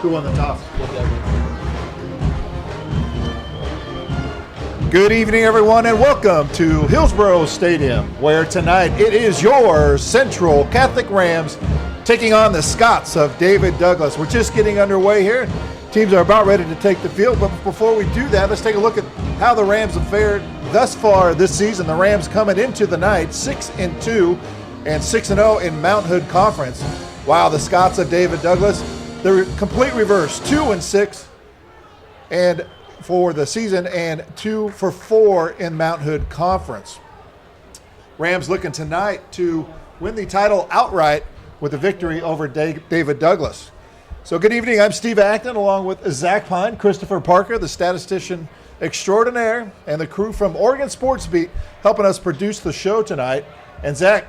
Who won the toss? Good evening, everyone, and welcome to Hillsboro Stadium, where tonight it is your Central Catholic Rams taking on the Scots of David Douglas. We're just getting underway here. Teams are about ready to take the field, but before we do that, let's take a look at how the Rams have fared thus far this season. The Rams coming into the night 6-2 and 6-0 in Mount Hood Conference, while the Scots of David Douglas, the complete reverse, 2-6 and for the season and 2-4 in Mount Hood Conference. Rams looking tonight to win the title outright with a victory over David Douglas. So good evening, I'm Steve Acton along with Zach Pine, Christopher Parker, the statistician extraordinaire, and the crew from Oregon Sports Beat helping us produce the show tonight. And Zach,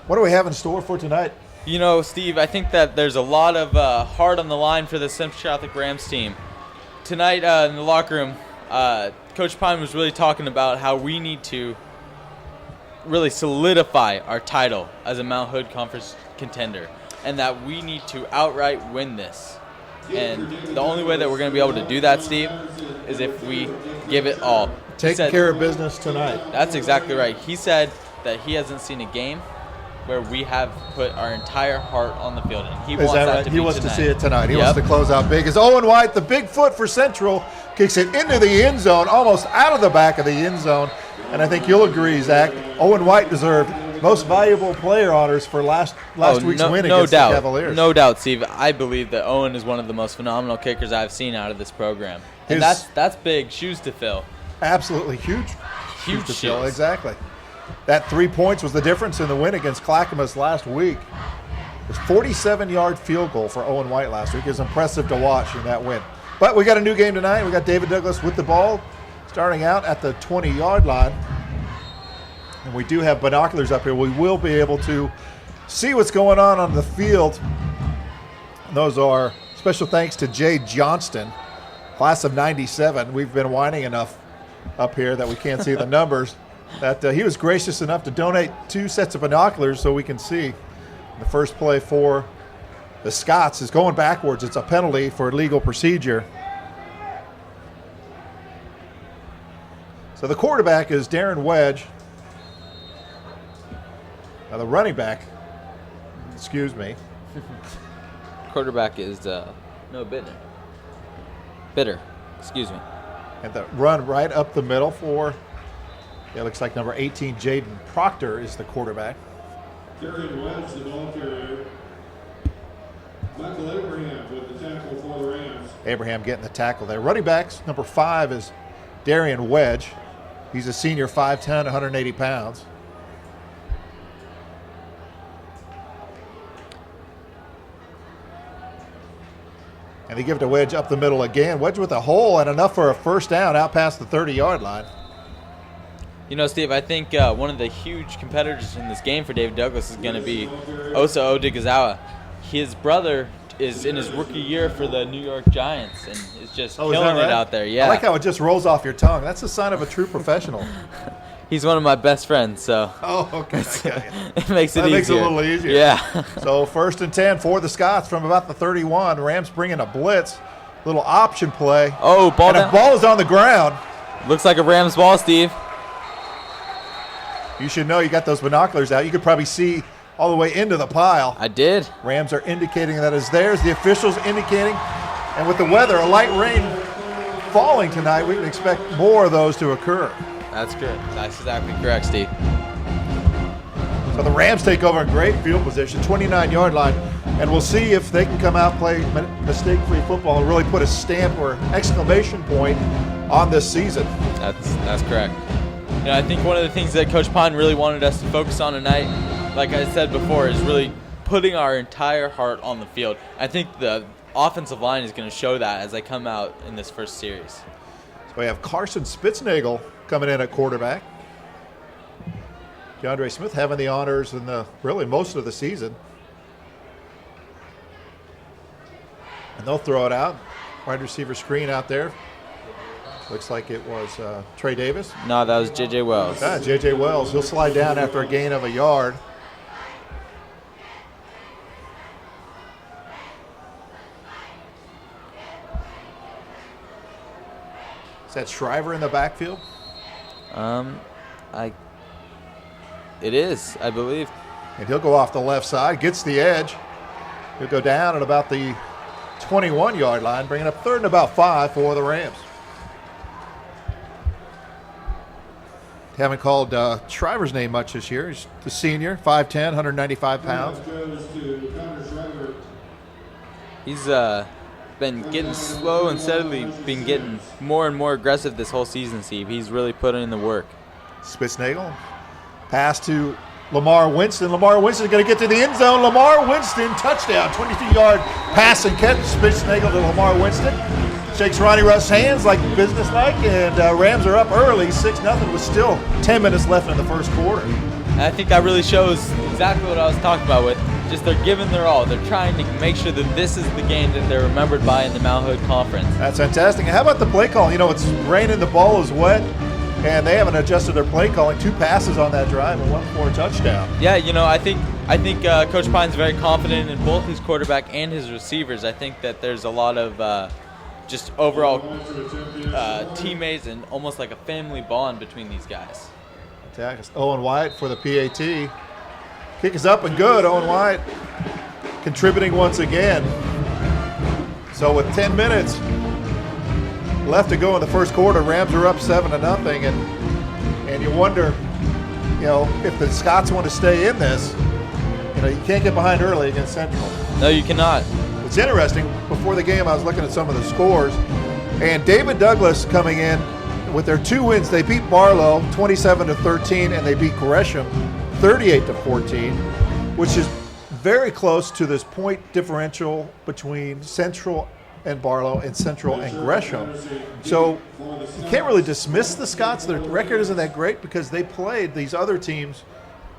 what do we have in store for tonight? You know, Steve, I think that there's a lot of heart on the line for the Central Catholic Rams team. Tonight in the locker room, Coach Pine was really talking about how we need to really solidify our title as a Mount Hood Conference contender, and that we need to outright win this. And the only way that we're going to be able to do that, Steve, is if we give it all. Taking care of business tonight. That's exactly right. He said that he hasn't seen a game where we have put our entire heart on the field. And he wants that right? to He be wants tonight. to see it tonight. He wants to close out big. As Owen White, the big foot for Central, kicks it into the end zone, almost out of the back of the end zone. And I think you'll agree, Zach, Owen White deserved most valuable player honors for last week's win against the Cavaliers. No doubt, Steve. I believe that Owen is one of the most phenomenal kickers I've seen out of this program. And that's big shoes to fill. Absolutely huge. Huge to shoes. fill, exactly. That 3 points was the difference in the win against Clackamas last week. His 47-yard field goal for Owen White last week is impressive to watch in that win. But we got a new game tonight. We got David Douglas with the ball, starting out at the 20-yard line. And we do have binoculars up here. We will be able to see what's going on the field. And those are special thanks to Jay Johnston, class of 97. We've been whining enough up here that we can't see the numbers. That he was gracious enough to donate 2 sets of binoculars so we can see. The first play for the Scots is going backwards. It's a penalty for illegal procedure. So the quarterback is Darren Wedge. Now the running back, Quarterback is Bitter. And the run right up the middle for, it looks like number 18, Jaden Proctor is the quarterback. Darren Wedge, the ball carrier. Michael Abraham with the tackle for the Rams. Abraham getting the tackle there. Running backs, number 5 is Darian Wedge. He's a senior, 5'10", 180 pounds. And they give it to Wedge up the middle again. Wedge with a hole and enough for a first down out past the 30-yard line. You know, Steve, I think one of the huge competitors in this game for David Douglas is going to be Osa Odighizuwa. His brother is in his rookie year for the New York Giants and is just killing it out there. Yeah. I like how it just rolls off your tongue. That's a sign of a true professional. He's one of my best friends, so. Oh, okay. It makes it easier. That makes it a little easier. Yeah. So 1st and 10 for the Scots from about the 31. Rams bringing a blitz, little option play. Oh, ball down. The ball is on the ground. Looks like a Rams ball, Steve. You should know you got those binoculars out. You could probably see all the way into the pile. I did. Rams are indicating that is theirs. The officials indicating. And with the weather, a light rain falling tonight, we can expect more of those to occur. That's good. That's exactly correct, Steve. So the Rams take over in great field position, 29-yard line, and we'll see if they can come out and play mistake-free football and really put a stamp or exclamation point on this season. That's correct. You know, I think one of the things that Coach Pine really wanted us to focus on tonight, like I said before, is really putting our entire heart on the field. I think the offensive line is going to show that as they come out in this first series. So we have Carson Spitznagel coming in at quarterback. DeAndre Smith having the honors in really most of the season. And they'll throw it out. Wide receiver screen out there. Looks like it was Trey Davis. No, that was J.J. Wells. J.J. Wells. He'll slide down after a gain of a yard. Is that Shriver in the backfield? It is, I believe. And he'll go off the left side, gets the edge. He'll go down at about the 21-yard line, bringing up 3rd and about 5 for the Rams. Haven't called Shriver's name much this year. He's the senior, 5'10", 195 pounds. Goes to Connor Shriver. He's been getting slow and steadily been getting more and more aggressive this whole season, Steve. He's really putting in the work. Spitznagel. Pass to Lamar Winston. Lamar Winston going to get to the end zone. Lamar Winston, touchdown. 22-yard pass and catch. Spitznagel to Lamar Winston. Shakes Ronnie Russ's hands like businesslike, and Rams are up early, 6-0, with still 10 minutes left in the first quarter. And I think that really shows exactly what I was talking about with just they're giving their all. They're trying to make sure that this is the game that they're remembered by in the Mount Hood Conference. That's fantastic. And how about the play call? You know, it's raining, the ball is wet, and they haven't adjusted their play calling. 2 passes on that drive and 1 for a touchdown. Yeah, you know, I think Coach Pine's very confident in both his quarterback and his receivers. I think that there's a lot of just overall teammates and almost like a family bond between these guys. Owen White for the PAT. Kick is up and good. Owen White contributing once again. So with 10 minutes left to go in the first quarter, Rams are up 7-0, and you wonder, you know, if the Scots want to stay in this, you know, you can't get behind early against Central. No, you cannot. It's interesting, before the game I was looking at some of the scores, and David Douglas coming in with their 2 wins. They beat Barlow 27-13, and they beat Gresham 38-14, which is very close to this point differential between Central and Barlow and Central and Gresham. So you can't really dismiss the Scots. Their record isn't that great because they played these other teams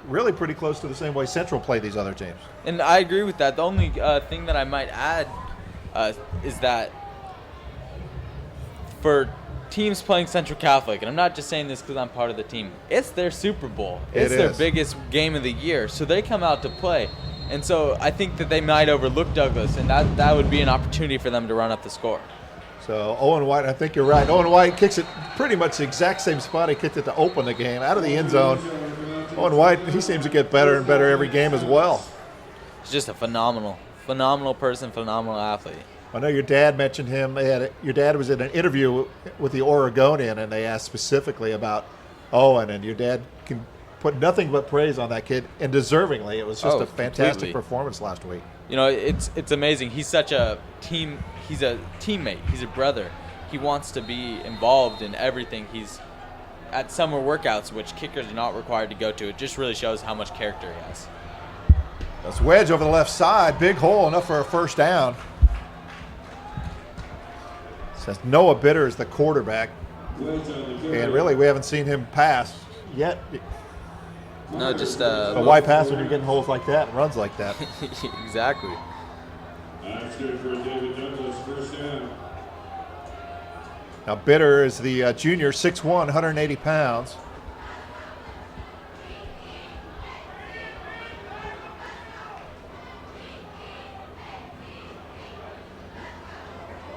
really pretty close to the same way Central played these other teams. And I agree with that. The only thing that I might add is that for teams playing Central Catholic, and I'm not just saying this because I'm part of the team, it's their Super Bowl. It's their biggest game of the year. So they come out to play. And so I think that they might overlook Douglas, and that would be an opportunity for them to run up the score. So Owen White, I think you're right. Owen White kicks it pretty much the exact same spot he kicked it to open the game, out of the end zone. Owen White, he seems to get better and better every game as well. He's just a phenomenal person, phenomenal athlete. I know your dad mentioned him. Your dad was in an interview with the Oregonian, and they asked specifically about Owen, and your dad can put nothing but praise on that kid, and deservingly. It was just a fantastic performance last week. You know, it's amazing. He's such a team. He's a teammate. He's a brother. He wants to be involved in everything. He's at summer workouts, which kickers are not required to go to. It just really shows how much character he has. That's wedge over the left side. Big hole, enough for a first down. Says Noah Bitter is the quarterback. And really, we haven't seen him pass yet. No, just But why pass when you're getting holes like that and runs like that? Exactly. That's good for David Douglas, first down. Now Bitter is the junior, 6'1", 180 pounds.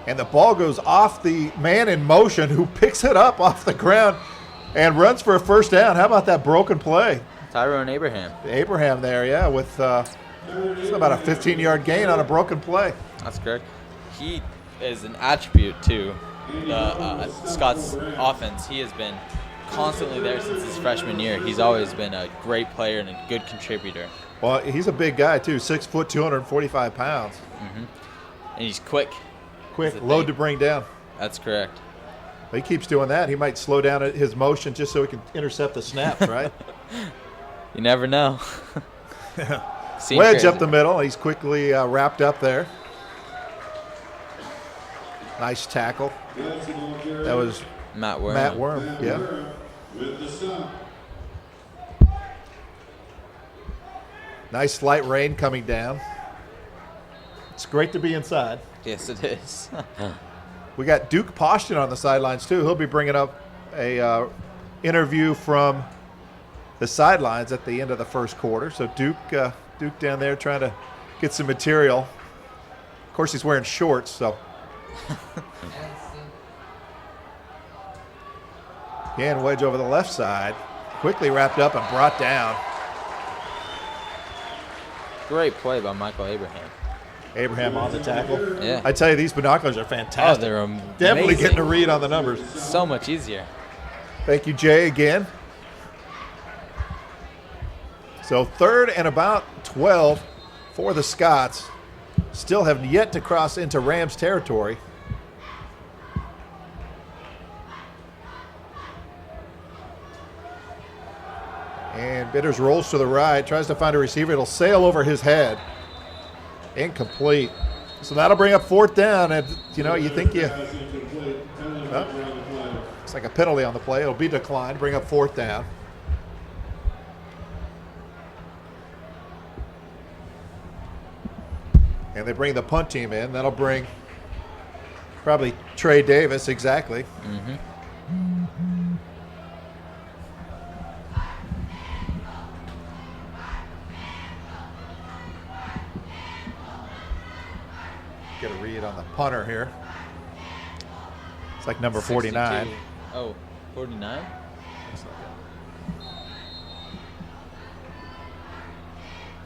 And the ball goes off the man in motion who picks it up off the ground and runs for a first down. How about that broken play? Tyrone Abraham. Abraham there, yeah, with it's about a 15-yard gain on a broken play. That's correct. He is an attribute to the Scots offense. He has been constantly there since his freshman year. He's always been a great player and a good contributor. Well, he's a big guy, too, 6 foot, 245 pounds. Mm-hmm. And he's quick. Quick, load to bring down. That's correct. He keeps doing that. He might slow down his motion just so he can intercept the snaps, right? You never know. Wedge up the middle. He's quickly wrapped up there. Nice tackle. That was Matt Worm. Matt Worm, yeah. With the stop. Nice light rain coming down. It's great to be inside. Yes, it is. We got Duke Poston on the sidelines, too. He'll be bringing up a interview from the sidelines at the end of the first quarter. So Duke down there trying to get some material. Of course, he's wearing shorts, so. Again, wedge over the left side. Quickly wrapped up and brought down. Great play by Michael Abraham. Abraham on the tackle. Yeah. I tell you, these binoculars are Oh, fantastic. they're amazing. Definitely getting a read on the numbers. So much easier. Thank you, Jay, again. So 3rd and about 12 for the Scots. Still have yet to cross into Rams territory. And Bitters rolls to the right, tries to find a receiver. It'll sail over his head. Incomplete. So that'll bring up 4th down. And, you think you... Pass incomplete. Penalty marker on the play. It's like a penalty on the play. It'll be declined, bring up 4th down. And they bring the punt team in. That'll bring probably Trey Davis, exactly. Get a read on the punter here. It's like number 49. 62. Oh, 49?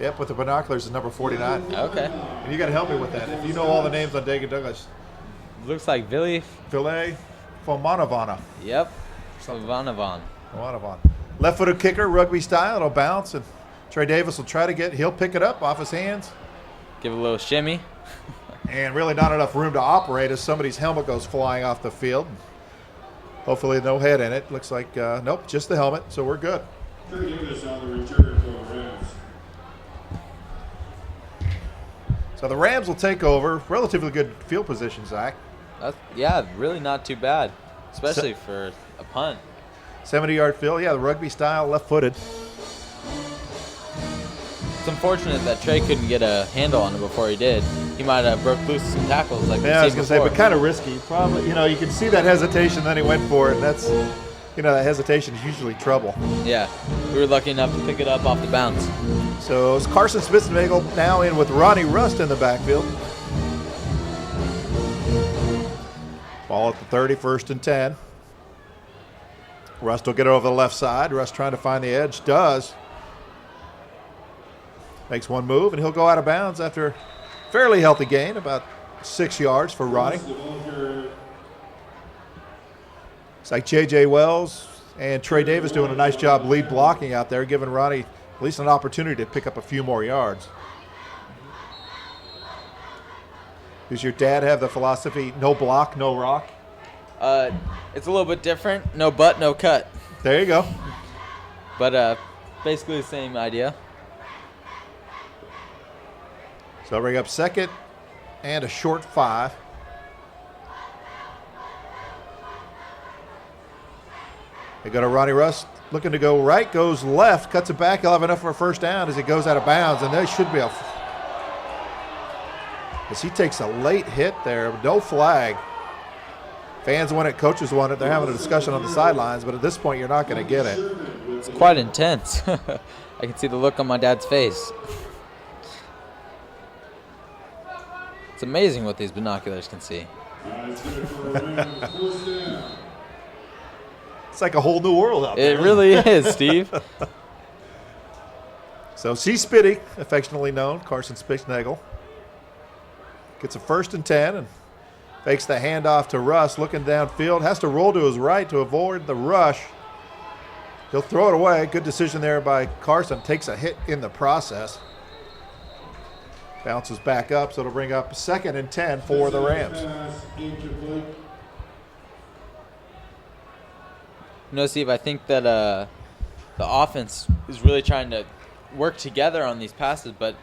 Yep, with the binoculars is number 49. Okay. And you got to help me with that. If you know all the names on David Douglas. Looks like Billy. Filet Fomanavana. Yep. Savanovan. Fomanavana. Left-footed kicker, rugby style. It'll bounce, and Trey Davis will try to he'll pick it up off his hands. Give a little shimmy. And really not enough room to operate as somebody's helmet goes flying off the field. Hopefully no head in it. Looks like, nope, just the helmet, so we're good. Trey Davis on the return for the Rams. So the Rams will take over. Relatively good field position, Zach. Yeah, really not too bad, especially for a punt. 70-yard field. Yeah, the rugby style, left-footed. It's unfortunate that Trey couldn't get a handle on it before he did. He might have broke loose some tackles like Yeah, I was we've going to seen say, before. but kind of risky. Probably, you can see that hesitation, then he went for it. And that's, that hesitation is usually trouble. Yeah, we were lucky enough to pick it up off the bounce. So it's Carson Spitznagel now in with Ronnie Rust in the backfield. Ball at the 30, 1st and 10. Rust will get it over the left side. Rust trying to find the edge. Does. Makes one move, and he'll go out of bounds after a fairly healthy gain, about 6 yards for Ronnie. It's like J.J. Wells and Trey Davis doing a nice job lead blocking out there, giving Ronnie at least an opportunity to pick up a few more yards. Does your dad have the philosophy, no block, no rock? It's a little bit different. No butt, no cut. There you go. But basically the same idea. So they'll bring up 2nd and a short 5. They go to Ronnie Rust, looking to go right, goes left, cuts it back. He'll have enough for a 1st down as it goes out of bounds, and there should be as he takes a late hit there, no flag. Fans want it, coaches want it. They're having a discussion on the sidelines, but at this point, you're not going to get it. It's quite intense. I can see the look on my dad's face. It's amazing what these binoculars can see. It's like a whole new world out there. It really is, Steve. So C. Spitty, affectionately known, Carson Spitznagel, gets a 1st and 10 and fakes the handoff to Russ, looking downfield, has to roll to his right to avoid the rush. He'll throw it away. Good decision there by Carson. Takes a hit in the process. Bounces back up, so it'll bring up 2nd and 10 for the Rams. Steve, I think that the offense is really trying to work together on these passes, but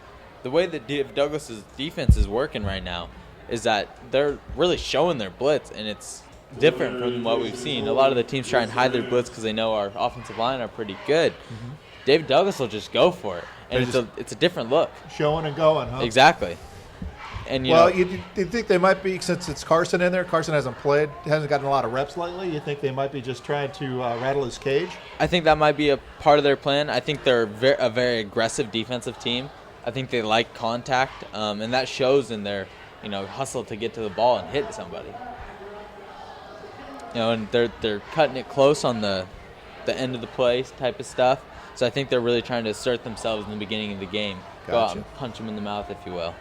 the way that Douglas's defense is working right now is that they're really showing their blitz, and it's different from what we've seen. A lot of the teams try and hide their blitz because they know our offensive line are pretty good. Mm-hmm. David Douglas will just go for it, and it's a different look. Showing and going, huh? Exactly. And you think they might be, since it's Carson in there, Carson hasn't gotten a lot of reps lately, you think they might be just trying to rattle his cage? I think that might be a part of their plan. I think they're a very aggressive defensive team. I think they like contact, and that shows in their hustle to get to the ball and hit somebody. and they're cutting it close on the end of the play type of stuff. So I think they're really trying to assert themselves in the beginning of the game. Go out Gotcha. and punch them in the mouth, if you will.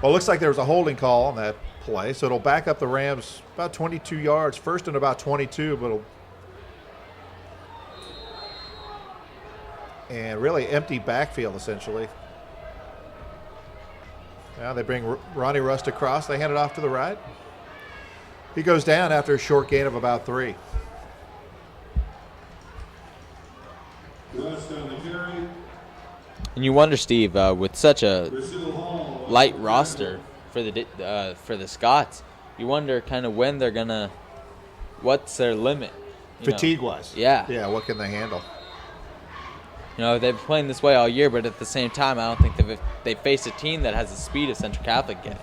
Well, it looks like there was a holding call on that play, so it'll back up the Rams about 22 yards. First and about 22, but it'll and really empty backfield essentially. Now they bring Ronnie Rust across. They hand it off to the right. He goes down after a short gain of about 3. Rust on the carry. And you wonder, Steve, with such a Brazil Hall. light roster for the Scots, you wonder kind of when they're gonna, what's their limit? you know? Fatigue-wise. Yeah. Yeah, what can they handle? They've been playing this way all year, but at the same time, I don't think they faced a team that has the speed of Central Catholic yet.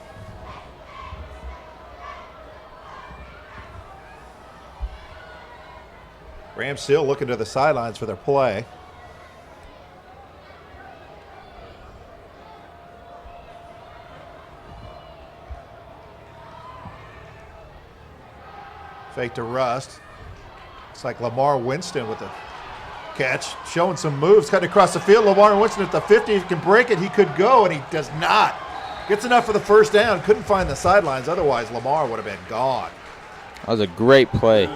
Rams still looking to the sidelines for their play. Fake to Rust. It's like Lamar Winston with the catch, showing some moves, cutting across the field. Lamar Winston at the 50, if he can break it, he could go, and he does not. Gets enough for the first down, couldn't find the sidelines, otherwise Lamar would have been gone. That was a great play,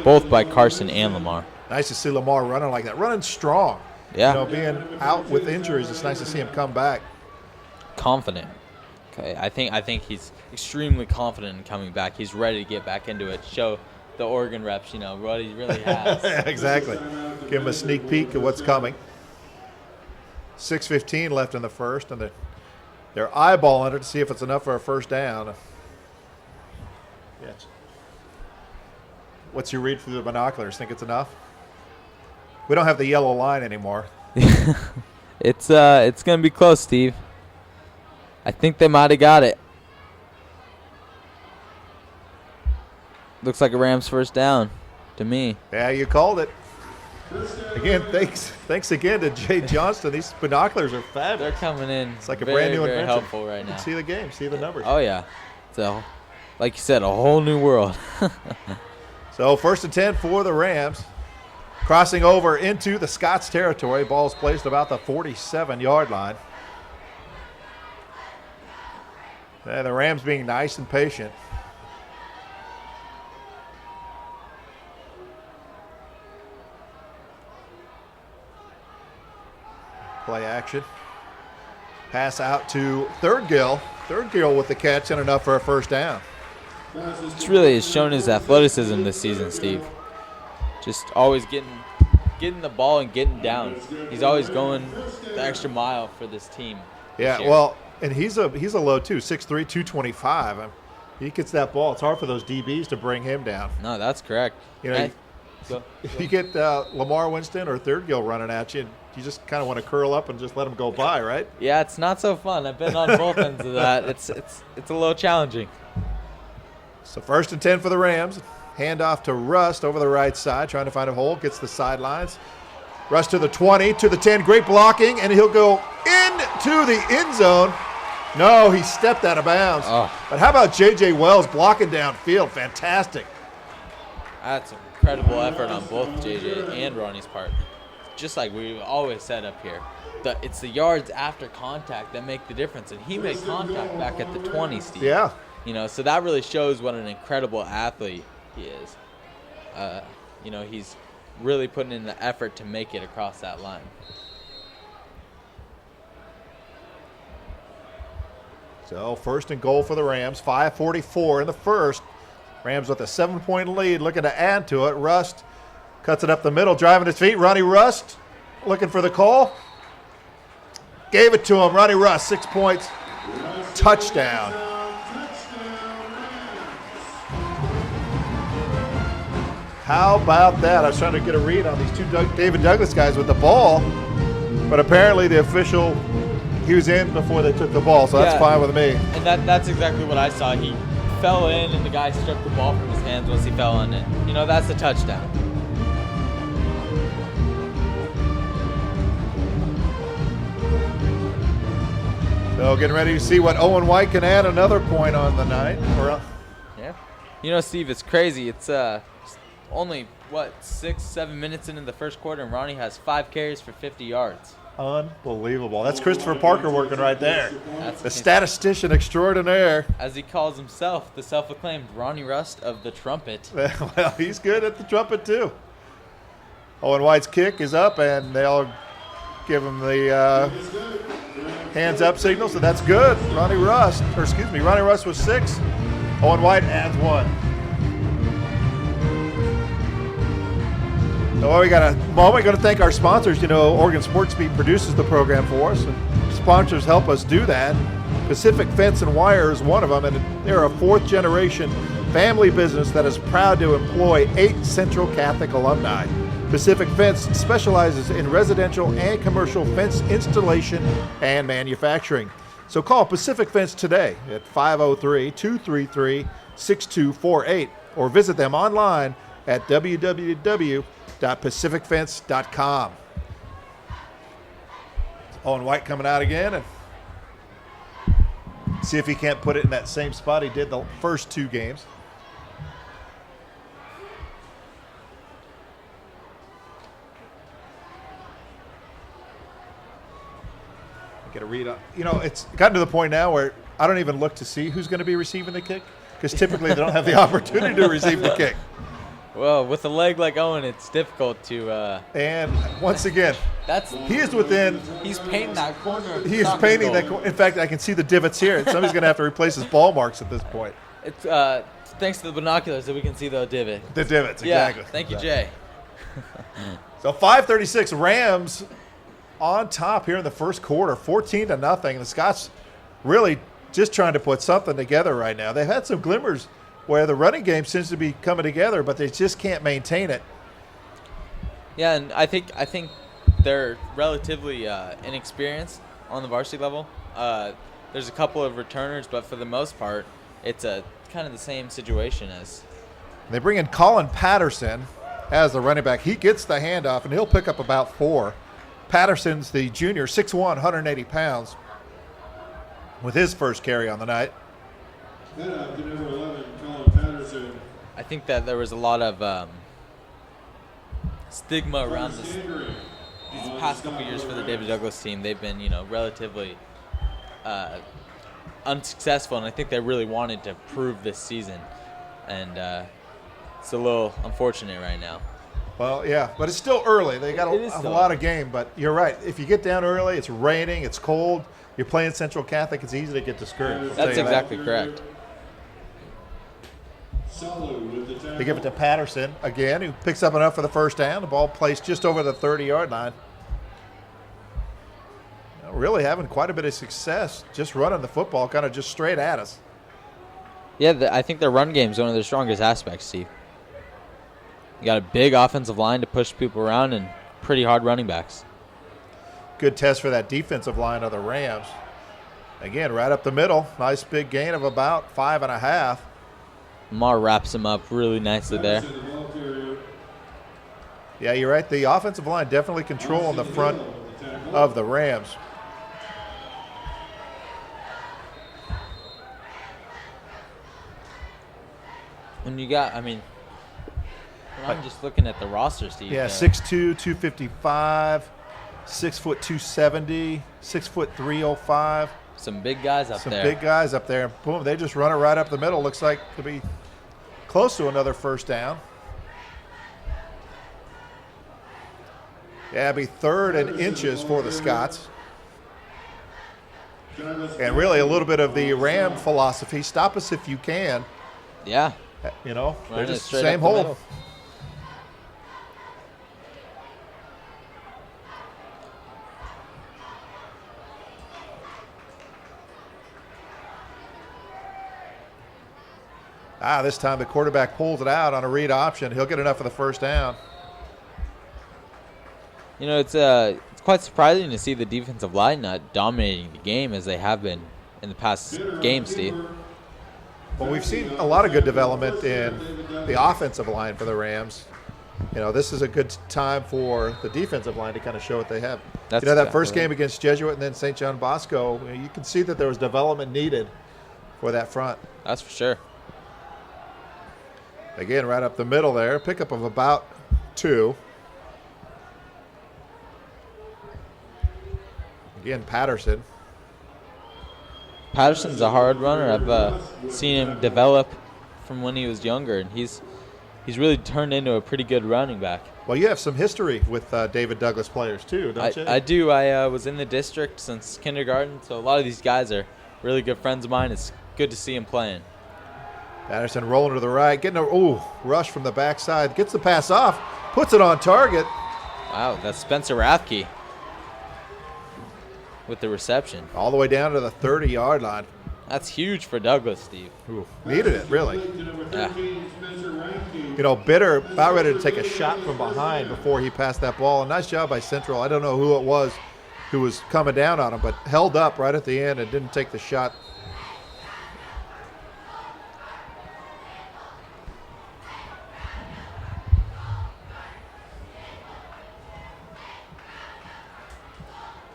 both by Carson and Lamar. Nice to see Lamar running like that, running strong. Yeah. Being out with injuries, it's nice to see him come back. Confident. Okay, I think he's extremely confident in coming back. He's ready to get back into it, show the Oregon reps, what he really has. Exactly. Give him a sneak peek at what's coming. 6:15 left in the first, and they're eyeballing it to see if it's enough for a first down. Yes. What's your read through the binoculars? Think it's enough? We don't have the yellow line anymore. It's gonna be close, Steve. I think they might have got it. Looks like a Rams first down to me. Yeah, you called it. Again, thanks again to Jay Johnston. These binoculars are fabulous. They're coming in. It's like a very, brand new very invention. helpful right You now. can see the game, see the numbers. Oh yeah, so like you said, a whole new world. So 1st and 10 for the Rams. Crossing over into the Scots territory. Ball's placed about the 47-yard line. And the Rams being nice and patient. Play action. Pass out to Third-Gill. Third-Gill with the catch and enough for a first down. It's really has shown his athleticism this season, Steve. Just always getting the ball and getting down. He's always going the extra mile for this team. Yeah, well, and he's a low too, 6'3", 225. He gets that ball. It's hard for those DBs to bring him down. No, that's correct. If you get Lamar Winston or Third-Gill running at you, you just kind of want to curl up and just let them go by, right? Yeah, it's not so fun. I've been on both ends of that. It's a little challenging. So 1st and 10 for the Rams. Handoff to Rust over the right side, trying to find a hole, gets the sidelines. Rust to the 20, to the 10, great blocking, and he'll go into the end zone. No, he stepped out of bounds. Oh. But how about J.J. Wells blocking downfield? Fantastic. That's an incredible effort on both JJ and Ronnie's part. Just like we've always said up here, it's the yards after contact that make the difference, and he made contact back at the 20, Steve. Yeah. So that really shows what an incredible athlete he is. He's really putting in the effort to make it across that line. So 1st and goal for the Rams, 5:44 in the first. Rams with a 7-point lead, looking to add to it. Rust cuts it up the middle, driving his feet. Ronnie Rust looking for the call. Gave it to him. Ronnie Rust, 6 points, touchdown. How about that? I was trying to get a read on these two David Douglas guys with the ball, but apparently the official, he was in before they took the ball, so that's fine with me. And that's exactly what I saw. He fell in, and the guy stripped the ball from his hands once he fell in it. That's a touchdown. So getting ready to see what Owen White can add another point on the night. Yeah. You know, Steve, it's crazy. It's only, 6-7 minutes into the first quarter, and Ronnie has 5 carries for 50 yards. Unbelievable. That's Christopher Parker working right there. That's The statistician extraordinaire. As he calls himself, the self-acclaimed Ronnie Rust of the trumpet. Well, he's good at the trumpet, too. Owen White's kick is up, and they'll give him the hands up signal, so that's good. Ronnie Rust was 6. Owen White adds 1. So we got a moment. Going to thank our sponsors. You know, Oregon Sports Beat produces the program for us, and sponsors help us do that. Pacific Fence and Wire is one of them, and they're a 4th-generation family business that is proud to employ 8 Central Catholic alumni. Pacific Fence specializes in residential and commercial fence installation and manufacturing. So call Pacific Fence today at 503-233-6248 or visit them online at www.pacificfence.com. Owen White coming out again, and see if he can't put it in that same spot he did the first 2 games. Get a read on. You know, it's gotten to the point now where I don't even look to see who's going to be receiving the kick, because typically they don't have the opportunity to receive the kick. Well, with a leg like Owen, it's difficult to. And once again, he is within. He's painting that corner. He is painting that. In fact, I can see the divots here. Somebody's going to have to replace his ball marks at this point. It's thanks to the binoculars that we can see the divot. The divots, exactly. Yeah, thank you, Jay. So 5:36, Rams on top here in the first quarter, 14-0. The Scots really just trying to put something together right now. They've had some glimmers where the running game seems to be coming together, but they just can't maintain it. Yeah, and I think they're relatively inexperienced on the varsity level. There's a couple of returners, but for the most part, it's a kind of the same situation as. They bring in Colin Patterson as the running back. He gets the handoff, and he'll pick up about 4. Patterson's the junior, 6'1", 180 pounds, with his first carry on the night. Head to number 11, Colin Patterson. I think that there was a lot of stigma around these past couple years for the David Douglas team. They've been, relatively unsuccessful, and I think they really wanted to prove this season. And it's a little unfortunate right now. Well, yeah, but it's still early. They got a lot of game, but you're right. If you get down early, it's raining, it's cold, you're playing Central Catholic, it's easy to get discouraged. That's exactly correct. They give it to Patterson again, who picks up enough for the first down. The ball placed just over the 30-yard line. Really having quite a bit of success just running the football kind of just straight at us. Yeah, I think their run game is one of their strongest aspects, Steve. You got a big offensive line to push people around and pretty hard running backs. Good test for that defensive line of the Rams. Again, right up the middle. Nice big gain of about 5.5. Mar wraps him up really nicely there. Yeah, you're right. The offensive line definitely controlling the front of the Rams. And you got, I'm just looking at the roster, Steve. Yeah, 6'2", 255, 6', 270, 6', 305. Some big guys up there. Some big guys up there. Boom, they just run it right up the middle. Looks like to be close to another first down. Yeah, it'll be 3rd and inches for the Scots. And really a little bit of the Ram philosophy, stop us if you can. Yeah. They're just same hole. This time the quarterback pulls it out on a read option. He'll get enough for the first down. It's quite surprising to see the defensive line not dominating the game as they have been in the past games, Steve. Well, we've seen a lot of good development in the offensive line for the Rams. This is a good time for the defensive line to kind of show what they have. That first game against Jesuit and then St. John Bosco, you can see that there was development needed for that front. That's for sure. Again, right up the middle there. Pickup of about 2. Again, Patterson. Patterson's a hard runner. I've seen him develop from when he was younger, and he's really turned into a pretty good running back. Well, you have some history with David Douglas players too, don't you? I do. I was in the district since kindergarten, so a lot of these guys are really good friends of mine. It's good to see him playing. Patterson rolling to the right, getting a rush from the backside, gets the pass off, puts it on target. Wow, that's Spencer Rathke with the reception. All the way down to the 30-yard line. That's huge for Douglas, Steve. Ooh, needed it, really. Yeah. You know, Bitter about ready to take a shot from behind before he passed that ball. A nice job by Central. I don't know who it was who was coming down on him, but held up right at the end and didn't take the shot.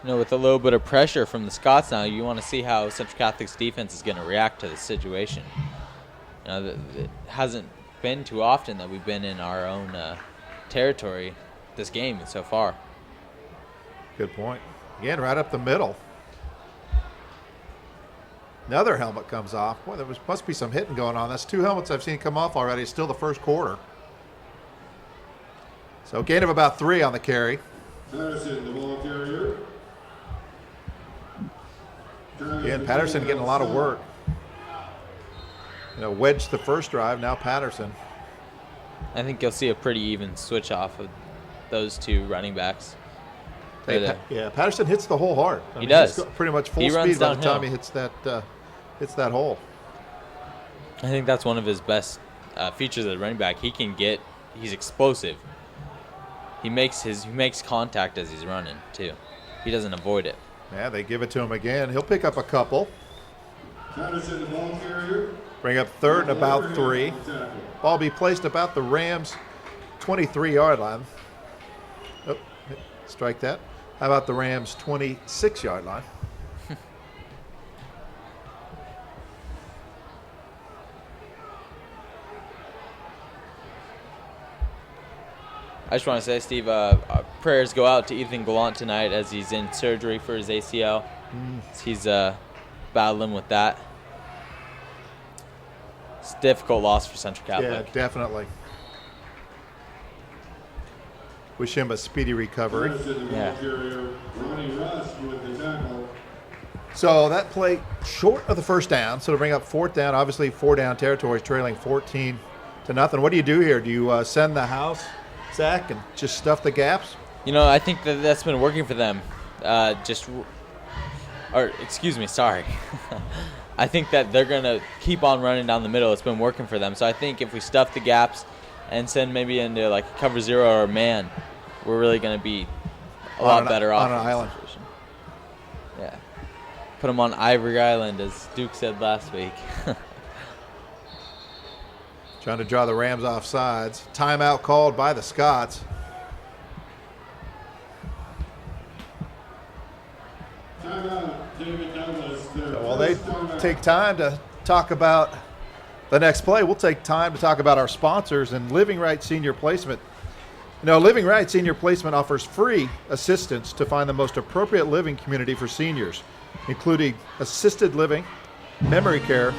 You know, with a little bit of pressure from the Scots now, you want to see how Central Catholic's defense is going to react to the situation. You know, it hasn't been too often that we've been in our own territory this game so far. Good point. Again, right up the middle. Another helmet comes off. Boy, there must be some hitting going on. That's 2 helmets I've seen come off already. It's still the first quarter. So gain of about 3 on the carry. Patterson, the ball carrier. Again, Patterson getting a lot of work. You know, wedged the first drive, now Patterson. I think you'll see a pretty even switch off of those two running backs. Yeah, Patterson hits the hole hard. He does. He's pretty much full He runs speed by the downhill. time he hits that hole. I think that's one of his best features as a running back. He's explosive. He makes contact as he's running too. He doesn't avoid it. Yeah, they give it to him again. He'll pick up a couple. Patterson, the ball carrier. Bring up 3rd and about 3. Ball be placed about the Rams' 23-yard line. Oh, strike that. How about the Rams' 26-yard line? I just want to say, Steve, our prayers go out to Ethan Gallant tonight as he's in surgery for his ACL. He's battling with that. It's a difficult loss for Central Catholic. Yeah, definitely. Wish him a speedy recovery. Patterson, the ball Yeah. carrier. Ronnie Russ with the tackle. So that play short of the first down, so to bring up 4th down, obviously 4-down territories trailing 14-0. What do you do here? Do you send the house, Zach, and just stuff the gaps? You know, I think that's been working for them. Sorry. I think that they're going to keep on running down the middle. It's been working for them. So I think if we stuff the gaps and send maybe into like cover 0 or man, we're really going to be a lot better off. On an island. Yeah. Put them on Ivory Island, as Duke said last week. Trying to draw the Rams off sides. Timeout called by the Scots. Timeout, David Douglas. While they take time to talk about the next play, we'll take time to talk about our sponsors and Living Right Senior Placement. You know, Living Right Senior Placement offers free assistance to find the most appropriate living community for seniors, including assisted living, memory care,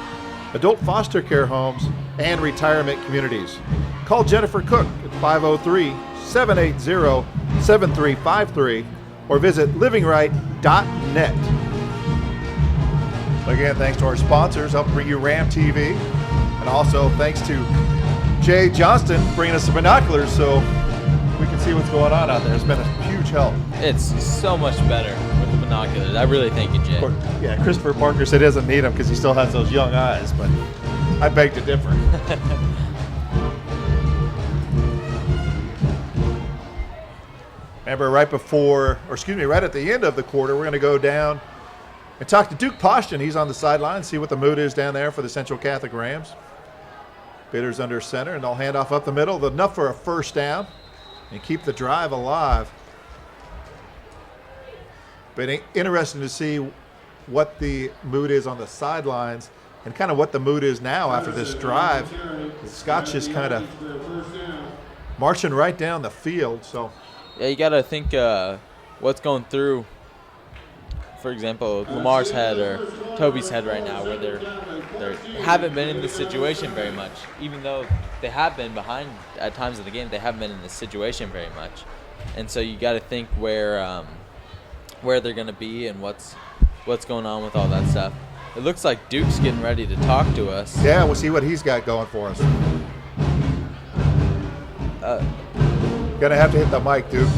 adult foster care homes, and retirement communities. Call Jennifer Cook at 503-780-7353 or visit livinglight.net. Again, thanks to our sponsors, helping bring you Ram TV. And also thanks to Jay Johnston bringing us the binoculars so we can see what's going on out there. It's been a huge help. It's so much better with the binoculars. I really thank you, Jay. Yeah, Christopher Parker said he doesn't need them because he still has those young eyes, but I beg to differ. Remember, right at the end of the quarter, we're going to go down and talk to Duke Poshton. He's on the sideline, see what the mood is down there for the Central Catholic Rams. Bitters under center, and they'll hand off up the middle, enough for a first down and keep the drive alive. But interesting to see what the mood is on the sidelines and kind of what the mood is now after this drive. The Scots just kind of marching right down the field. So Yeah, you got to think what's going through, for example, Lamar's head or Toby's head right now, where they haven't been in this situation very much. Even though they have been behind at times in the game, they haven't been in this situation very much. And so you got to think where they're going to be and what's going on with all that stuff. It looks like Duke's getting ready to talk to us. yeah, we'll see what he's got going for us. Gonna have to hit the mic, Duke.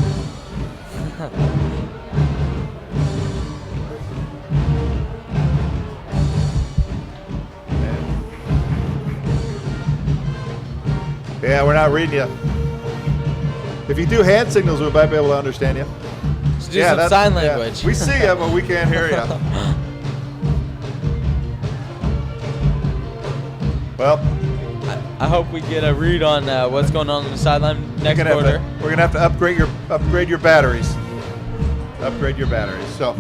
Yeah, we're not reading you. If you do hand signals, we might be able to understand you. Just do some sign language. We see you, but we can't hear you. Well, I hope we get a read on what's going on the sideline next quarter. we're gonna have to upgrade your batteries. Upgrade your batteries. So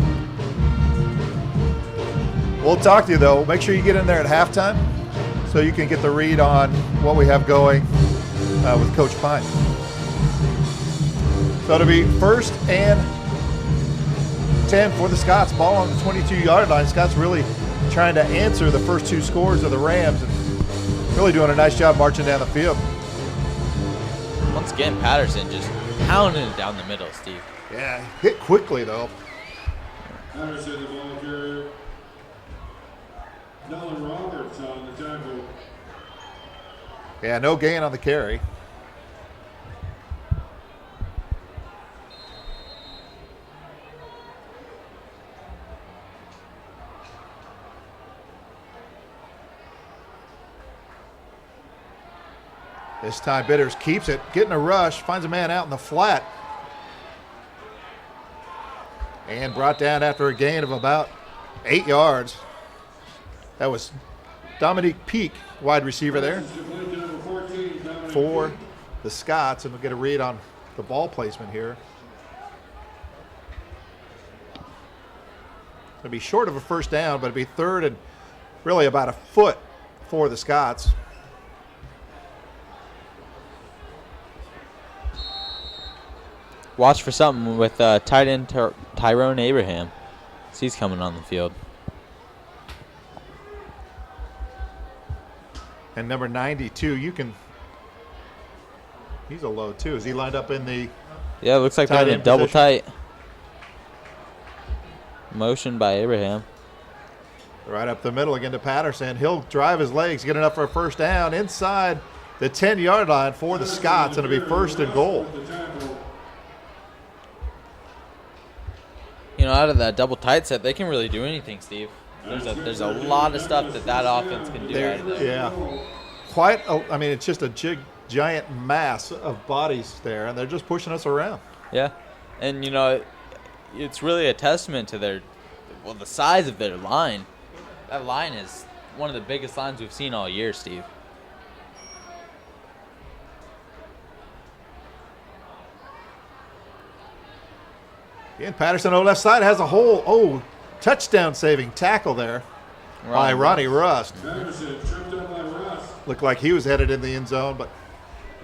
we'll talk to you though. Make sure you get in there at halftime so you can get the read on what we have going with Coach Pine. So it'll be 1st and 10 for the Scots. Ball on the 22-yard line. Scots really trying to answer the first 2 scores of the Rams and really doing a nice job marching down the field. Once again, Patterson just pounding it down the middle, Steve. Yeah, hit quickly though. Patterson, the ball carrier. Nolan Roberts on the tackle. Yeah, no gain on the carry. This time Bitters keeps it, getting a rush, finds a man out in the flat. And brought down after a gain of about 8 yards. That was Dominique Peak, wide receiver there for the Scots. And we'll get a read on the ball placement here. It'll be short of a first down, but it'll be 3rd and really about a foot for the Scots. Watch for something with tight end Tyrone Abraham. He's coming on the field. And number 92, he's a low too. Is he lined up in the Yeah, it looks like they're in a double tight. Motion by Abraham. Right up the middle again to Patterson. He'll drive his legs, get enough for a first down inside the 10-yard line for the Scots, and it'll be 1st and goal. You know, out of that double tight set, they can really do anything, Steve. There's a lot of stuff that offense can do out of there. Yeah. It's just a giant mass of bodies there, and they're just pushing us around. Yeah. And, you know, it's really a testament to the size of their line. That line is one of the biggest lines we've seen all year, Steve. And Patterson on the left side has a hole. Touchdown saving tackle there by Ronnie Rust. Patterson tripped up by Russ. Looked like he was headed in the end zone, but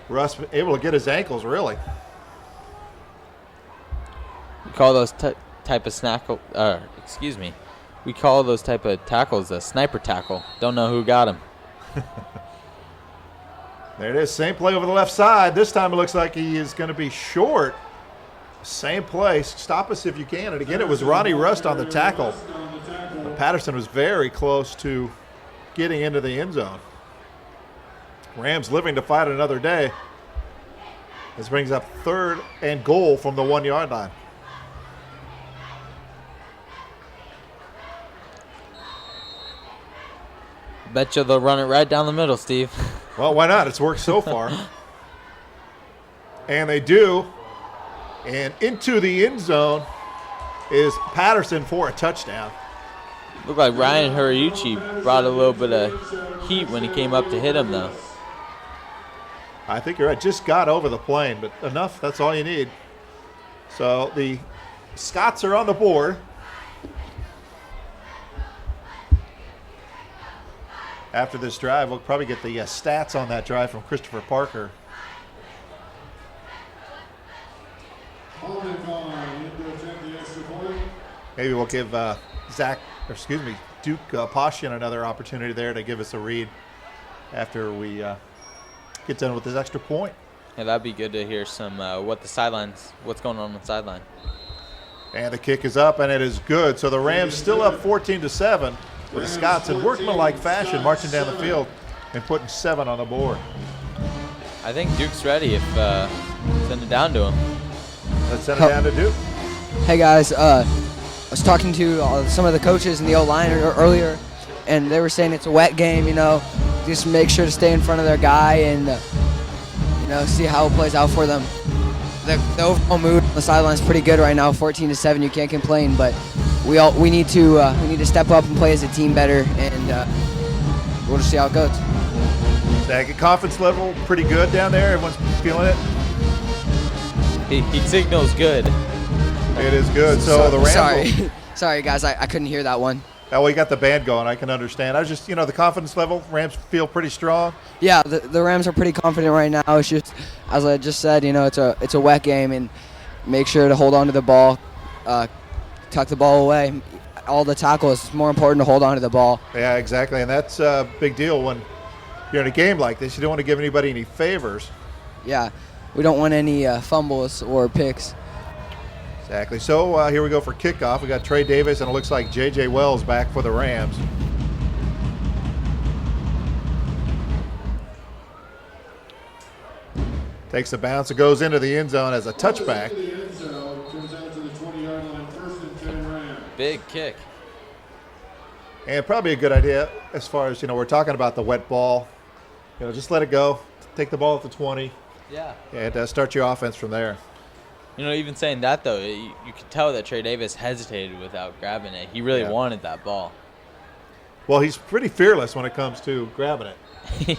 Rust able to get his ankles really. We call those type of tackles a sniper tackle. Don't know who got him. There it is. Same play over the left side. This time it looks like he is going to be short. Same place. Stop us if you can. And again, it was Ronnie Rust on the tackle. But Patterson was very close to getting into the end zone. Rams living to fight another day. This brings up 3rd and goal from the 1-yard line. Bet you they'll run it right down the middle, Steve. Well, why not? It's worked so far. And they do. And into the end zone is Patterson for a touchdown. Looked like Ryan Horiuchi brought a little bit of heat when he came up to hit him, though. I think you're right. Just got over the plane, but enough. That's all you need. So the Scots are on the board. after this drive. We'll probably get the stats on that drive from Christopher Parker. Maybe we'll give Duke Poshian another opportunity there to give us a read after we get done with this extra point. Yeah, that'd be good to hear some what's going on the sideline. And the kick is up, and it is good. So the Rams still up 14-7 with the Scots in workmanlike fashion marching down the field and putting 7 on the board. I think Duke's ready if send it down to him. Let's send it down to Duke. Hey guys, I was talking to some of the coaches in the O-line earlier, and they were saying it's a wet game, just make sure to stay in front of their guy and, see how it plays out for them. The overall mood on the sideline is pretty good right now, 14-7. You can't complain, but we need to step up and play as a team better, and we'll just see how it goes. Zach, confidence level pretty good down there. Everyone's feeling it. He signals good. It is good. So the Rams. Sorry guys, I couldn't hear that one. Oh, we got the band going. I can understand. I was just, the confidence level. Rams feel pretty strong. Yeah, the Rams are pretty confident right now. It's just, as I just said, it's a wet game, and make sure to hold on to the ball, tuck the ball away. All the tackles. It's more important to hold on to the ball. Yeah, exactly, and that's a big deal when you're in a game like this. You don't want to give anybody any favors. Yeah, we don't want any fumbles or picks. Exactly. So here we go for kickoff. We got Trey Davis, and it looks like J.J. Wells back for the Rams. Takes the bounce. It goes into the end zone as a touchback. Big kick. And probably a good idea as far as, we're talking about the wet ball. Just let it go. Take the ball at the 20. Yeah. And start your offense from there. Even saying that, though, you could tell that Trey Davis hesitated without grabbing it. He really wanted that ball. Well, he's pretty fearless when it comes to grabbing it.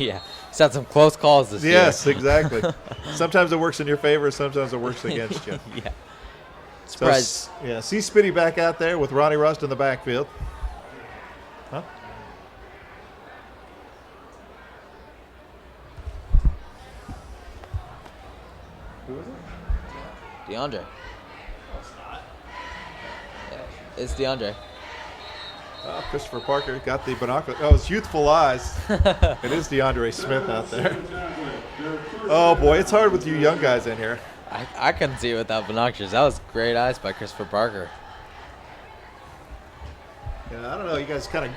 Yeah. He's had some close calls this year. Yes, exactly. Sometimes it works in your favor. Sometimes it works against you. Yeah. Surprise. So, see Spitty back out there with Ronnie Rust in the backfield. Huh? Who is it? DeAndre. Yeah, it's DeAndre. Christopher Parker got the binoculars. Oh, his youthful eyes. It is DeAndre Smith out there. Oh, boy, it's hard with you young guys in here. I couldn't see it without binoculars. That was great eyes by Christopher Parker. Yeah, I don't know. You guys kind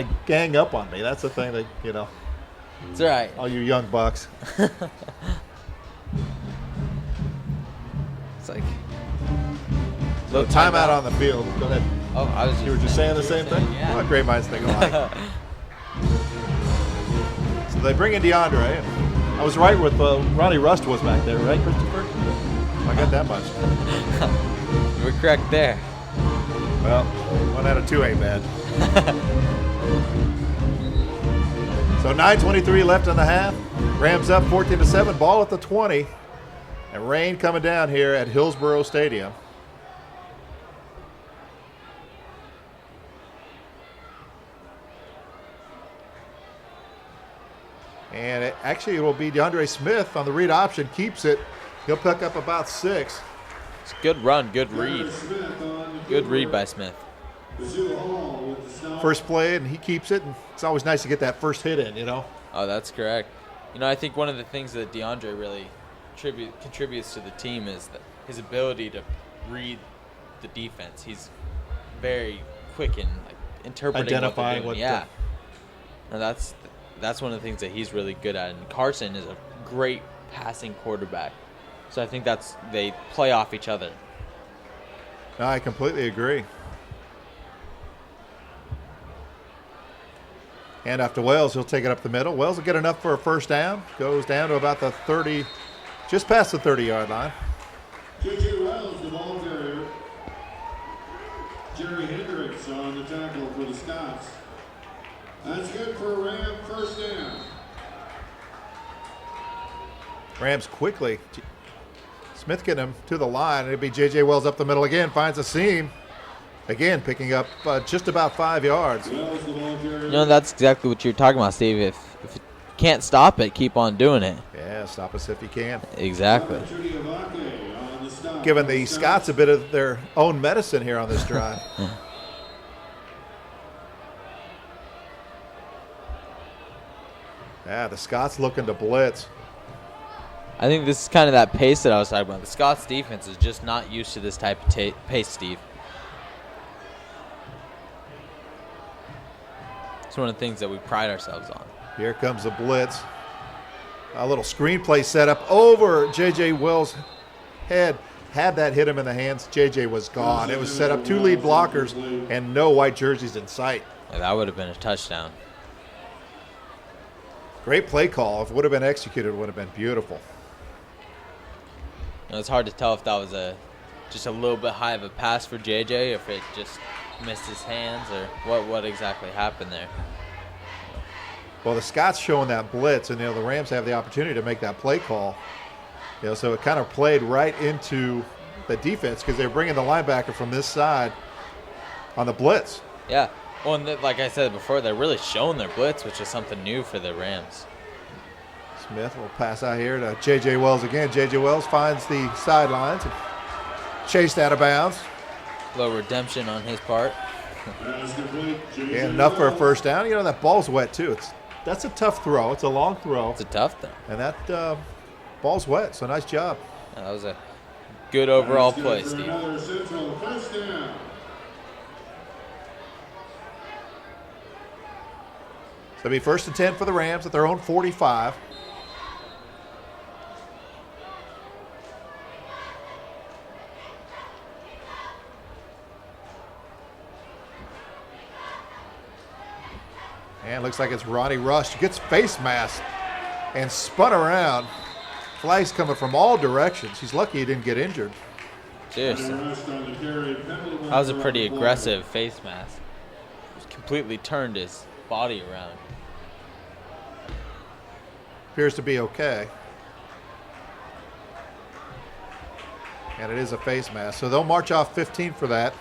of gang up on me. That's the thing that, It's all right. all you young bucks. It's like So timeout on the field. Go ahead. Oh, You were just saying the same thing? Yeah. Well, great minds think alike. So they bring in DeAndre. I was right with Ronnie Rust was back there, right, Christopher? I got that much. You were correct there. Well, 1 out of 2 ain't bad. So 9:23 left in the half. Rams up 14-7. Ball at the 20. And rain coming down here at Hillsborough Stadium. And it will be DeAndre Smith on the read option. Keeps it. He'll pick up about 6. It's a good run, good read. Good read by Smith. First play, and he keeps it. And it's always nice to get that first hit in, Oh, that's correct. I think one of the things that DeAndre really contributes to the team is his ability to read the defense. He's very quick in interpreting Identifying what they're doing. And that's one of the things that he's really good at. And Carson is a great passing quarterback. So I think they play off each other. No, I completely agree. And after Wells, he'll take it up the middle. Wells will get enough for a first down. Goes down to about the 30, just past the 30-yard line. J.J. Wells, the ball carrier. Jerry Hendricks on the tackle for the Scots. That's good for a Ram first down. Rams quickly. Smith getting him to the line. It'll be J.J. Wells up the middle again. Finds a seam. Again, picking up just about 5 yards. Wells, the ball carrier. You know, that's exactly what you're talking about, Steve. If you can't stop it, keep on doing it. Yeah, stop us if you can. Exactly. Trudy Avake on the stop. Giving the Scots a bit of their own medicine here on this drive. Yeah, the Scots looking to blitz. I think this is kind of that pace that I was talking about. The Scots defense is just not used to this type of pace, Steve. It's one of the things that we pride ourselves on. Here comes the blitz. A little screenplay set up over J.J. Wells' head. Had that hit him in the hands, J.J. was gone. It was set up 2 lead blockers and no white jerseys in sight. Yeah, that would have been a touchdown. Great play call. If it would have been executed, it would have been beautiful. You know, it's hard to tell if that was just a little bit high of a pass for JJ, or if it just missed his hands, or what exactly happened there. Well, the Scots showing that blitz, and the Rams have the opportunity to make that play call. So it kind of played right into the defense because they're bringing the linebacker from this side on the blitz. Yeah. Well, and like I said before, they're really showing their blitz, which is something new for the Rams. Smith will pass out here to J.J. Wells again. J.J. Wells finds the sidelines and chased out of bounds. Low redemption on his part. Pass complete. J.J. And enough for a Wells. first down. That ball's wet, too. That's a tough throw. It's a long throw. It's a tough thing. And that ball's wet, so nice job. Yeah, that was a good overall That's good play, for Steve. Another Central first down. So it'll be 1st and 10 for the Rams at their own 45. And it looks like it's Ronnie Rush. Gets face masked and spun around. Flags coming from all directions. He's lucky he didn't get injured. Seriously. Rest on the carry. Penalty That was a marker pretty on the play. aggressive face mask. Just completely turned his body around. Appears to be okay. And it is a face mask. So they'll march off 15 for that.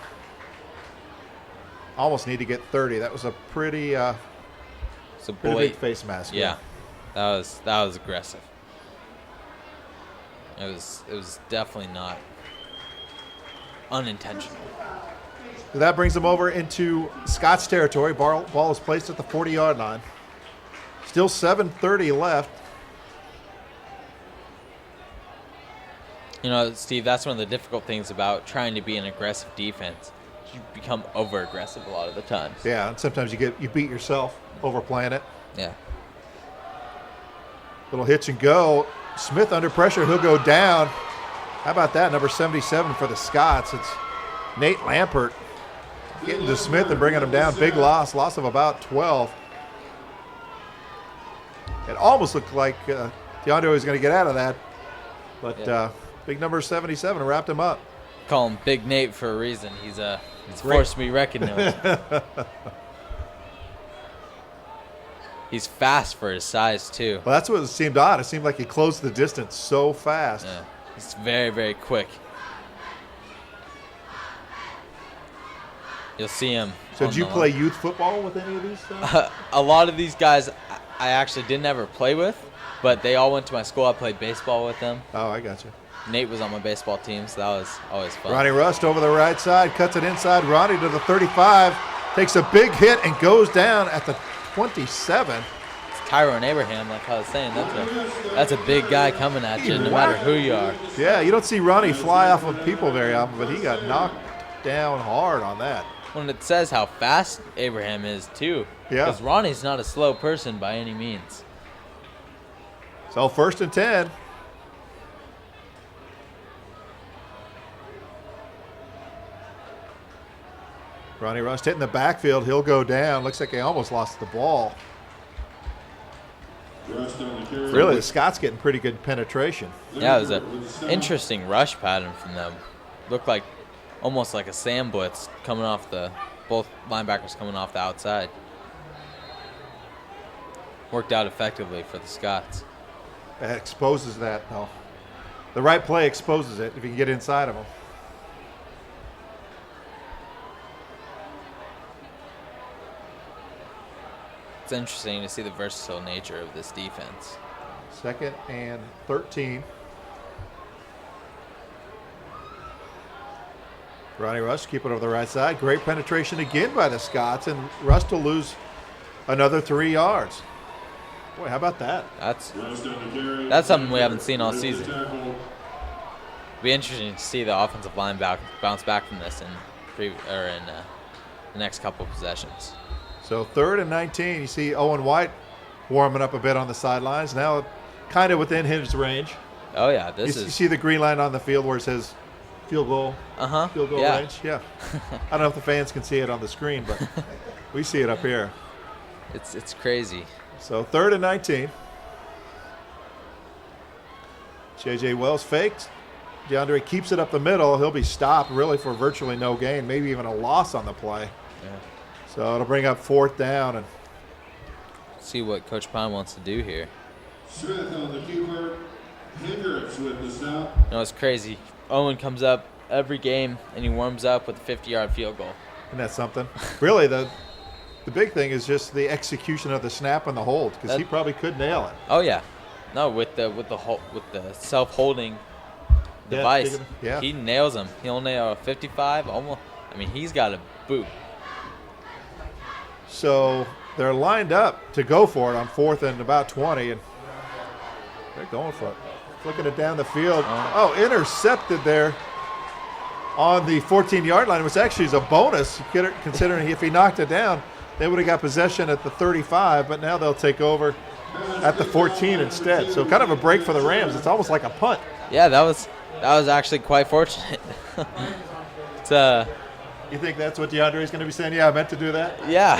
Almost need to get 30. That was a pretty It's a big blatant. face mask. Yeah, that was aggressive. It was definitely not unintentional. So that brings them over into Scott's territory. Ball is placed at the 40-yard line. Still 7:30 left. You know, Steve, that's one of the difficult things about trying to be an aggressive defense. You become over-aggressive a lot of the times. Yeah, and sometimes you beat yourself overplaying it. Yeah. Little hitch and go. Smith under pressure. He'll go down. How about that? Number 77 for the Scots. It's Nate Lampert getting to Smith and bringing him down. Big loss of about 12. It almost looked like DeAndre was going to get out of that, but Yeah. big number 77 wrapped him up. Call him Big Nate for a reason. He's a force to be reckoned with. He's fast for his size too. Well, that's what it seemed odd. It seemed like he closed the distance so fast. Yeah. He's very, very quick. You'll see him. So on did you the play line. youth football with any of these? A lot of these guys I actually didn't ever play with, but they all went to my school. I played baseball with them. Oh, I got you. Nate was on my baseball team, so that was always fun. Ronnie Rust over the right side, cuts it inside. Ronnie to the 35, takes a big hit and goes down at the 27. It's Tyrone Abraham, like I was saying. That's a big guy coming at you, no matter who you are. Yeah, you don't see Ronnie fly off of people very often, but he got knocked down hard on that. When it says how fast Abraham is, too. Yeah. Because Ronnie's not a slow person by any means. So 1st and 10. Ronnie Rust hitting the backfield. He'll go down. Looks like he almost lost the ball. Rest on the carry. Really, the Scots getting pretty good penetration. Yeah, it was an interesting rush pattern from them. Looked like almost like a Sam blitz coming off both linebackers coming off the outside. Worked out effectively for the Scots. That exposes that, though. The right play exposes it if you can get inside of them. it's interesting to see the versatile nature of this defense. 2nd and 13. Ronnie Rush keep it over the right side. Great penetration again by the Scots, and Rush will lose another 3 yards. Boy, how about that? That's something we haven't seen all season. It'll be interesting to see the offensive line bounce back from this in the next couple of possessions. So 3rd and 19. You see Owen White warming up a bit on the sidelines. Now kind of within his range. Oh, yeah. You see the green line on the field where it says field goal yeah. range? Yeah. I don't know if the fans can see it on the screen, but we see it up here. It's crazy. So 3rd and 19. J.J. Wells fakes. DeAndre keeps it up the middle. He'll be stopped really for virtually no gain, maybe even a loss on the play. Yeah. So it'll bring up 4th down. And see what Coach Pine wants to do here. Smith on the keeper. Hendricks with the stop. You know, it's crazy. Owen comes up every game, and he warms up with a 50-yard field goal. Isn't that something? Really, the big thing is just the execution of the snap and the hold, because he probably could nail it. Oh yeah, no, with the self-holding device, yeah. He nails him. He'll nail a 55. Almost. I mean, he's got a boot. So they're lined up to go for it on 4th and about 20, and they're going for it. Flicking it down the field. Intercepted there on the 14-yard line, which actually is a bonus, considering if he knocked it down, they would have got possession at the 35, but now they'll take over at the 14 instead. So kind of a break for the Rams. It's almost like a punt. Yeah, that was actually quite fortunate. You think that's what DeAndre is going to be saying? Yeah, I meant to do that. Yeah.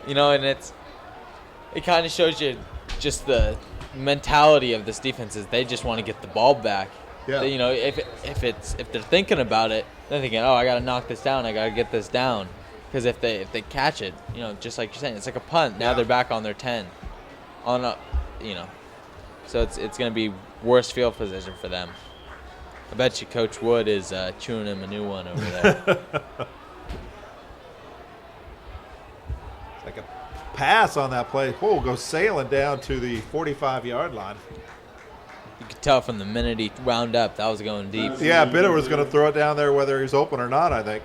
And it kind of shows you just the mentality of this defense is they just want to get the ball back. Yeah. If they're thinking about it, they're thinking, oh, I got to knock this down. I got to get this down. Because if they catch it, just like you're saying, it's like a punt. Now they're back on their 10. So it's going to be worse field position for them. I bet you Coach Wood is chewing him a new one over there. It's like a pass on that play. Whoa, go sailing down to the 45-yard line. You could tell from the minute he wound up, that was going deep. Yeah, Bitter was going to throw it down there whether he's open or not, I think.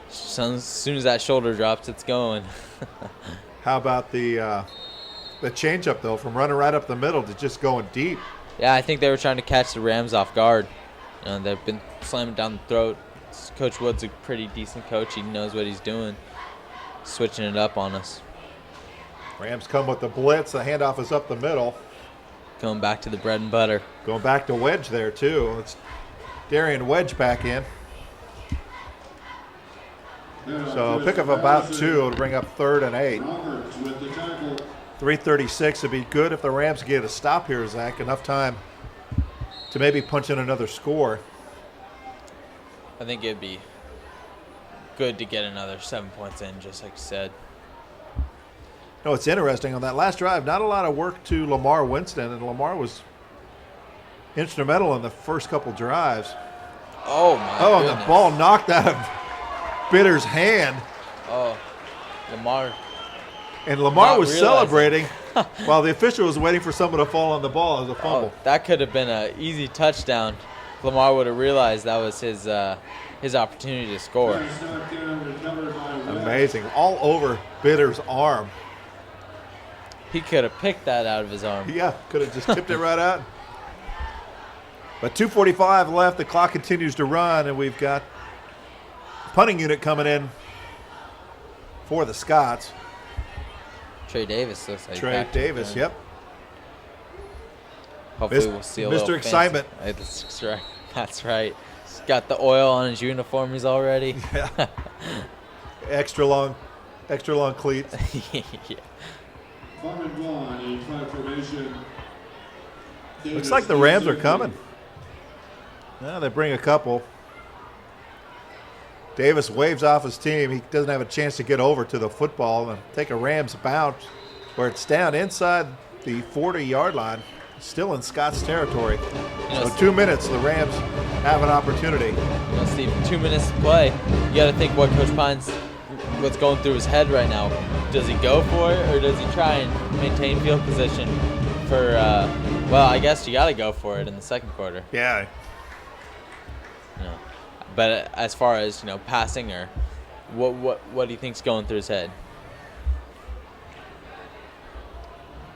So as soon as that shoulder drops, it's going. How about the changeup, though, from running right up the middle to just going deep? Yeah, I think they were trying to catch the Rams off guard. They've been slamming down the throat. Coach Wood's a pretty decent coach. He knows what he's doing, switching it up on us. Rams come with the blitz. The handoff is up the middle. Going back to the bread and butter. Going back to Wedge there, too. It's Darian Wedge back in. So pick up about 2 to bring up 3rd and 8. 3:36 would be good if the Rams get a stop here, Zach. Enough time to maybe punch in another score. I think it'd be good to get another 7 points in, just like you said. No, it's interesting. On that last drive, not a lot of work to Lamar Winston, and Lamar was instrumental in the first couple drives. Oh, my goodness. And the ball knocked out of Bitter's hand. Oh, Lamar. And Lamar was celebrating while the official was waiting for someone to fall on the ball as a fumble. Oh, that could have been an easy touchdown. Lamar would have realized that was his opportunity to score. Amazing. All over Bitter's arm. He could have picked that out of his arm. Yeah, could have just tipped it right out. But 2:45 left. The clock continues to run, and we've got punting unit coming in for the Scots. Trey Davis looks like Trey Davis, yep. Hopefully we'll see a little Mr. Excitement. That's right. That's right. He's got the oil on his uniform. He's already. Yeah. extra long cleats. Yeah. Looks like the Rams are coming. No, they bring a couple. Davis waves off his team. He doesn't have a chance to get over to the football and take a Rams bounce where it's down inside the 40-yard line, still in Scott's territory. So 2 minutes, the Rams have an opportunity. Steve, 2 minutes to play. You got to think what Coach Pine's what's going through his head right now. Does he go for it, or does he try and maintain field position for? Well, I guess you got to go for it in the second quarter. Yeah. You know. But as far as passing, or what do you think's going through his head?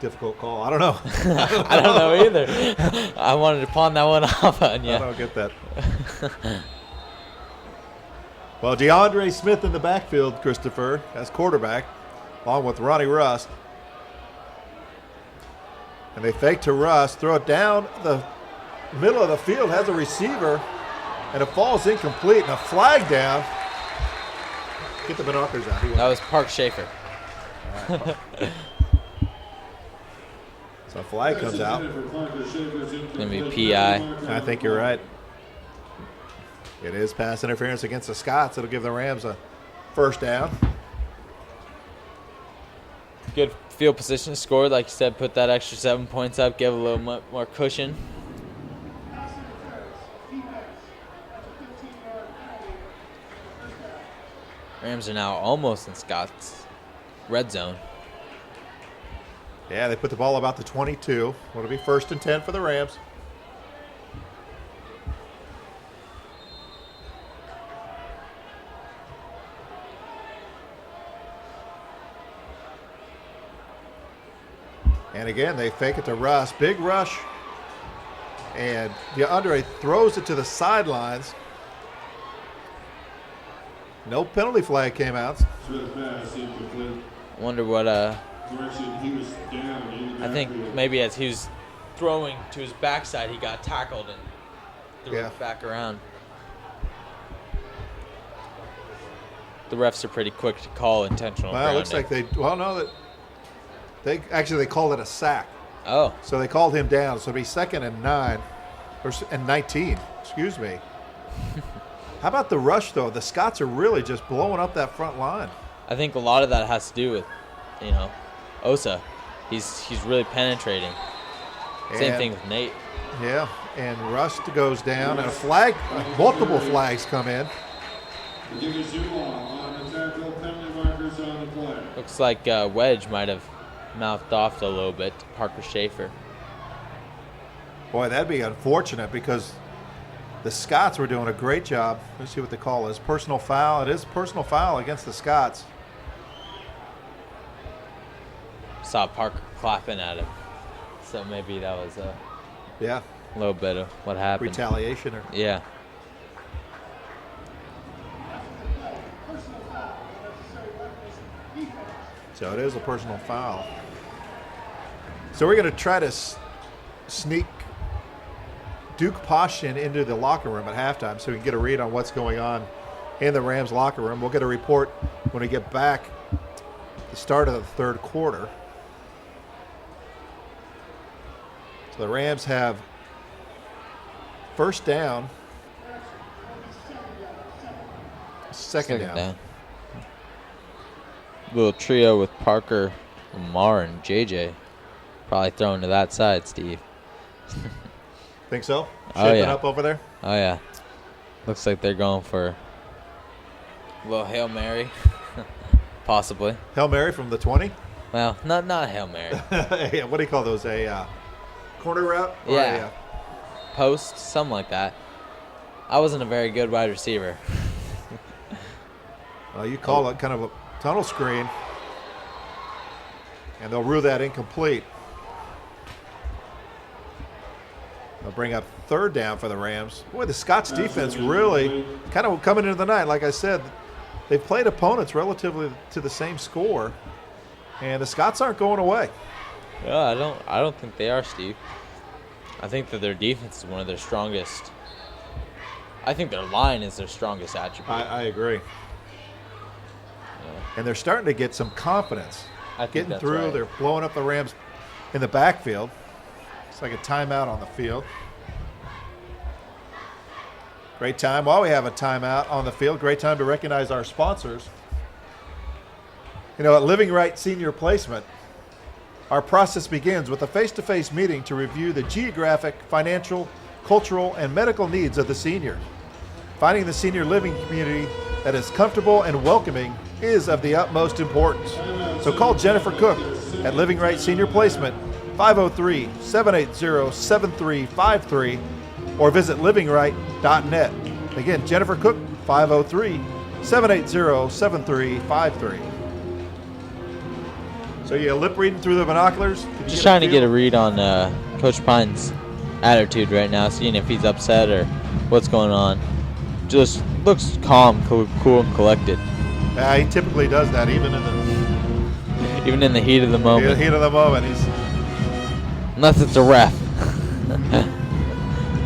Difficult call. I don't know. I don't know either. I wanted to pawn that one off on you. I don't get that. Well, DeAndre Smith in the backfield, Christopher, as quarterback, along with Ronnie Rust. And they fake to Rust, throw it down the middle of the field, has a receiver, and it falls incomplete, and a flag down. Get the binoculars out. That was Park Schaefer. So a flag comes out. Gonna be PI. I think you're right. It is pass interference against the Scots. It'll give the Rams a first down. Good field position scored, like you said. Put that extra 7 points up. Give a little more cushion. Rams are now almost in Scott's red zone. Yeah, they put the ball about the 22. It'll be 1st and 10 for the Rams. And again, they fake it to Russ. Big rush. And DeAndre throws it to the sidelines. No penalty flag came out. Wonder what I think maybe as he was throwing to his backside, he got tackled and threw it back around. The refs are pretty quick to call intentional grounding. Well, it looks like they called it a sack. Oh. So they called him down. So it'll be 2nd and 9, and 19. Excuse me. How about the rush, though? The Scots are really just blowing up that front line. I think a lot of that has to do with, Osa. He's really penetrating. Same thing with Nate. Yeah, and Rust goes down, and multiple flags come in. Looks like Wedge might have mouthed off a little bit to Parker Schaefer. Boy, that'd be unfortunate because the Scots were doing a great job. Let's see what the call is. Personal foul. It is personal foul against the Scots. Saw Parker clapping at him. So maybe that was a little bit of what happened. Retaliation. Yeah. So it is a personal foul. So we're going to try to sneak Duke Poshin into the locker room at halftime so we can get a read on what's going on in the Rams locker room. We'll get a report when we get back at the start of the third quarter. So the Rams have first down, second down. Little trio with Parker, Lamar, and JJ. Probably thrown to that side, Steve. Think so? Oh, Shaping yeah. up over there? Oh, yeah. Looks like they're going for a little Hail Mary, possibly. Hail Mary from the 20? Well, not a Hail Mary. What do you call those? A corner route? Or Yeah. Post, something like that. I wasn't a very good wide receiver. You call it kind of a tunnel screen, and they'll rule that incomplete. They'll bring up third down for the Rams. Boy, the Scots defense really kind of coming into the night. Like I said, they've played opponents relatively to the same score, and the Scots aren't going away. Yeah, I don't think they are, Steve. I think that their defense is one of their strongest. I think their line is their strongest attribute. I agree. And they're starting to get some confidence. I think Getting that's through, right. they're blowing up the Rams in the backfield. It's like a timeout on the field. Great time. While we have a timeout on the field, great time to recognize our sponsors. At Living Right Senior Placement, our process begins with a face-to-face meeting to review the geographic, financial, cultural, and medical needs of the senior. Finding the senior living community that is comfortable and welcoming is of the utmost importance. So call Jennifer Cook at Living Right Senior Placement, 503-780-7353, or visit livinglight.net. Again, Jennifer Cook, 503-780-7353. So you lip reading through the binoculars? Just trying to get a read on Coach Pine's attitude right now, seeing if he's upset or what's going on. Just looks calm, cool, and collected. Yeah, he typically does that, even in the heat of the moment. heat of the moment. He's Unless it's a ref.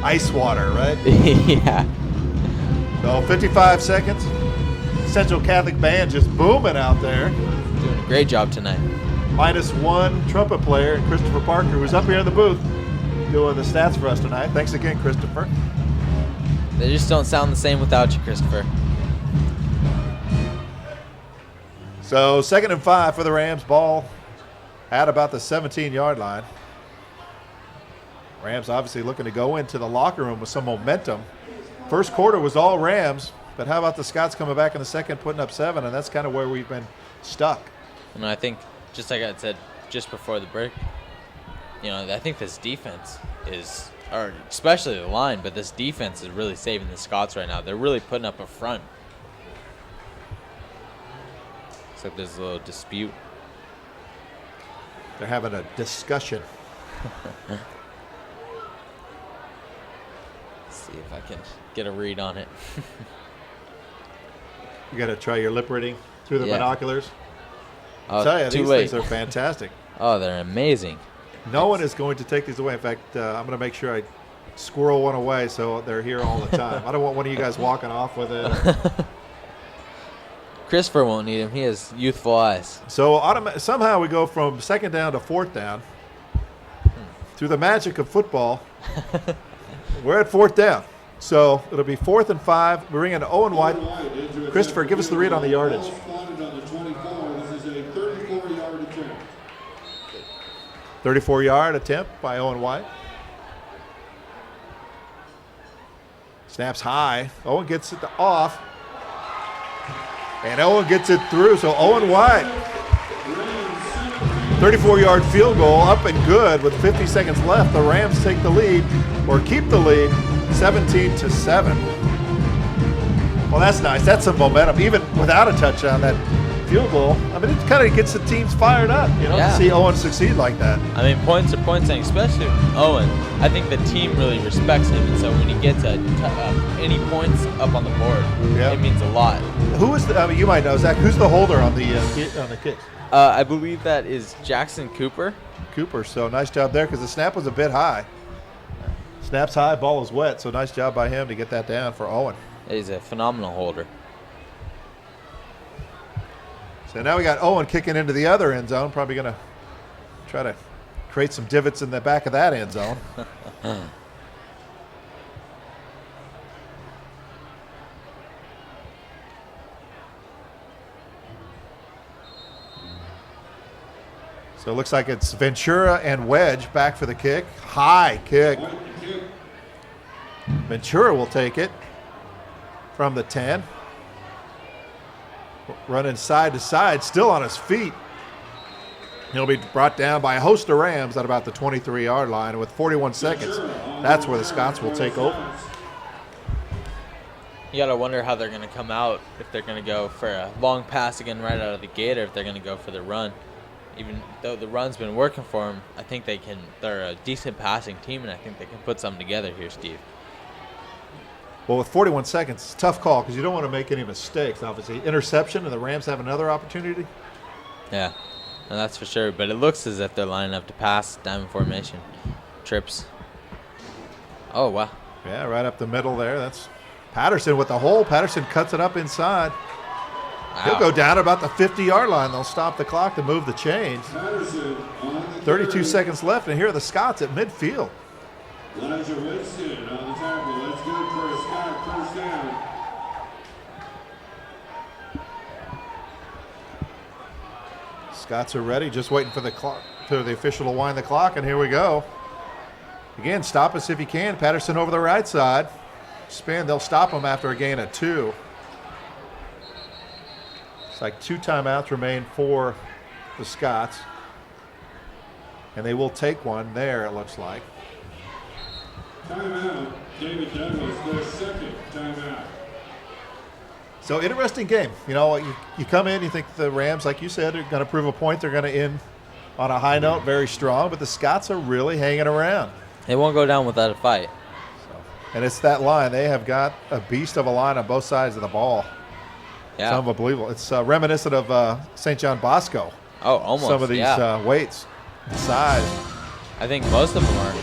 ice water, right? Yeah. So 55 seconds. Central Catholic Band just booming out there. Doing a great job tonight. -1 trumpet player, Christopher Parker, who's up here in the booth doing the stats for us tonight. Thanks again, Christopher. They just don't sound the same without you, Christopher. So 2nd and 5 for the Rams. Ball at about the 17-yard line. Rams obviously looking to go into the locker room with some momentum. First quarter was all Rams, but how about the Scots coming back in the second, putting up 7, and that's kind of where we've been stuck. And I think, just like I said just before the break, I think this defense is, or especially the line, but this defense is really saving the Scots right now. They're really putting up a front. Looks like there's a little dispute. They're having a discussion. Let's see if I can get a read on it. You got to try your lip reading through the binoculars. Oh, I'll tell you, too these late. things are fantastic. Oh, they're amazing. No one is going to take these away. In fact, I'm going to make sure I squirrel one away so they're here all the time. I don't want one of you guys walking off with it. Christopher won't need him. He has youthful eyes. So somehow we go from 2nd down to 4th down. Through the magic of football, we're at 4th down. So it'll be 4th and 5. We're bringing Owen White. Christopher, give us the read on the yardage. Spotted on the 24. This is a 34-yard attempt. 34-yard attempt by Owen White. Snaps high. Owen gets it off. And Owen gets it through. So Owen White, 34-yard field goal, up and good with 50 seconds left. The Rams take the lead, or keep the lead, 17-7. Well, that's nice. That's some momentum. Even without a touchdown, that field goal, I mean, it kind of gets the teams fired up, to see Owen succeed like that. I mean, points are points, and especially Owen. I think the team really respects him, and so when he gets any points up on the board, it means a lot. Who is you might know, Zach, who's the holder on the kicks? I believe that is Jackson Cooper. Cooper, so nice job there because the snap was a bit high. Snaps high, ball is wet, so nice job by him to get that down for Owen. He's a phenomenal holder. So now we got Owen kicking into the other end zone, probably going to try to create some divots in the back of that end zone. So it looks like it's Ventura and Wedge back for the kick. High kick. Ventura will take it from the 10. Running side to side, still on his feet. He'll be brought down by a host of Rams at about the 23-yard line. And with 41 seconds, that's where the Scots will take over. You got to wonder how they're going to come out, if they're going to go for a long pass again right out of the gate, or if they're going to go for the run. Even though the run's been working for them, I think they're a decent passing team, and I think they can put something together here, Steve. Well, with 41 seconds, it's a tough call because you don't want to make any mistakes, obviously. Interception, and the Rams have another opportunity. Yeah, no, that's for sure. But it looks as if they're lining up to pass, diamond formation, trips. Oh, wow. Yeah, right up the middle there. That's Patterson with the hole. Patterson cuts it up inside. Wow. He'll go down about the 50-yard line. They'll stop the clock to move the chains. 32 seconds left, and here are the Scots at midfield. Elijah Winston on the tackle. That's good for a Scott. First down. Scots are ready, just waiting for the clock, for the official to wind the clock, and here we go. Again, stop us if you can. Patterson over the right side. Spin, they'll stop him after a gain of 2. It's like 2 timeouts remain for the Scots. And they will take one there, it looks like. Timeout. David Douglas, their second timeout. So interesting game. You know, you come in, you think the Rams, like you said, are going to prove a point. They're going to end on a high note, very strong. But the Scots are really hanging around. They won't go down without a fight. And it's that line. They have got a beast of a line on both sides of the ball. Yeah. It's unbelievable. It's reminiscent of St. John Bosco. Oh, almost. Some of these weights, size. I think most of them are.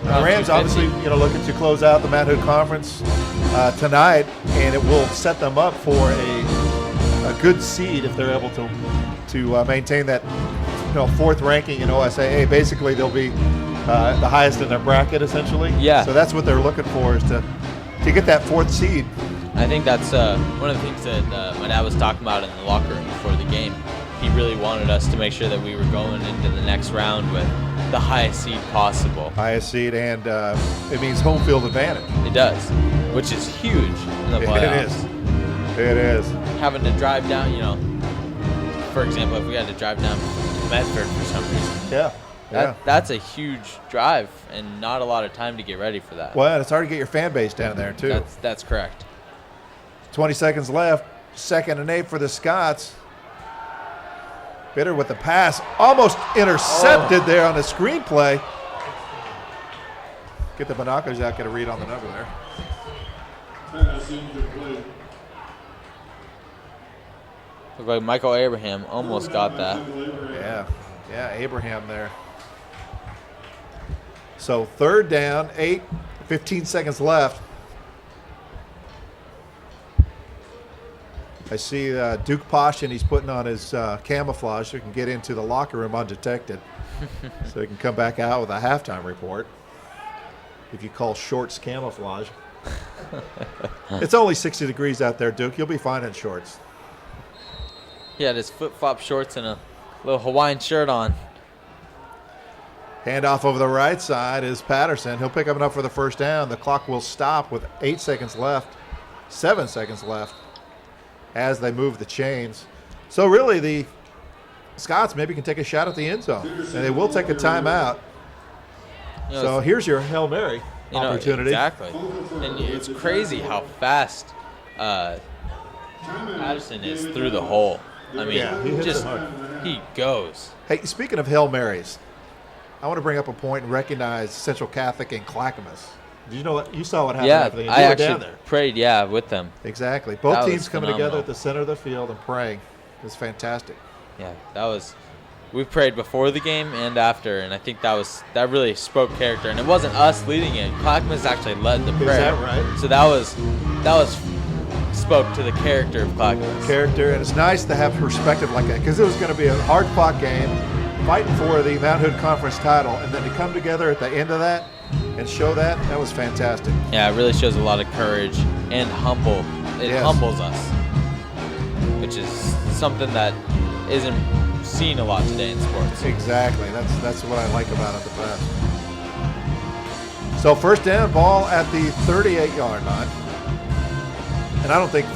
The Rams obviously, looking to close out the Mount Hood Conference tonight, and it will set them up for a good seed if they're able to maintain that 4th ranking in OSAA. Basically, they'll be the highest in their bracket, essentially. Yeah. So that's what they're looking for, is to get that 4th seed. I think that's one of the things that my dad was talking about in the locker room before the game. He really wanted us to make sure that we were going into the next round with the highest seed possible. Highest seed, and it means home field advantage. It does, which is huge in the playoffs. It is. Having to drive down, for example, if we had to drive down to Medford for some reason. Yeah. That's a huge drive and not a lot of time to get ready for that. Well, it's hard to get your fan base down there, too. That's correct. 20 seconds left. 2nd and 8 for the Scots. Bitter with the pass. Almost intercepted there on the screenplay. Get the binoculars out, get a read on the number there. Pass incomplete. Looked like Michael Abraham almost got that. Yeah, Abraham there. So 3rd down, 15 seconds left. I see Duke Poshin, he's putting on his camouflage so he can get into the locker room undetected. So he can come back out with a halftime report. If you call shorts camouflage. It's only 60 degrees out there, Duke. You'll be fine in shorts. He had his flip-flop shorts and a little Hawaiian shirt on. Handoff over the right side is Patterson. He'll pick up enough for the 1st down. The clock will stop with 8 seconds left, 7 seconds left as they move the chains. So really the Scots maybe can take a shot at the end zone. And they will take a timeout. So here's your Hail Mary opportunity. Exactly. And it's crazy how fast Patterson is through the hole. I mean, he goes. Hey, speaking of Hail Marys, I want to bring up a point and recognize Central Catholic and Clackamas. Did you know what? You saw what happened after the game. I You were actually down there. prayed, with them. Exactly. Both That teams was coming together phenomenal. at the center of the field and praying. It was fantastic. Yeah, we prayed before the game and after, and I think that really spoke character. And it wasn't us leading it. Clackamas actually led the prayer. Is that right? So that was spoke to the character of Clackamas. Character, and it's nice to have perspective like that, because it was going to be a hard-fought game, fighting for the Mount Hood Conference title, and then to come together at the end of that and show that was fantastic. Yeah, it really shows a lot of courage and humble. It humbles us, which is something that isn't seen a lot today in sports. Exactly. That's what I like about it the best. So 1st down, ball at the 38-yard line. And I don't think,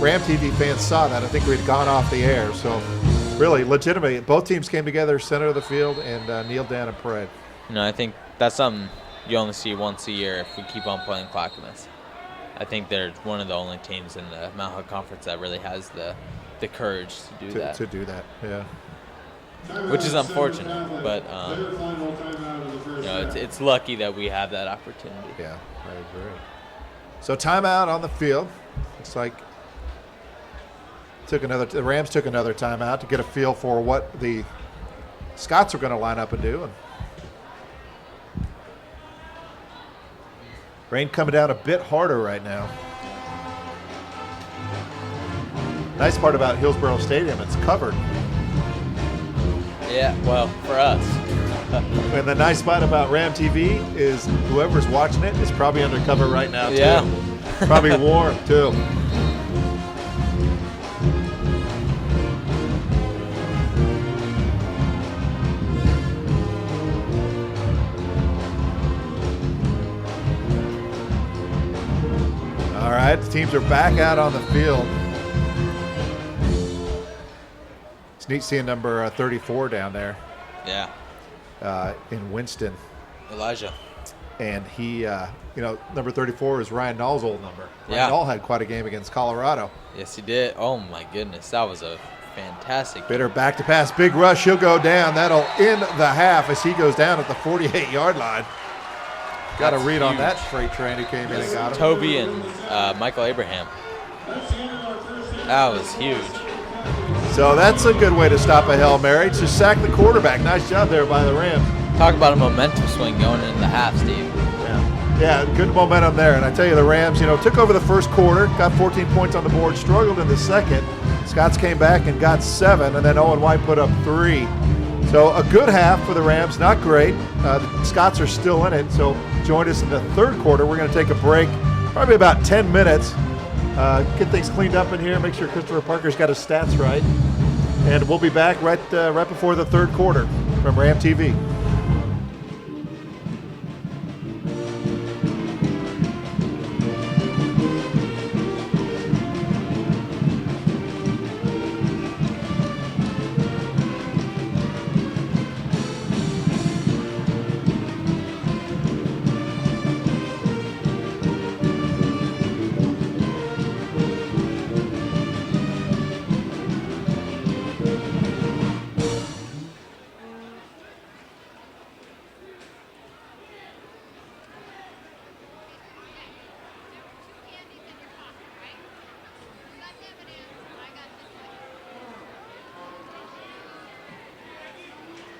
Ram TV fans saw that. I think we'd gone off the air. So really, legitimately, both teams came together, center of the field, and kneeled down and prayed. I think that's something you only see once a year if we keep on playing Clackamas. I think they're one of the only teams in the Mount Hood Conference that really has the courage to do that. To do that, yeah. Which is unfortunate, but it's lucky that we have that opportunity. Yeah, I agree. So timeout on the field. Looks like the Rams took another timeout to get a feel for what the Scots are going to line up and do. And rain coming down a bit harder right now. Nice part about Hillsborough Stadium, it's covered. Yeah, well, for us. And the nice part about Ram TV is whoever's watching it is probably undercover right now, too. Yeah. Probably warm, too. All right, the teams are back out on the field. It's neat seeing number 34 down there Yeah, in Winston. Elijah. And he, number 34 is Ryan Nall's old number. Yeah. Ryan Nall had quite a game against Colorado. Yes, he did. Oh my goodness, that was a fantastic. Bitter back to pass, big rush. He'll go down. That'll end the half as he goes down at the 48-yard line. Got a That's read on huge. that freight train who came in and got him. Toby and Michael Abraham. That was huge. So that's a good way to stop a Hail Mary. To sack the quarterback. Nice job there by the Rams. Talk about a momentum swing going into the half, Steve. Yeah, good momentum there. And I tell you, the Rams, took over the first quarter, got 14 points on the board, struggled in the second. Scots came back and got 7, and then Owen White put up 3. So a good half for the Rams, not great. The Scots are still in it, so join us in the third quarter. We're going to take a break, probably about 10 minutes. Get things cleaned up in here, make sure Christopher Parker's got his stats right. And we'll be back right before the third quarter from Ram TV.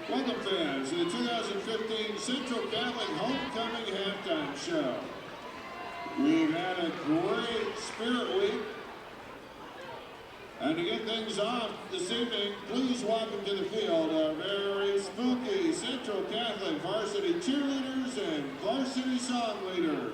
Welcome fans to the 2015 Central Catholic Homecoming Halftime Show. We've had a great Spirit Week. And to get things off this evening, please welcome to the field our very spooky Central Catholic varsity cheerleaders and varsity song leaders.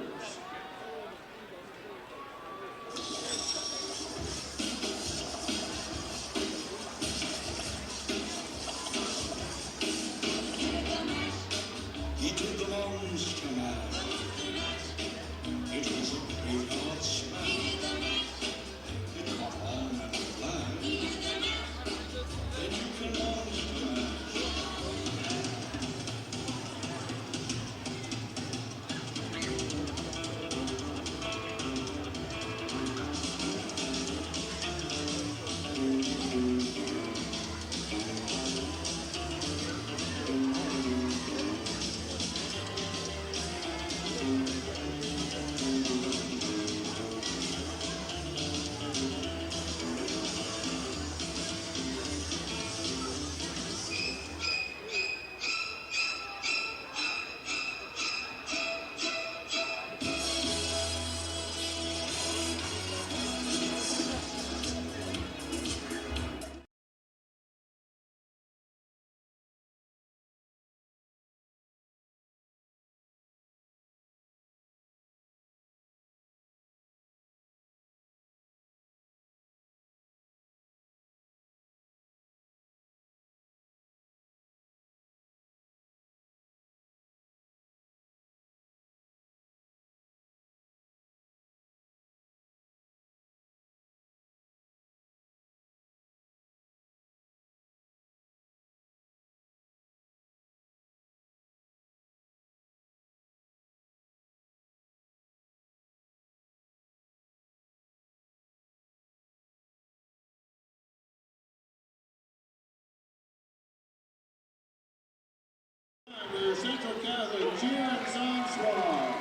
Your Central Catholic Cheer and Song Squads.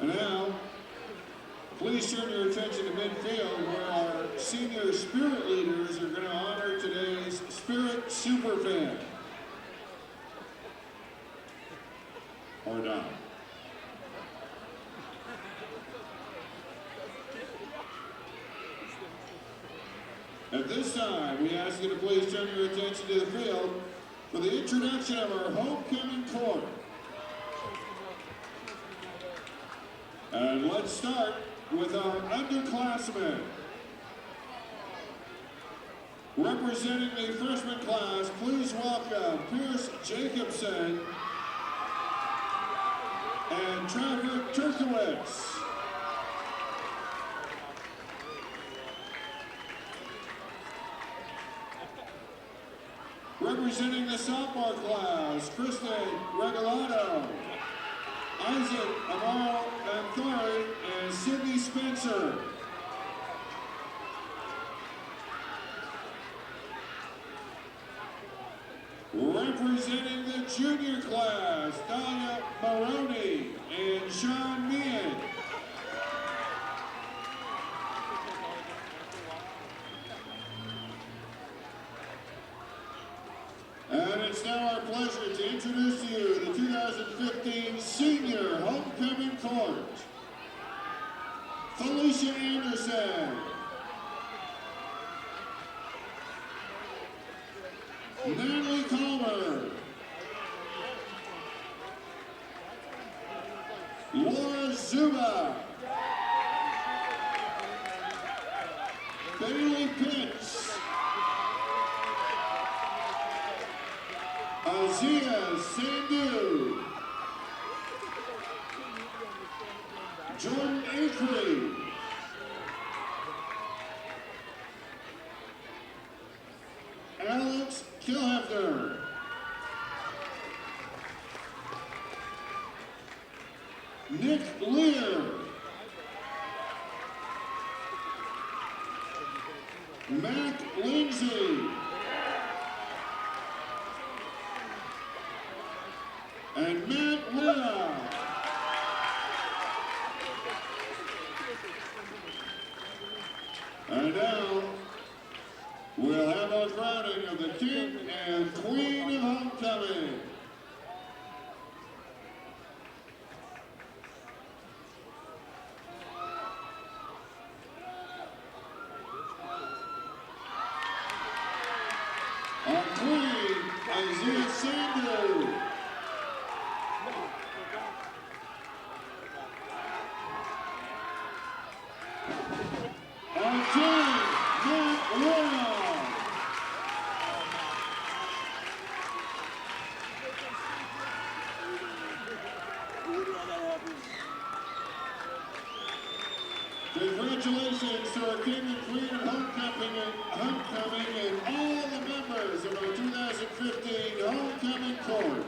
And now, please turn your attention to midfield where our senior Spirit leaders are going to honor today's Spirit Superfan. Or not. At this time, we ask you to please turn your attention to the field for the introduction of our homecoming corps. And let's start with our underclassmen. Representing the freshman class, please welcome Pierce Jacobson and Trevor Turkowitz. Representing the sophomore class, Kristen Regalado, Isaac Amaro Anthori, and Sydney Spencer. Representing the junior class, Dahlia Maroney and Sean Meehan. And it's now our pleasure to introduce to you the 2015 Senior Homecoming Court. Felicia Anderson, Natalie Calmer, Laura Zuba, Bailey Pitts, Azia Sandhu, Jordan Acree, Alex Kilhefner, Nick Lear, Mac Lindsay, and Matt Lira. And now, we'll have our crowning of the King and Queen of Homecoming. Our Queen, Azia Sandhu. Our King, Matt Lira. Congratulations to our King and Queen of Homecoming and all the members of our 2015 Homecoming Court.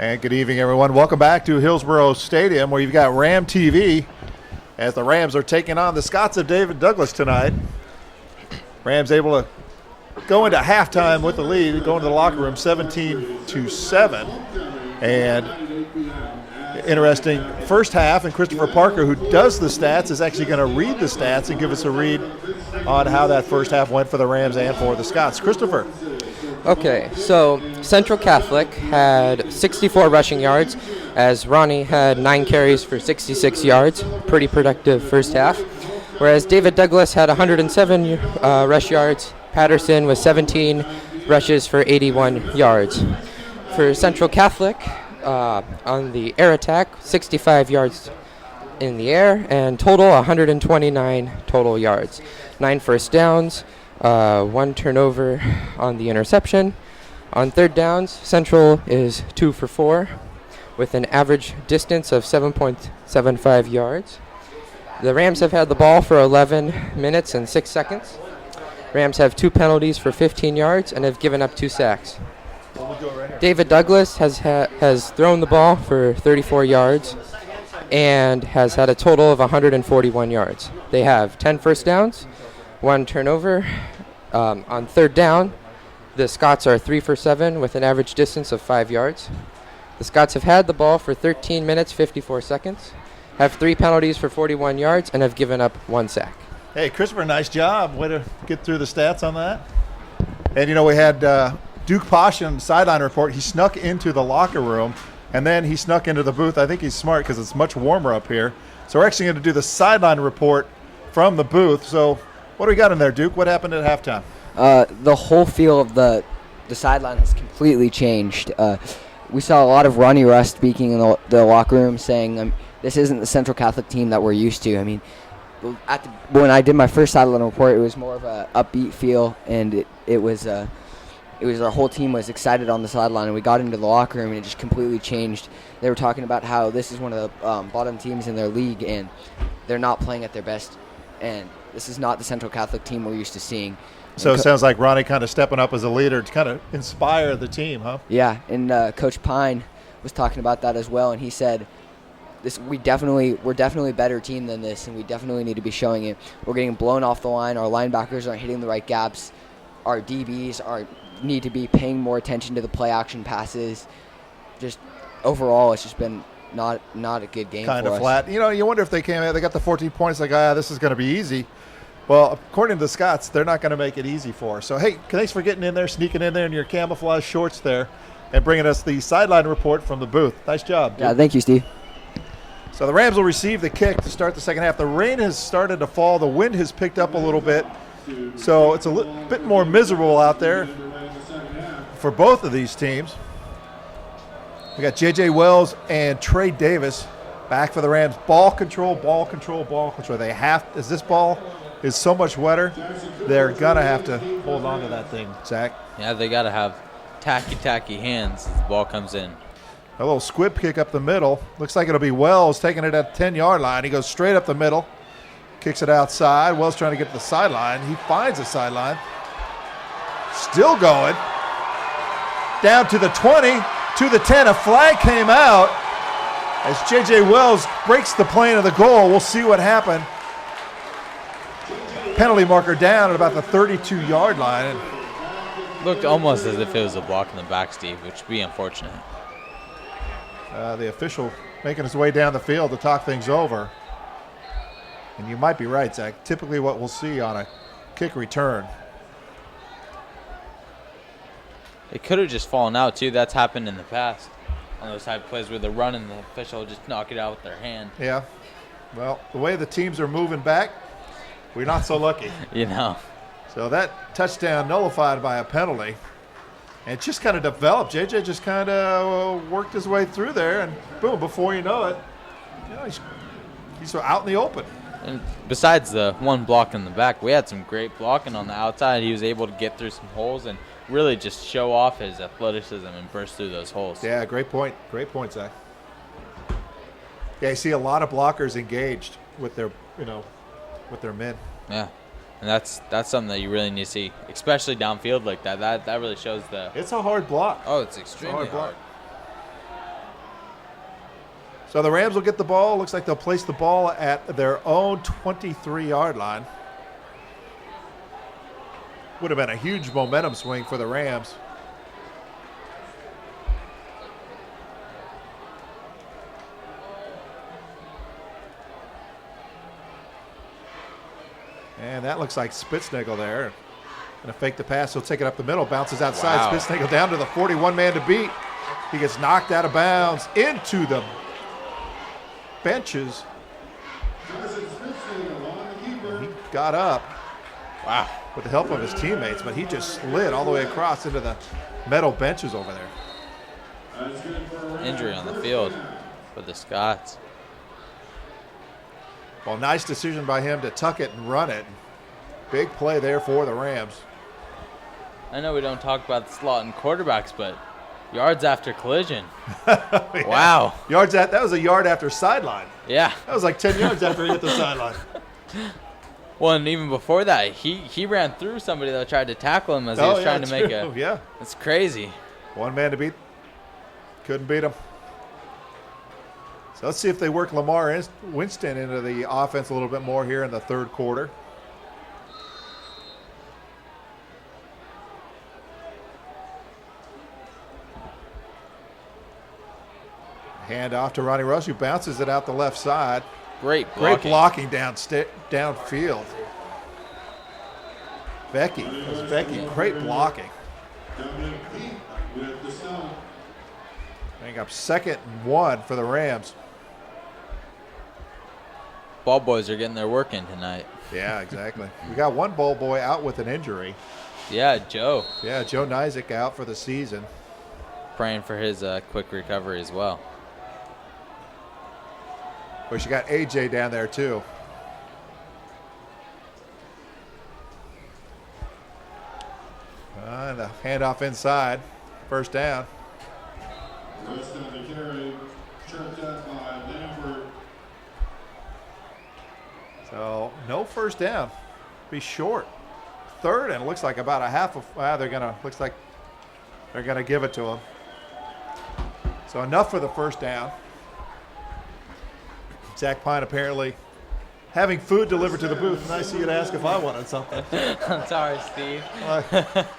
And good evening, everyone. Welcome back to Hillsborough Stadium, where you've got Ram TV as the Rams are taking on the Scots of David Douglas tonight. Rams able to go into halftime with the lead, go into the locker room 17-7. And interesting first half, and Christopher Parker, who does the stats, is actually going to read the stats and give us a read on how that first half went for the Rams and for the Scots. Christopher. Okay, so Central Catholic had 64 rushing yards, as Ronnie had 9 carries for 66 yards. Pretty productive first half. Whereas David Douglas had 107 rush yards. Patterson was 17 rushes for 81 yards. For Central Catholic, on the air attack, 65 yards in the air, and total 129 total yards. 9 first downs. 1 turnover on the interception. On third downs, Central is 2 for 4 with an average distance of 7.75 yards. The Rams have had the ball for 11 minutes and 6 seconds. Rams have 2 penalties for 15 yards and have given up 2 sacks. David Douglas has thrown the ball for 34 yards and has had a total of 141 yards. They have 10 first downs, 1 turnover. On third down, the Scots are 3 for 7 with an average distance of 5 yards. The Scots have had the ball for 13 minutes, 54 seconds, have 3 penalties for 41 yards, and have given up 1 sack. Hey, Christopher, nice job. Way to get through the stats on that. And, we had Duke Posh on the sideline report. He snuck into the locker room, and then he snuck into the booth. I think he's smart because it's much warmer up here. So we're actually going to do the sideline report from the booth. So what do we got in there, Duke? What happened at halftime? The whole feel of the sideline has completely changed. We saw a lot of Ronnie Rust speaking in the locker room saying, this isn't the Central Catholic team that we're used to. I mean, when I did my first sideline report, it was more of a upbeat feel, and it was our whole team was excited on the sideline, and we got into the locker room, and it just completely changed. They were talking about how this is one of the bottom teams in their league, and they're not playing at their best, and this is not the Central Catholic team we're used to seeing. So it sounds like Ronnie kind of stepping up as a leader to kind of inspire the team, huh? Yeah, and Coach Pine was talking about that as well, and he said, we're definitely a better team than this, and we definitely need to be showing it. We're getting blown off the line. Our linebackers aren't hitting the right gaps. Our DBs need to be paying more attention to the play action passes. Just overall, it's just been not a good game. Kind for of us. flat. You wonder if they came out, they got the 14 points, like, this is going to be easy. Well, according to the Scots, they're not going to make it easy for us. So, hey, thanks for getting in there, sneaking in there in your camouflage shorts there, and bringing us the sideline report from the booth. Nice job, dude. Yeah, thank you, Steve. So the Rams will receive the kick to start the second half. The rain has started to fall. The wind has picked up a little bit. So it's a bit more miserable out there for both of these teams. We got J.J. Wells and Trey Davis back for the Rams. Ball control, ball control, ball control. As this ball is so much wetter, they're going to have to hold on to that thing, Zach. Yeah, they got to have tacky hands as the ball comes in. A little squib kick up the middle. Looks like it'll be Wells taking it at the 10-yard line. He goes straight up the middle, kicks it outside. Wells trying to get to the sideline. He finds the sideline. Still going. Down to the 20, to the 10. A flag came out as J.J. Wells breaks the plane of the goal. We'll see what happened. Penalty marker down at about the 32-yard line. Looked almost as if it was a block in the back, Steve, which would be unfortunate. The official making his way down the field to talk things over. And you might be right, Zach. Typically what we'll see on a kick return. It could have just fallen out, too. That's happened in the past on those type of plays where the run and the official just knock it out with their hand. Yeah. Well, the way the teams are moving back, we're not so lucky. So that touchdown nullified by a penalty. And it just kind of developed. JJ just kind of worked his way through there, and boom, before you know it, he's out in the open. And besides the one block in the back, we had some great blocking on the outside. He was able to get through some holes and really just show off his athleticism and burst through those holes. Yeah, great point. Great point, Zach. Yeah, you see a lot of blockers engaged with their men. Yeah. And that's something that you really need to see, especially downfield like that. That really shows the. It's a hard block. Oh, it's extremely hard block. So the Rams will get the ball. Looks like they'll place the ball at their own 23-yard line. Would have been a huge momentum swing for the Rams. And that looks like Spitznagel there. Going to fake the pass. He'll take it up the middle. Bounces outside. Wow. Spitznagel down to the 41 man to beat. He gets knocked out of bounds into the benches. He got up. Wow. With the help of his teammates, but he just slid all the way across into the metal benches over there. Injury on the field for the Scots. Well, nice decision by him to tuck it and run it. Big play there for the Rams. I know we don't talk about the slot and quarterbacks, but yards after collision. Yeah. Wow. That was a yard after sideline. Yeah. That was like 10 yards after he hit the sideline. Well, and even before that, he ran through somebody that tried to tackle him as he was trying to make a. Yeah. It's crazy. One man to beat. Couldn't beat him. So let's see if they work Lamar Winston into the offense a little bit more here in the third quarter. Hand off to Ronnie Rush, who bounces it out the left side. Great Great blocking. blocking downfield. Becky, great blocking. Bring up 2nd and 1 for the Rams. Ball boys are getting their work in tonight. Yeah, exactly. We got one ball boy out with an injury. Yeah, Joe. Yeah, Joe Nizick out for the season. Praying for his quick recovery as well. Of course, you got AJ down there too. And the handoff inside. First down. First down to carry, tripped up by Lambert. So no first down. Be short. Third, and it looks like about a half of. Looks like they're gonna give it to him. So enough for the first down. Zach Pine apparently having food delivered to the booth, and I see you ask if I wanted something. I'm sorry, Steve.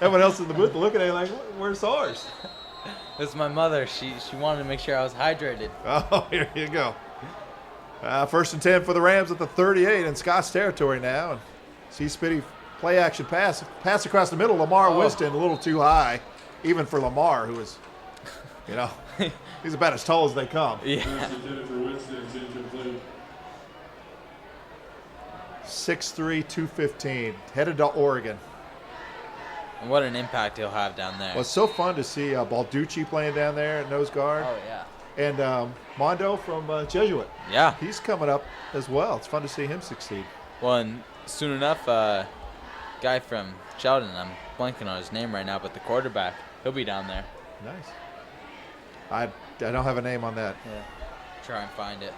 Everyone else in the booth looking at you like, "Where's ours?" This is my mother. She wanted to make sure I was hydrated. Oh, here you go. First and 10 for the Rams at the 38 in Scott's territory now. And see Spitty play action pass across the middle. Lamar Winston a little too high, even for Lamar, who is, he's about as tall as they come. Yeah. 6'3", 215, headed to Oregon. And what an impact he'll have down there. Well, it's so fun to see Balducci playing down there at nose guard. Oh, yeah. And Mondo from Jesuit. Yeah. He's coming up as well. It's fun to see him succeed. Well, and soon enough, guy from Sheldon, I'm blanking on his name right now, but the quarterback, he'll be down there. Nice. I don't have a name on that. Yeah. Try and find it.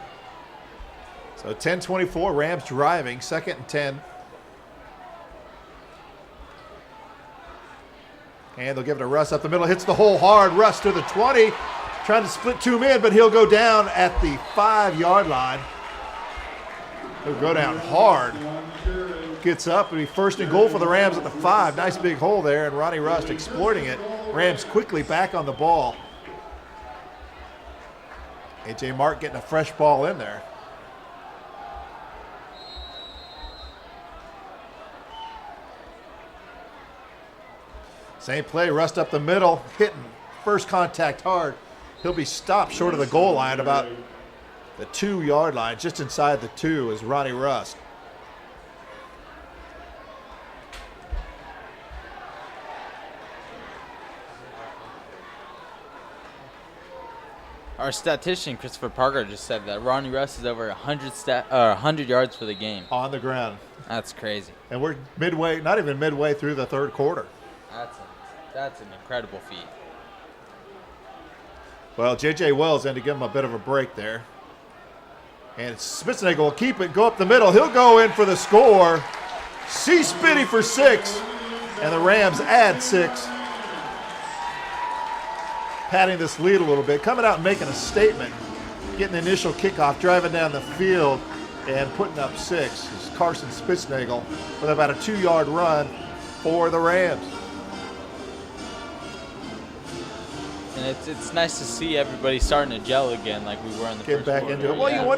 So 10-24, Rams driving, 2nd and 10. And they'll give it to Russ up the middle. Hits the hole hard. Russ to the 20. Trying to split 2 men, but he'll go down at the 5-yard line. He'll go down hard. Gets up. It'll be 1st and goal for the Rams at the 5. Nice big hole there, and Ronnie Rust exploiting it. Rams quickly back on the ball. A.J. Mark getting a fresh ball in there. Same play, Rust up the middle, hitting first contact hard. He'll be stopped short of the goal line, about the 2-yard line, just inside the 2 is Ronnie Rust. Our statistician, Christopher Parker, just said that Ronnie Russ is over 100 yards for the game. On the ground. That's crazy. And we're not even midway through the third quarter. That's an incredible feat. Well, J.J. Wells had to give him a bit of a break there. And Spitznagel will keep it, go up the middle. He'll go in for the score. See Spitty for 6. And the Rams add 6. Padding this lead a little bit. Coming out and making a statement. getting the initial kickoff, driving down the field, and putting up 6 is Carson Spitznagel with about a 2-yard run for the Rams. And it's nice to see everybody starting to gel again like we were in the Get first back quarter. into it. Well, Yeah. you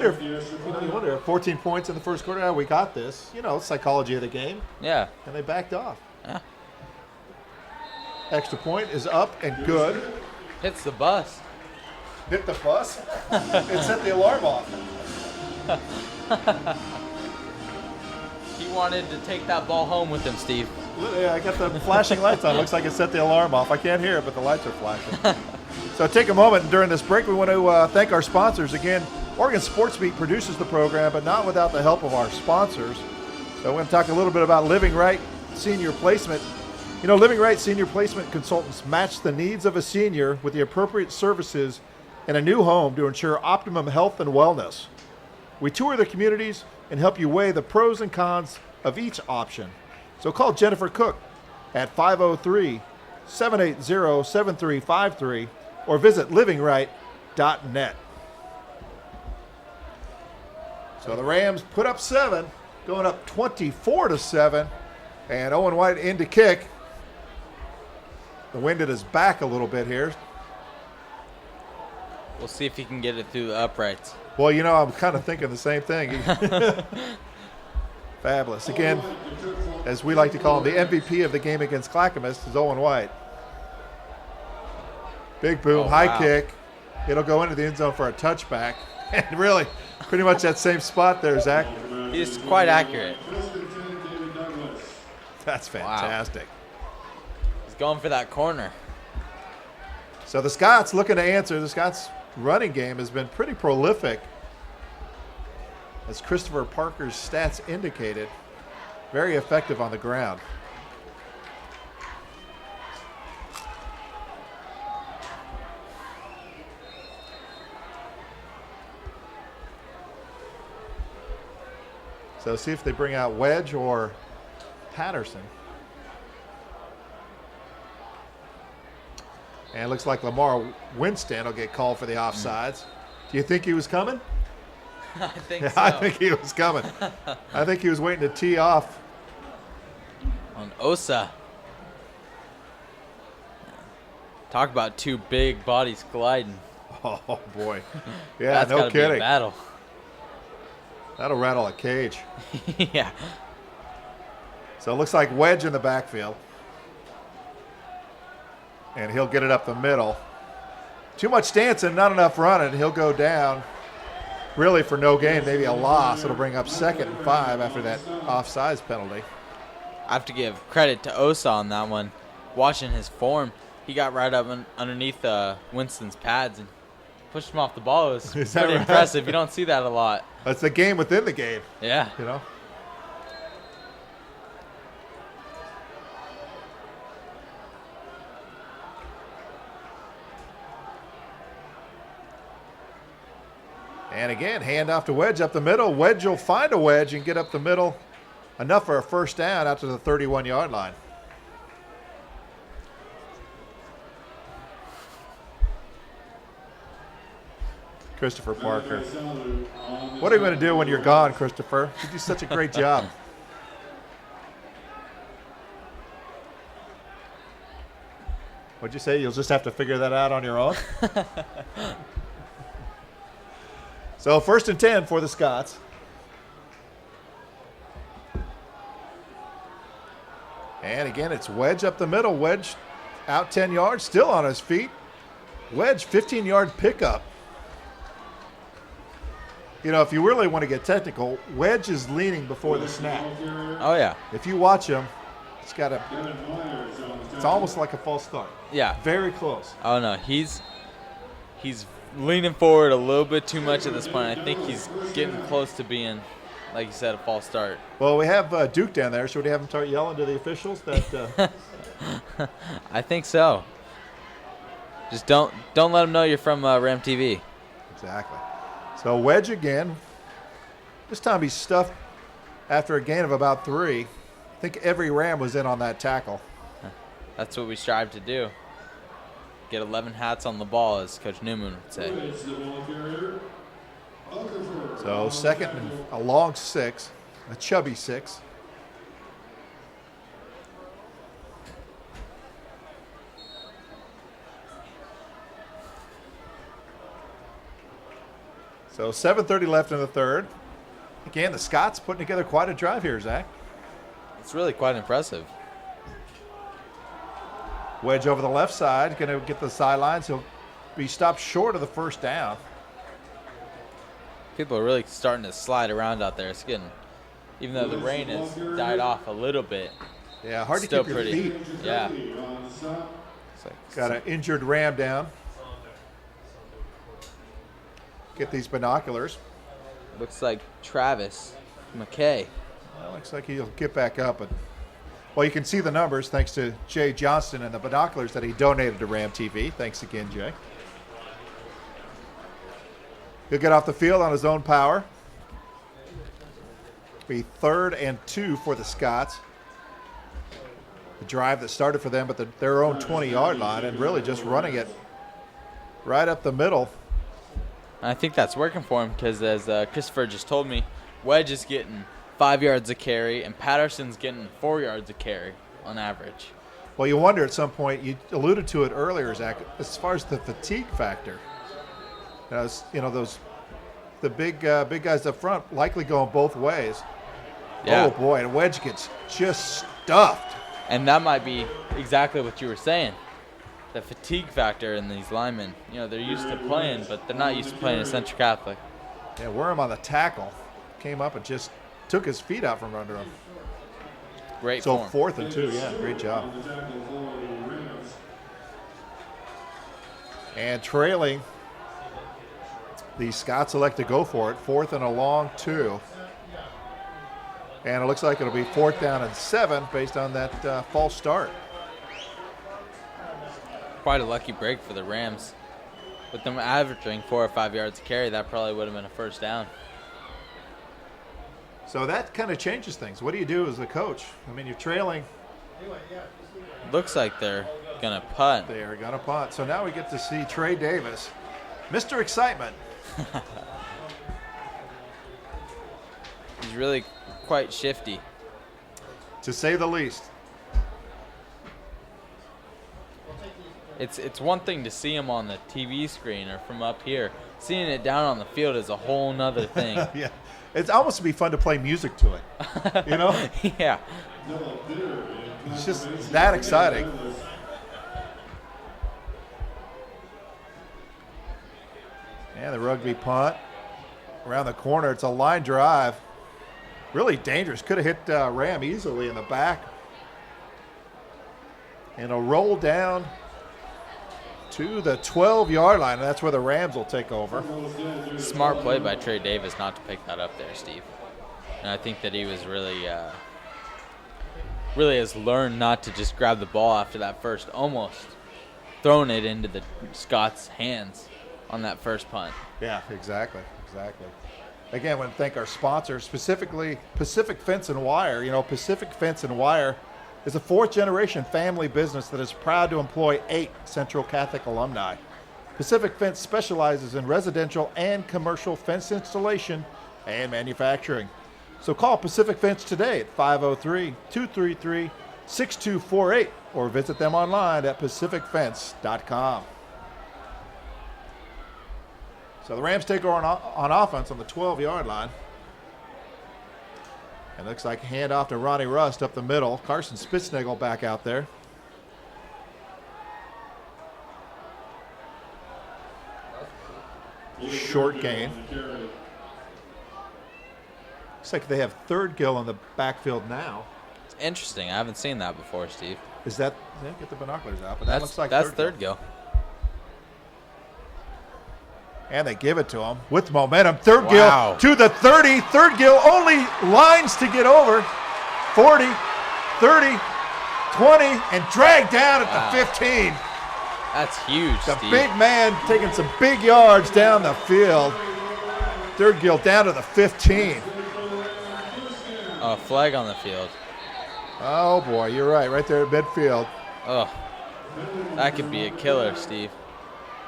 wonder if 14 points in the first quarter, we got this. Psychology of the game, Yeah. and they backed off. Yeah. Extra point is up and good. Hits the bus. Hit the bus. It set the alarm off. He wanted to take that ball home with him, Steve. Yeah, I got the flashing lights on. Looks like it set the alarm off. I can't hear it, but the lights are flashing. So take a moment during this break. We want to thank our sponsors. Again, Oregon Sports Beat produces the program, but not without the help of our sponsors. So we're going to talk a little bit about Living Right Senior Placement. Living Right Senior Placement consultants match the needs of a senior with the appropriate services in a new home to ensure optimum health and wellness. We tour the communities and help you weigh the pros and cons of each option. So call Jennifer Cook at 503-780-7353 or visit livinglight.net. So the Rams put up 7, going up 24-7, and Owen White in to kick. The wind at his back a little bit here. We'll see if he can get it through the uprights. Well, I'm kind of thinking the same thing. Fabulous. Again, as we like to call him, the MVP of the game against Clackamas is Owen White. Big boom, high wow. kick. It'll go into the end zone for a touchback. And really, pretty much that same spot there, Zach. He's quite accurate. That's fantastic. He's going for that corner. So the Scots looking to answer. The Scots running game has been pretty prolific, as Christopher Parker's stats indicated. Very effective on the ground. So see if they bring out Wedge or Patterson. And it looks like Lamar Winston will get called for the offsides. Do you think he was coming? I think Yeah, so. I think he was coming. I think he was waiting to tee off. On Osa. Talk about two big bodies colliding. Oh, boy. Yeah, That's no gotta be a kidding. battle. That'll rattle a cage. Yeah. So it looks like Wedge in the backfield. And he'll get it up the middle. Too much dancing, not enough running. He'll go down really for no gain, maybe a loss. It'll bring up 2nd and 5 after that offsides penalty. I have to give credit to Osa on that one. Watching his form, he got right up underneath Winston's pads and pushed him off the ball. It was Is that pretty right? impressive. You don't see that a lot. That's the game within the game, Yeah. you know. And again, hand off to Wedge up the middle. Wedge will find a wedge and get up the middle. Enough for a first down out to the 31-yard line. Christopher Parker. What are you going to do when you're gone, Christopher? You do such a great job. What'd you say? You'll just have to figure that out on your own? So 1st and 10 for the Scots. And again, it's Wedge up the middle. Wedge out 10 yards, still on his feet. Wedge, 15-yard pickup. You know, if you really want to get technical, Wedge is leaning before the snap. Oh, yeah. If you watch him, it's almost like a false start. Yeah. Very close. Oh, no. He's leaning forward a little bit too much at this point. I think he's getting close to being, like you said, a false start. Well, we have Duke down there. Should we have him start yelling to the officials that I think so. Just don't let him know you're from Ram TV. Exactly. So Wedge again. This time he's stuffed after a gain of about 3. I think every Ram was in on that tackle. That's what we strive to do. Get 11 hats on the ball, as Coach Newman would say. So second and a long 6, a chubby 6. So 7:30 left in the third. Again, the Scots putting together quite a drive here, Zach. It's really quite impressive. Wedge over the left side, going to get the sidelines. He'll be stopped short of the first down. People are really starting to slide around out there. It's getting, even though the rain has died off a little bit, Yeah, hard to still keep your pretty. feet. Yeah. It's like Got an injured Ram down. Get these binoculars. looks like Travis McKay. Well, looks like he'll get back up. Well, you can see the numbers thanks to Jay Johnston and the binoculars that he donated to Ram TV. Thanks again, Jay. He'll get off the field on his own power. Be 3rd and 2 for the Scots. The drive that started for them at their own 20-yard line and really just running it right up the middle. And I think that's working for him because, as Christopher just told me, Wedge is getting 5 yards a carry and Patterson's getting 4 yards a carry on average. Well, you wonder at some point, you alluded to it earlier, Zach, as far as the fatigue factor. The big guys up front likely going both ways. Yeah. Oh, boy, and Wedge gets just stuffed. And that might be exactly what you were saying. The fatigue factor in these linemen. You know, they're used to playing, but they're not used to playing at Central Catholic. Yeah, Worm on the tackle. Came up and just took his feet out from under him. Great So form. 4th and 2, yeah, great job. And trailing, the Scots elect to go for it. 4th and a long 2. And it looks like it'll be 4th down and 7 based on that false start. Quite a lucky break for the Rams. With them averaging 4 or 5 yards a carry, that probably would have been a first down. So that kind of changes things. What do you do as a coach? I mean, you're trailing. Looks like they're going to punt. They are going to punt. So now we get to see Trey Davis, Mr. Excitement. He's really quite shifty. To say the least. It's one thing to see him on the TV screen or from up here. Seeing it down on the field is a whole nother thing. Yeah. It's almost be fun to play music to it. You know? Yeah. It's just that exciting. And the rugby punt. Around the corner. It's a line drive. Really dangerous. Could have hit Ram easily in the back. And a roll down to the 12-yard line. And that's where the Rams will take over. Smart play by Trey Davis not to pick that up there, Steve. And I think that he was really has learned not to just grab the ball after that first, almost throwing it into the Scots' hands on that first punt. Yeah, exactly. Again, I want to thank our sponsors, specifically Pacific Fence and Wire. You know, Pacific Fence and Wire is a 4th-generation family business that is proud to employ 8 Central Catholic alumni. Pacific Fence specializes in residential and commercial fence installation and manufacturing. So call Pacific Fence today at 503-233-6248 or visit them online at pacificfence.com. So the Rams take over on offense on the 12-yard line. And looks like a handoff to Ronnie Rust up the middle. Carson Spitznagel back out there. Short gain. Looks like they have Thirdgill in the backfield now. It's interesting. I haven't seen that before, Steve. Is that? Yeah, get the binoculars out. But that looks like that's Thirdgill. Thirdgill. And they give it to him with momentum. Thirdgill Wow. to the 30. Thirdgill only lines to get over. 40, 30, 20, and dragged down at Wow. the 15. That's huge, The Steve. big man taking some big yards down the field. Thirdgill down to the 15. A flag on the field. Oh, boy, you're right there at midfield. Oh, that could be a killer, Steve.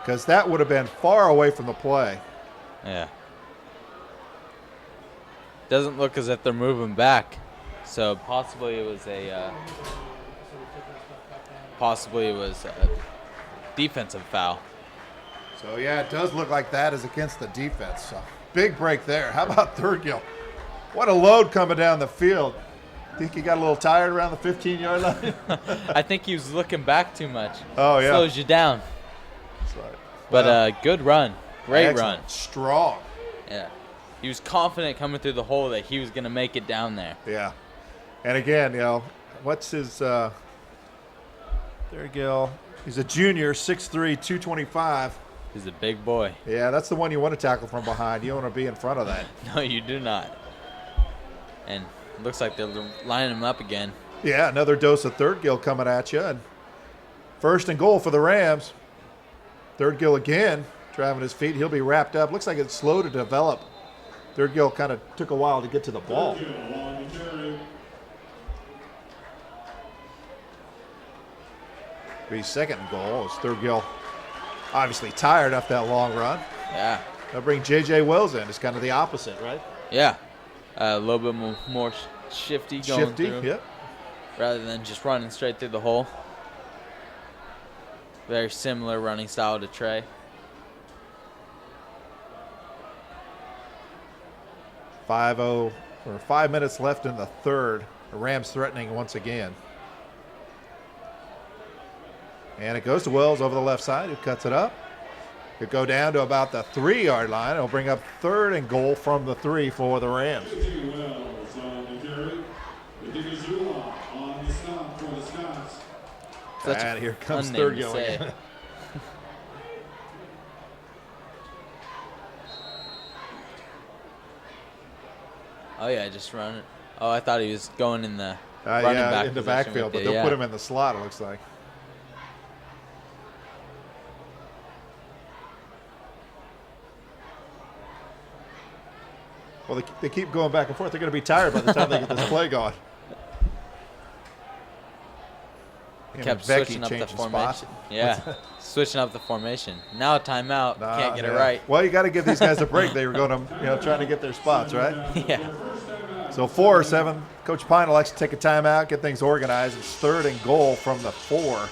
Because that would have been far away from the play. Yeah. doesn't look as if they're moving back. So possibly it was a defensive foul. So, yeah, it does look like that is against the defense. So, big break there. How about Thurgill? What a load coming down the field. Think he got a little tired around the 15-yard line? I think he was looking back too much. Oh, yeah. Slows you down. That's right. But Well, good run. Great excellent. run. Strong. Yeah. He was confident coming through the hole that he was going to make it down there. Yeah. And again, what's his Thurgill? He's a junior, 6'3", 225. He's a big boy. Yeah, that's the one you want to tackle from behind. You don't want to be in front of that. No, you do not. And it looks like they're lining him up again. Yeah, another dose of Thurgill coming at you. And first and goal for the Rams. Thurgill again, driving his feet. He'll be wrapped up. Looks like it's slow to develop. Thurgill kind of took a while to get to the ball. Be second and goal as Thurgill obviously tired after that long run. Yeah. They'll bring J.J. Wells in. It's kind of the opposite, right? Yeah. A little bit more shifty going through. Yep. Rather than just running straight through the hole. Very similar running style to Trey. .50 or 5 minutes left in the third. The Rams threatening once again. And it goes to Wells over the left side, who cuts it up. Could go down to about the 3-yard line. It'll bring up third and goal from the 3 for the Rams. Wells on the carry. Digazula on the stop for the Scots. Such And a here comes fun name to Thurgill say. again. Oh, yeah, just run it. Oh, I thought he was going in the running back in the position backfield, but with they'll it, put yeah. him in the slot, it looks like. Well, they keep going back and forth. They're going to be tired by the time they get this play going. Him Kept and Becky switching up the changing formation. spots. Yeah, switching up the formation. Now a timeout. Can't get it Yeah. right. Well, you got to give these guys a break. They were going to, trying to get their spots, right? Yeah. So 4 or 7. Coach Pine likes to take a timeout, get things organized. It's third and goal from the 4.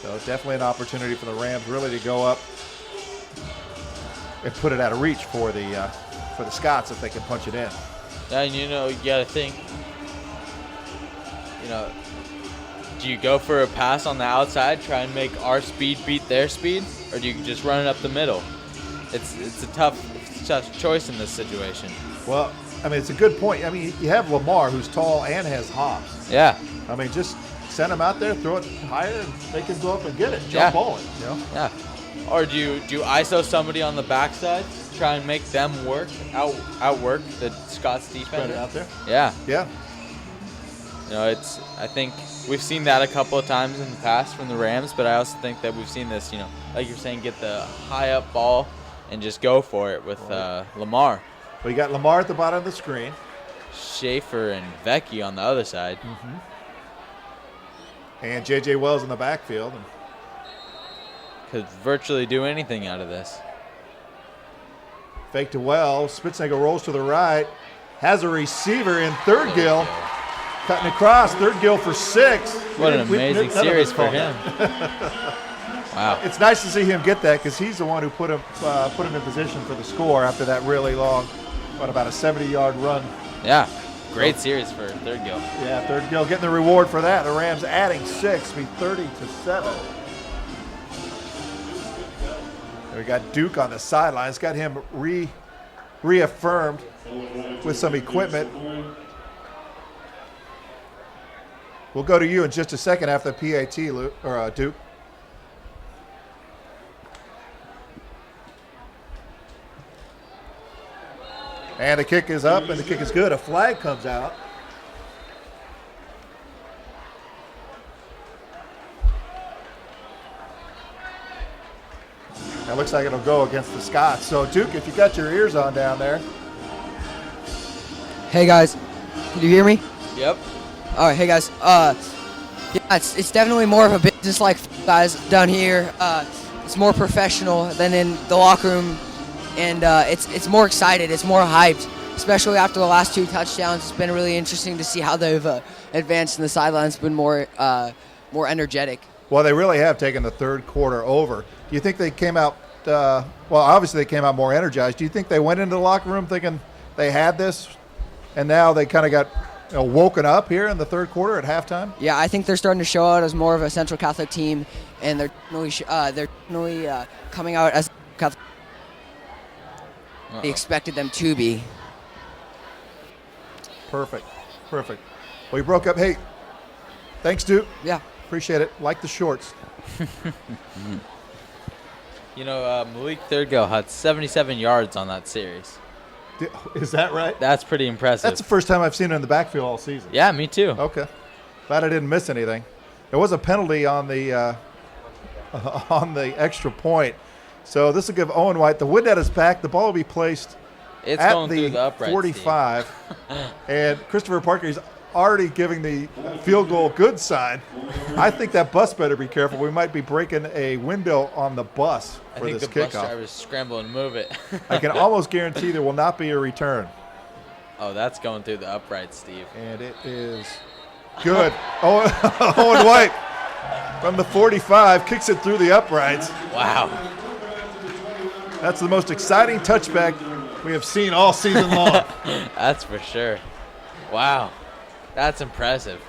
So definitely an opportunity for the Rams really to go up and put it out of reach for the Scots if they can punch it in. And you got to think. Do you go for a pass on the outside, try and make our speed beat their speed, or do you just run it up the middle? It's a tough choice in this situation. Well, I mean, it's a good point. I mean, you have Lamar, who's tall and has hops. Yeah. I mean, just send him out there, throw it higher, and they can go up and get it. Jump ball it, Yeah. Or do you ISO somebody on the backside, try and make them outwork the Scots Spread defense? it out there. Yeah. Yeah. I think we've seen that a couple of times in the past from the Rams, but I also think that we've seen this, like you're saying, get the high up ball and just go for it with Lamar. Well, you got Lamar at the bottom of the screen. Schaefer and Vecchi on the other side. And J.J. Wells in the backfield. Could virtually do anything out of this. Fake to Wells. Spitznagel rolls to the right. Has a receiver in Thurgill. Cutting across. Thurgill for 6. What an amazing series for him. Wow. It's nice to see him get that because he's the one who put him in position for the score after that really long, about a 70-yard run. Yeah. Great series for Thurgill. Yeah, Thurgill getting the reward for that. The Rams adding 6, be 30-7. We got Duke on the sidelines. Got him reaffirmed with some equipment. We'll go to you in just a second after the PAT, Duke. And the kick is up, and the kick is good. A flag comes out. It looks like it'll go against the Scots. So, Duke, if you got your ears on down there. Hey guys, can you hear me? Yep. All right, hey guys. Yeah, it's definitely more of a business like guys done here. It's more professional than in the locker room, and it's more excited. It's more hyped. especially after the last 2 touchdowns. It's been really interesting to see how they've advanced, and the sideline's been more energetic. Well, they really have taken the third quarter over. Do you think they came out, well, obviously they came out more energized. Do you think they went into the locker room thinking they had this, and now they kind of got woken up here in the third quarter at halftime? Yeah, I think they're starting to show out as more of a Central Catholic team, and they're definitely coming out as Catholic. They expected them to be. Perfect. Well, you broke up. Hey, thanks, Duke. Yeah. Appreciate it. Like the shorts. Malik Thurgood had 77 yards on that series. Is that right? That's pretty impressive. That's the first time I've seen him in the backfield all season. Yeah, me too. Okay. Glad I didn't miss anything. There was a penalty on the extra point. So this will give Owen White the wind at his back. The ball will be placed It's at going through the uprights, 45. And Christopher Parker is already giving the field goal good sign. I think that bus better be careful. We might be breaking a window on the bus I for think this the bus kickoff. driver's scrambling to move it. I can almost guarantee there will not be a return. Oh, that's going through the uprights, Steve. And it is good. Owen White from the 45 kicks it through the uprights. Wow. That's the most exciting touchback we have seen all season long. That's for sure. Wow. That's impressive.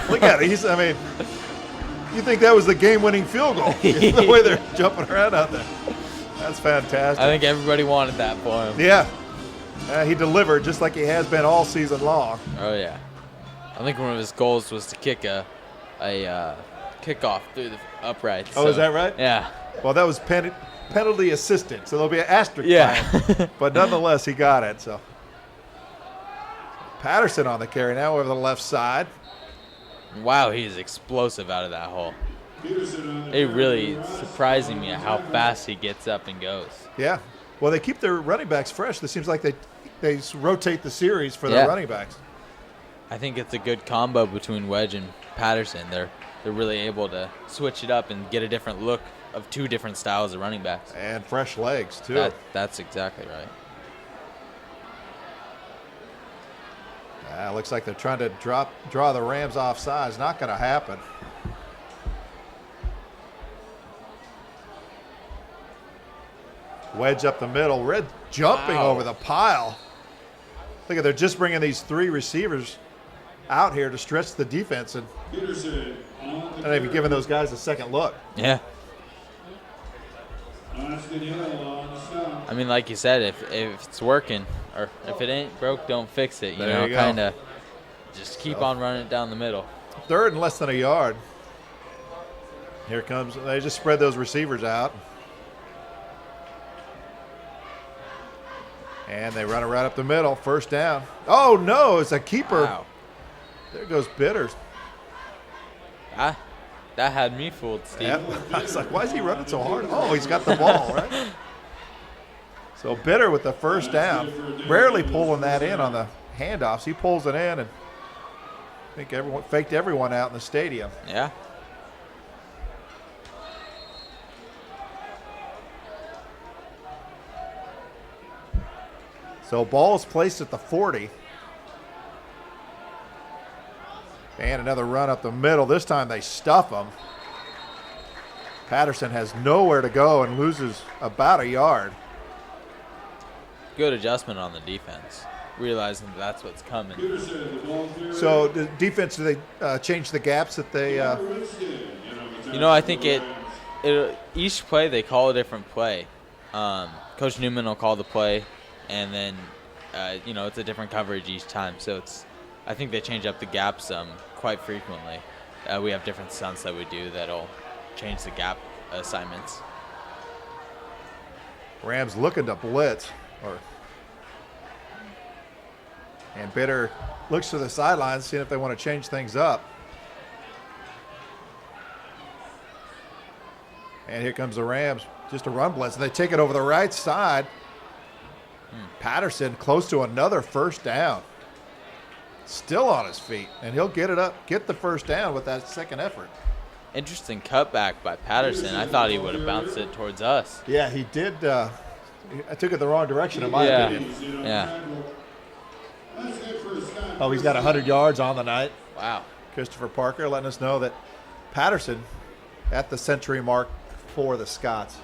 Look at it. You think that was the game-winning field goal? The way they're jumping around out there. That's fantastic. I think everybody wanted that for him. Yeah. He delivered just like he has been all season long. Oh, yeah. I think one of his goals was to kick a kickoff through the uprights. Oh, is that right? Yeah. Well, that was penalty assisted, so there'll be an asterisk Yeah. by it. But nonetheless, he got it. So Patterson on the carry now over the left side. Wow, he's explosive out of that hole. It really surprising me at how fast he gets up and goes. Yeah. Well, they keep their running backs fresh. It seems like they rotate the series for their running backs. I think it's a good combo between Wedge and Patterson. They're really able to switch it up and get a different look of 2 different styles of running backs. And fresh legs, too. That's exactly right. Looks like they're trying to draw the Rams off sides. Not going to happen. Wedge up the middle. Red jumping over the pile. Look at, they're just bringing these 3 receivers out here to stretch the defense, and they've even given those guys a second look. Yeah. I mean, like you said, if it's working, or if it ain't broke, don't fix it. There you go. Kind of just keep on running it down the middle. Third and less than a yard. Here comes, they just spread those receivers out. And they run it right up the middle, first down. Oh, no, it's a keeper. Wow. There goes Bitters. That had me fooled, Steve. Yeah. I was like, why is he running so hard? Oh, he's got the ball, right? So Bitter with the first down. Rarely pulling that in on the handoffs. He pulls it in, and I think everyone faked everyone out in the stadium. Yeah. So ball is placed at the 40. And another run up the middle. This time they stuff him. Patterson has nowhere to go and loses about a yard. Good adjustment on the defense, realizing that's what's coming. So the defense, do they change the gaps that they I think each play they call a different play. Coach Newman will call the play, and then it's a different coverage each time. So I think they change up the gaps quite frequently. We have different stunts that we do that'll change the gap assignments. Rams looking to blitz, and Bitter looks to the sidelines, seeing if they want to change things up. And here comes the Rams, just a run blitz, and they take it over the right side. Patterson close to another first down. Still on his feet, and he'll get the first down with that second effort. Interesting cutback by Patterson. I thought he would have bounced it towards us. Yeah, he did. I took it the wrong direction in my Yeah. opinion. Yeah. That's it for Scott. Oh, he's got 100 yards on the night. Wow. Christopher Parker letting us know that Patterson at the century mark for the Scots.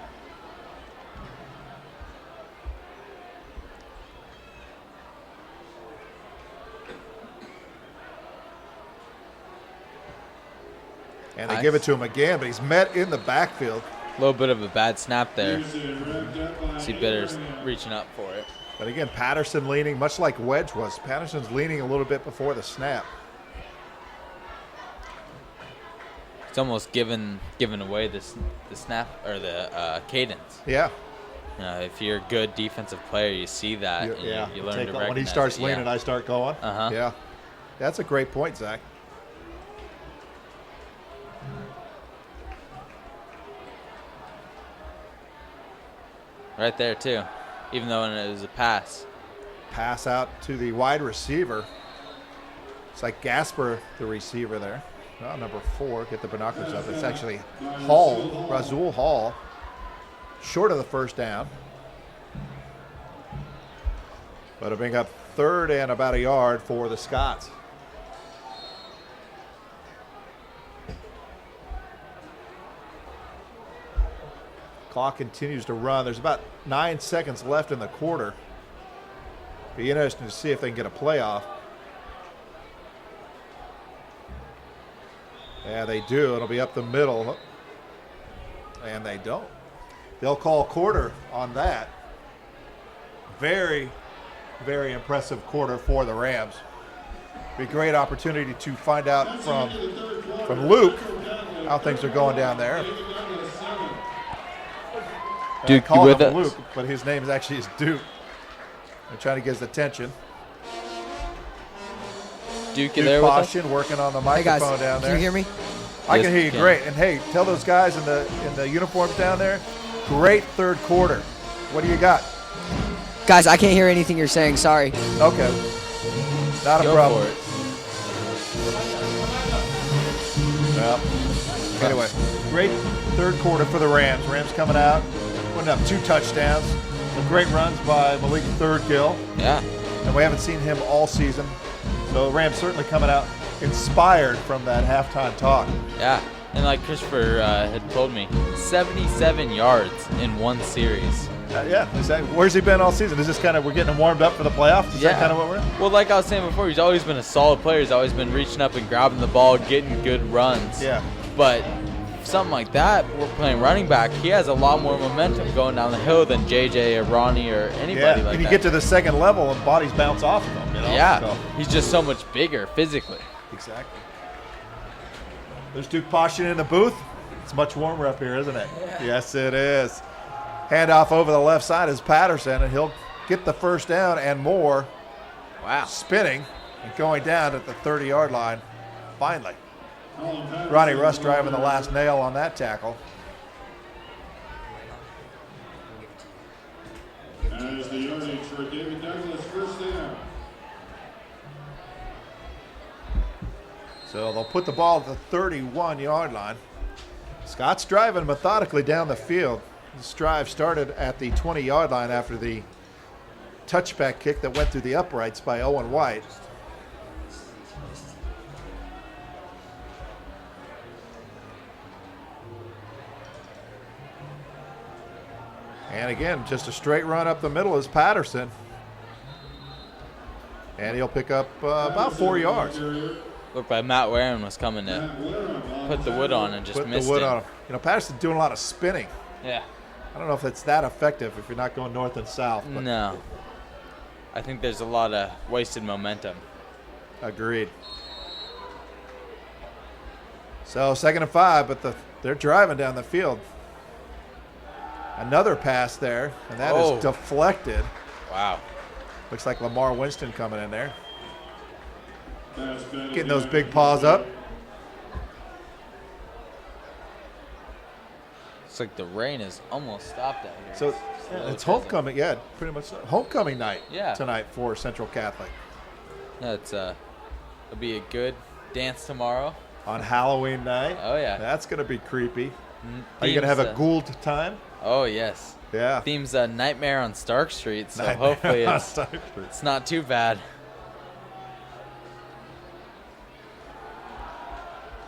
And they Nice. give it to him again, but he's met in the backfield. A little bit of a bad snap there. Houston wrapped up by See Bitters Abraham. reaching up for it. But again, Patterson leaning, much like Wedge was. Patterson's leaning a little bit before the snap. It's almost giving away the snap or the cadence. Yeah. If you're a good defensive player, you see that. And Yeah. You learn Take to on- recognize when he starts it. Yeah. leaning, I start going. Uh-huh. Yeah. That's a great point, Zach. Right there too, even though it was a pass. Pass out to the wide receiver. It's like Gasper, the receiver there. Well, number 4, get the binoculars up. It's actually Hall, Razul Hall, short of the first down. But it'll bring up 3rd and about a yard for the Scots. Clock continues to run. There's about 9 seconds left in the quarter. Be interesting to see if they can get a playoff. Yeah, they do. It'll be up the middle. And they don't. They'll call quarter on that. Very, very impressive quarter for the Rams. Be a great opportunity to find out from Luke how things are going down there. Duke, I called you with him us? Luke, but his name is actually Duke. They're trying to get his attention. Duke, you Duke there with us? Caution working on the Hey guys, microphone down there. can you hear me? I Yes, can hear we you can. great. And hey, tell those guys in the uniforms down there, great third quarter. What do you got? Guys, I can't hear anything you're saying. Sorry. Okay. Not a Go problem. for it. Well, anyway, great third quarter for the Rams. Rams coming out, putting up 2 touchdowns. Some great runs by Malik Thurgill, Yeah. and we haven't seen him all season. So the Rams certainly coming out inspired from that halftime talk. Yeah. And like Christopher had told me, 77 yards in one series. Yeah, exactly. Where's he been all season? Is this kind of, we're getting him warmed up for the playoffs? Is that kind of what we're in? Well, like I was saying before, he's always been a solid player. He's always been reaching up and grabbing the ball, getting good runs. Yeah. But something like that, we're playing running back. He has a lot more momentum going down the hill than JJ or Ronnie or anybody Yeah, like and you that. get to the second level and bodies bounce off of him, you know? yeah, So, he's just so much bigger physically. exactly. There's Duke Poshin in the booth. It's much warmer up here, isn't it? Yes, it is. Handoff over the left side is Patterson, and he'll get the first down and more. Wow. Spinning and going down at the 30-yard line. Finally. Ronnie Russ driving the last nail on that tackle. As the yardage for David Douglas, first down. So they'll put the ball at the 31-yard line. Scott's driving methodically down the field. This drive started at the 20-yard line after the touchback kick that went through the uprights by Owen White. And again, just a straight run up the middle is Patterson. And he'll pick up about 4 yards. Looked like Matt Warren was coming to put the wood on and just Put the missed wood it. on him. You know, Patterson's doing a lot of spinning. Yeah. I don't know if it's that effective if you're not going north and south. But No. I think there's a lot of wasted momentum. Agreed. So 2nd and 5, but they're driving down the field. Another pass there, and that Oh. is deflected. Wow. Looks like Lamar Winston coming in there. Pass batted Getting those down. big paws up. It's like the rain is almost stopped out here. So Slow it's down. homecoming, yeah, pretty much homecoming night Yeah. tonight for Central Catholic. That's it'll be a good dance tomorrow. On Halloween night. Oh yeah. That's going to be creepy. Are you going to have a Themes, Gould time? Oh, yes. Yeah. Theme's a Nightmare on Stark Street, so Nightmare hopefully on it's, Stark Street. it's not too bad.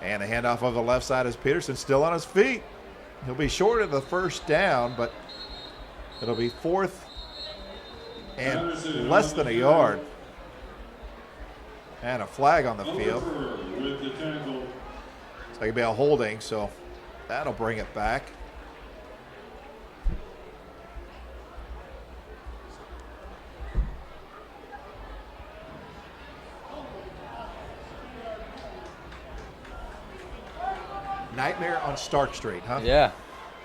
And the handoff of the left side is Peterson still on his feet. He'll be short of the first down, but it'll be 4th and less than a yard. And a flag on the field. With the tackle. So it'll be a holding, so that'll bring it back. Nightmare on Stark Street, huh? Yeah,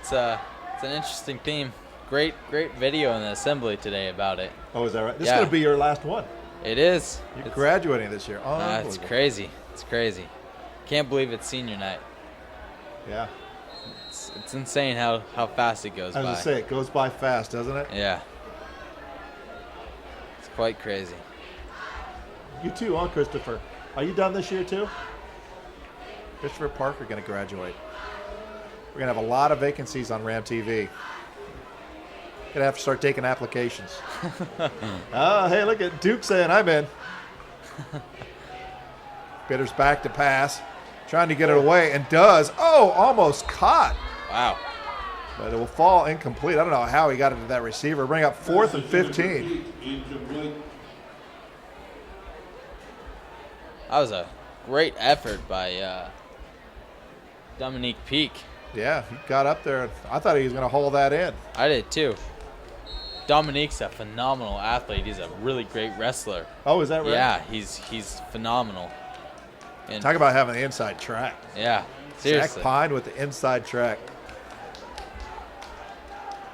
it's an interesting theme. Great video in the assembly today about it. Oh, is that right? This is Yeah. going to be your last one. It is. You're It's- graduating this year. it's Unbelievable. crazy. It's crazy. Can't believe it's senior night. Yeah. It's insane how fast it goes As by. I say, it goes by fast, doesn't it? Yeah. It's quite crazy. You too, huh, Christopher? Are you done this year too? Christopher Parker going to graduate. We're going to have a lot of vacancies on Ram TV. Going to have to start taking applications. Oh, hey, look at Duke saying I'm in. Bitters back to pass. Trying to get it away and does. Oh, almost caught. Wow. But it will fall incomplete. I don't know how he got it to that receiver. Bring up 4th and 15. Incomplete. That was a great effort by Dominique Peak. Yeah, he got up there. I thought he was going to hold that in. I did too. Dominique's a phenomenal athlete. He's a really great wrestler. Oh, is that right? Yeah, he's phenomenal. And Talk about having the inside track. yeah, Zach seriously. Pine with the inside track.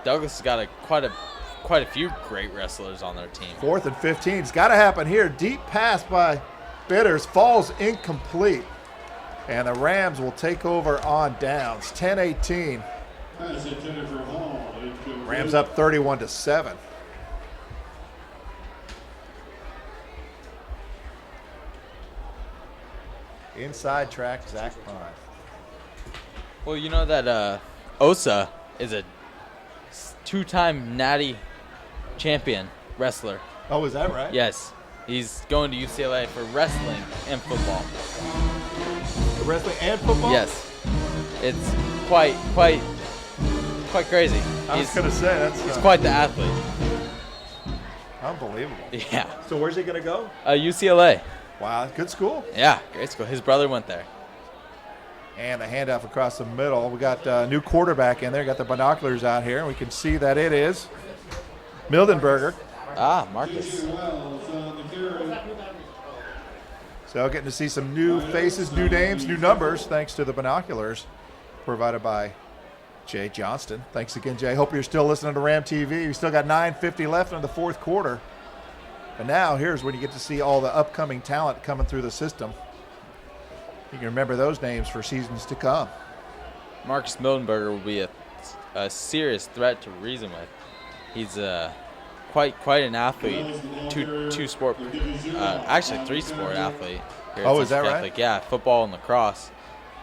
Douglas has got quite a few great wrestlers on their team. 4th and 15. It's got to happen here. Deep pass by Bitters falls incomplete. And the Rams will take over on downs. 10-18. Pass intended for Hall. Incomplete. Rams up 31-7. Inside track, Zach Pine. Well, you know that Osa is a 2-time Natty champion wrestler. Oh, is that right? Yes, he's going to UCLA for wrestling and football. Wrestling and football? Yes, it's quite crazy. I was going to say, that's He's quite the athlete. unbelievable. Yeah, So where's he going to go? UCLA. Wow, good school. Yeah, great school. His brother went there. And the handoff across the middle. We got a new quarterback in there. Got the binoculars out here. We can see that it is Mildenberger. Ah, Marcus. J.J. Wells on the carry. So getting to see some new faces, new names, new numbers, thanks to the binoculars provided by Jay Johnston. Thanks again, Jay. Hope you're still listening to Ram TV. We still got 9:50 left in the 4th quarter. But now here's when you get to see all the upcoming talent coming through the system. You can remember those names for seasons to come. Marcus Mildenberger will be a serious threat to reason with. He's quite an athlete, two-sport, actually 3-sport athlete. Here at Oh, is Central that right? Catholic. Yeah, football and lacrosse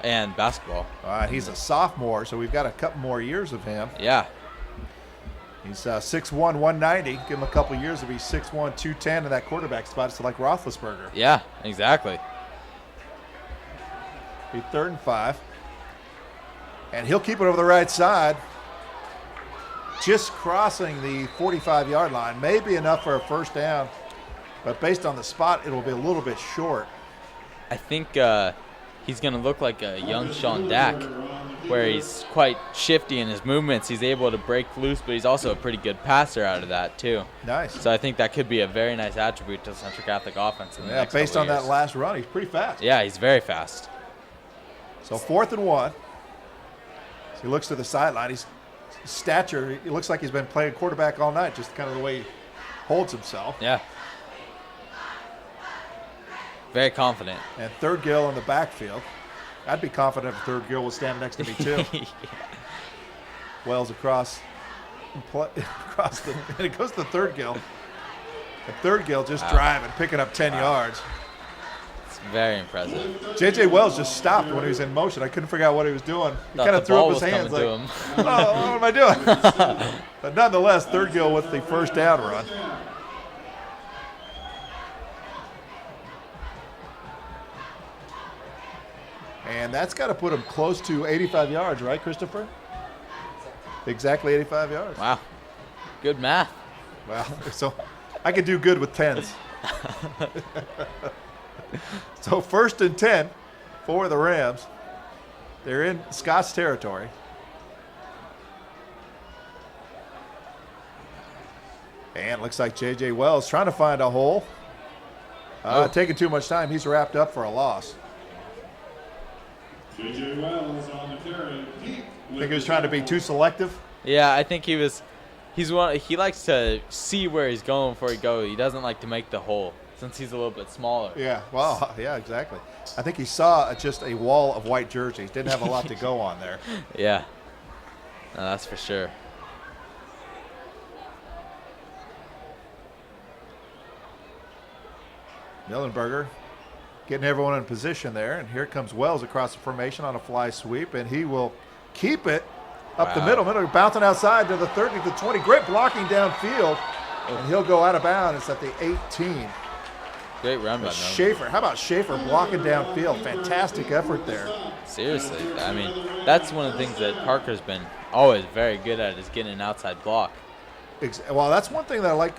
and basketball. All right, he's a sophomore, so we've got a couple more years of him. Yeah, He's 6'1", 190. Give him a couple years to be 6'1", 210 in that quarterback spot. It's like Roethlisberger. yeah, exactly. Be 3rd and 5. And he'll keep it over the right side. Just crossing the 45-yard line. May be enough for a first down. But based on the spot, it'll be a little bit short. I think he's going to look like a young Sean Dack, where he's quite shifty in his movements. He's able to break loose, but he's also a pretty good passer out of that, too. Nice. So I think that could be a very nice attribute to the Central Catholic offense in the Yeah, next based couple on that years. last run, he's pretty fast. Yeah, he's very fast. So 4th and 1. So he looks to the sideline. His stature, it looks like he's been playing quarterback all night, just kind of the way he holds himself. Yeah. Very confident. And Third Gill in the backfield. I'd be confident if Third Gill was standing next to me, too. Wells across the, and it goes to Third Gill. And Third Gill just driving, picking up 10 yards. It's Very impressive. J.J. Wells just stopped when he was in motion. I couldn't figure out what he was doing. He Thought kind the of threw ball up his was hands like, coming to him. oh, what am I doing? But nonetheless, Thurgill with the first down run. And that's got to put him close to 85 yards, right, Christopher? Exactly 85 yards. Wow. Good math. Wow. So I could do good with tens. So 1st and 10 for the Rams. They're in Scott's territory. And looks like J.J. Wells trying to find a hole. Taking too much time. He's wrapped up for a loss. J.J. Wells on the carry. Think he was trying to be too selective? Yeah, I think he was. He likes to see where he's going before he goes. He doesn't like to make the hole since he's a little bit smaller. Yeah, well, yeah, exactly. I think he saw just a wall of white jerseys. Didn't have a lot to go on there. Yeah. No, that's for sure. Millenberger getting everyone in position there, and here comes Wells across the formation on a fly sweep, and he will keep it up the Wow. middle. Middle bouncing outside to the 30 to 20. Great blocking downfield, and he'll go out of bounds. It's at the 18. Great run by Miller. Schaefer, how about Schaefer blocking downfield? Fantastic effort there. Seriously, I mean, that's one of the things that Parker's been always very good at is getting an outside block. Well, that's one thing that I like.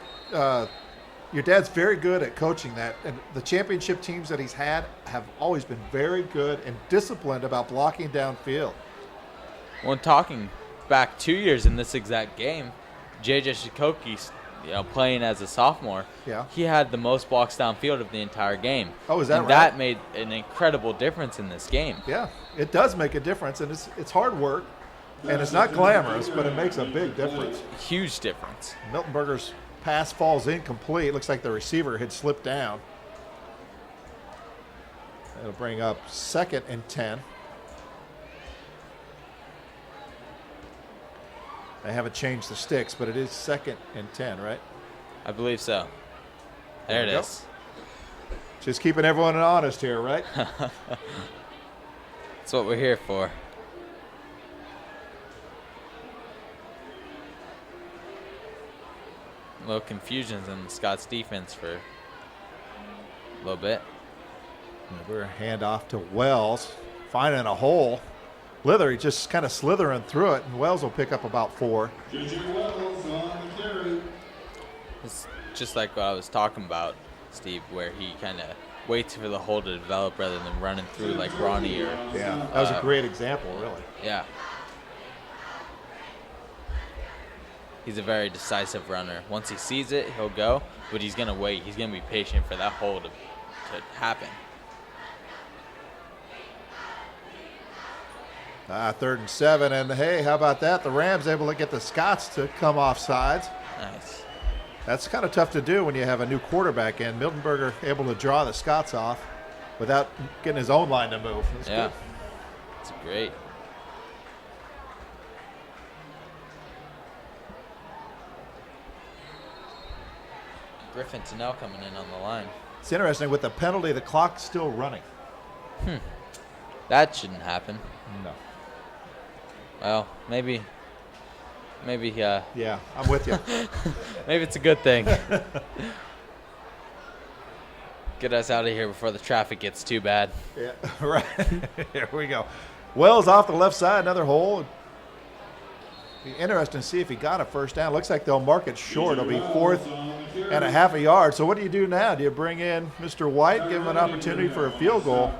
Your dad's very good at coaching that, and the championship teams that he's had have always been very good and disciplined about blocking downfield. When talking back 2 years in this exact game, J.J. Shikoki, playing as a sophomore, Yeah. he had the most blocks downfield of the entire game. Oh, is that and right? that made an incredible difference in this game. Yeah, it does make a difference, and it's hard work, and it's not glamorous, but it makes a big difference. Huge difference. Miltonberger's pass falls incomplete. Looks like the receiver had slipped down. It'll bring up 2nd and 10. They haven't changed the sticks, but it is 2nd and 10, right? I believe so. There it we go. is. Just keeping everyone honest here, right? That's what we're here for. Little confusions in Scott's defense for a little bit. We're hand off to Wells, finding a hole. Lithery just kind of slithering through it, and Wells will pick up about 4. J.J. Wells on the carry. It's just like what I was talking about, Steve, where he kind of waits for the hole to develop rather than running through like Ronnie or Yeah, that was a great example, really. yeah. He's a very decisive runner. Once he sees it, he'll go, but he's going to wait. He's going to be patient for that hole to happen. 3rd and 7, and hey, how about that? The Rams able to get the Scots to come off sides. Nice. That's kind of tough to do when you have a new quarterback in. Miltonberger able to draw the Scots off without getting his own line to move. That's Yeah. good. It's great. Griffin Tunnell coming in on the line. It's interesting, with the penalty, the clock's still running. That shouldn't happen. No. Well, maybe, Yeah, I'm with you. maybe it's a good thing. Get us out of here before the traffic gets too bad. Yeah, right. Here we go. Wells off the left side, another hole. Be interesting to see if he got a first down. Looks like they'll mark it short. It'll be 4th and a half a yard. So what do you do now? Do you bring in Mr. White, give him an opportunity for a field goal?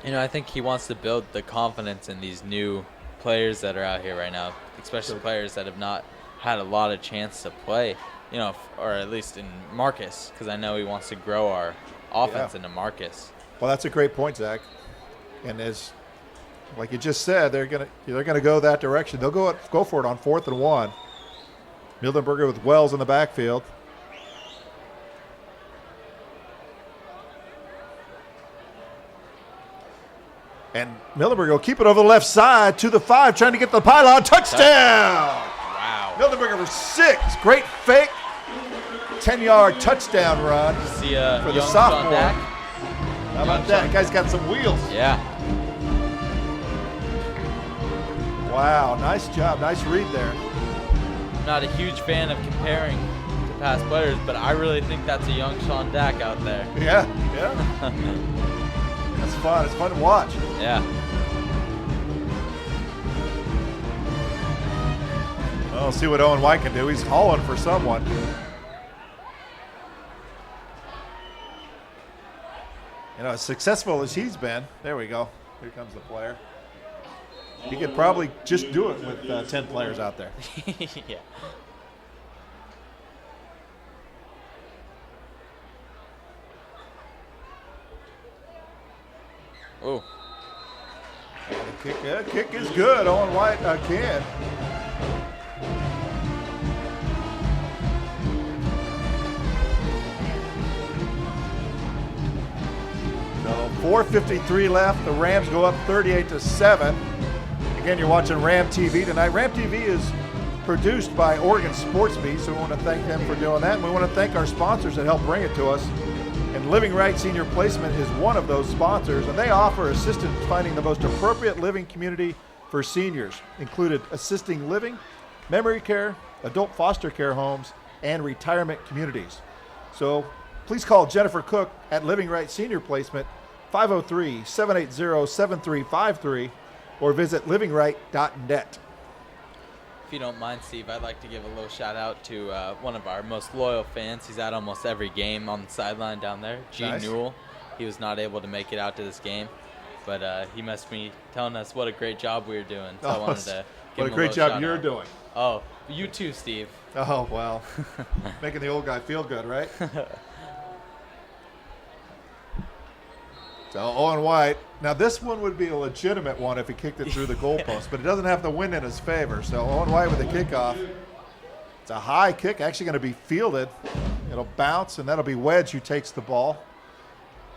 I think he wants to build the confidence in these new players that are out here right now, especially players that have not had a lot of chance to play, or at least in Marcus, because I know he wants to grow our offense into Marcus. Well, that's a great point, Zach. And as like you just said, they're gonna go that direction. They'll go for it on 4th and 1. Mildenberger with Wells in the backfield. And Mildenberger will keep it over the left side to the 5, trying to get the pylon. Touchdown! Wow. Mildenberger for 6. Great fake. 10-yard touchdown run See for the young sophomore. John Dak? How about that? Guy's got some wheels. Yeah. Wow, nice job. Nice read there. I'm not a huge fan of comparing to past players, but I really think that's a young Sean Dack out there. Yeah. That's fun. It's fun to watch. Yeah. Well, we'll see what Owen White can do. He's hauling for someone. You know, as successful as he's been, there we go. Here comes the player. He could probably just do it with 10 players out there. Yeah. Oh. The kick is good. Owen White can. So 4:53 left. The Rams go up 38-7. Again, you're watching Ram TV tonight. Ram TV is produced by Oregon Sportsbee, so we want to thank them for doing that. And we want to thank our sponsors that help bring it to us. And Living Right Senior Placement is one of those sponsors, and they offer assistance finding the most appropriate living community for seniors, included assisting living, memory care, adult foster care homes, and retirement communities. So please call Jennifer Cook at Living Right Senior Placement, 503-780-7353, or visit livingright.net. If you don't mind, Steve, I'd like to give a little shout out to one of our most loyal fans. He's at almost every game on the sideline down there, Gene Nice. Newell. He was not able to make it out to this game, but he must be telling us what a great job we were doing. So I wanted to give What a him great little job you're shout-out. doing. Oh, you too, Steve. Oh, well, making the old guy feel good, right? So Owen White. Now this one would be a legitimate one if he kicked it through the goalpost, but it doesn't have the wind in his favor. So Owen White with the kickoff. It's a high kick, actually going to be fielded. It'll bounce, and that'll be Wedge who takes the ball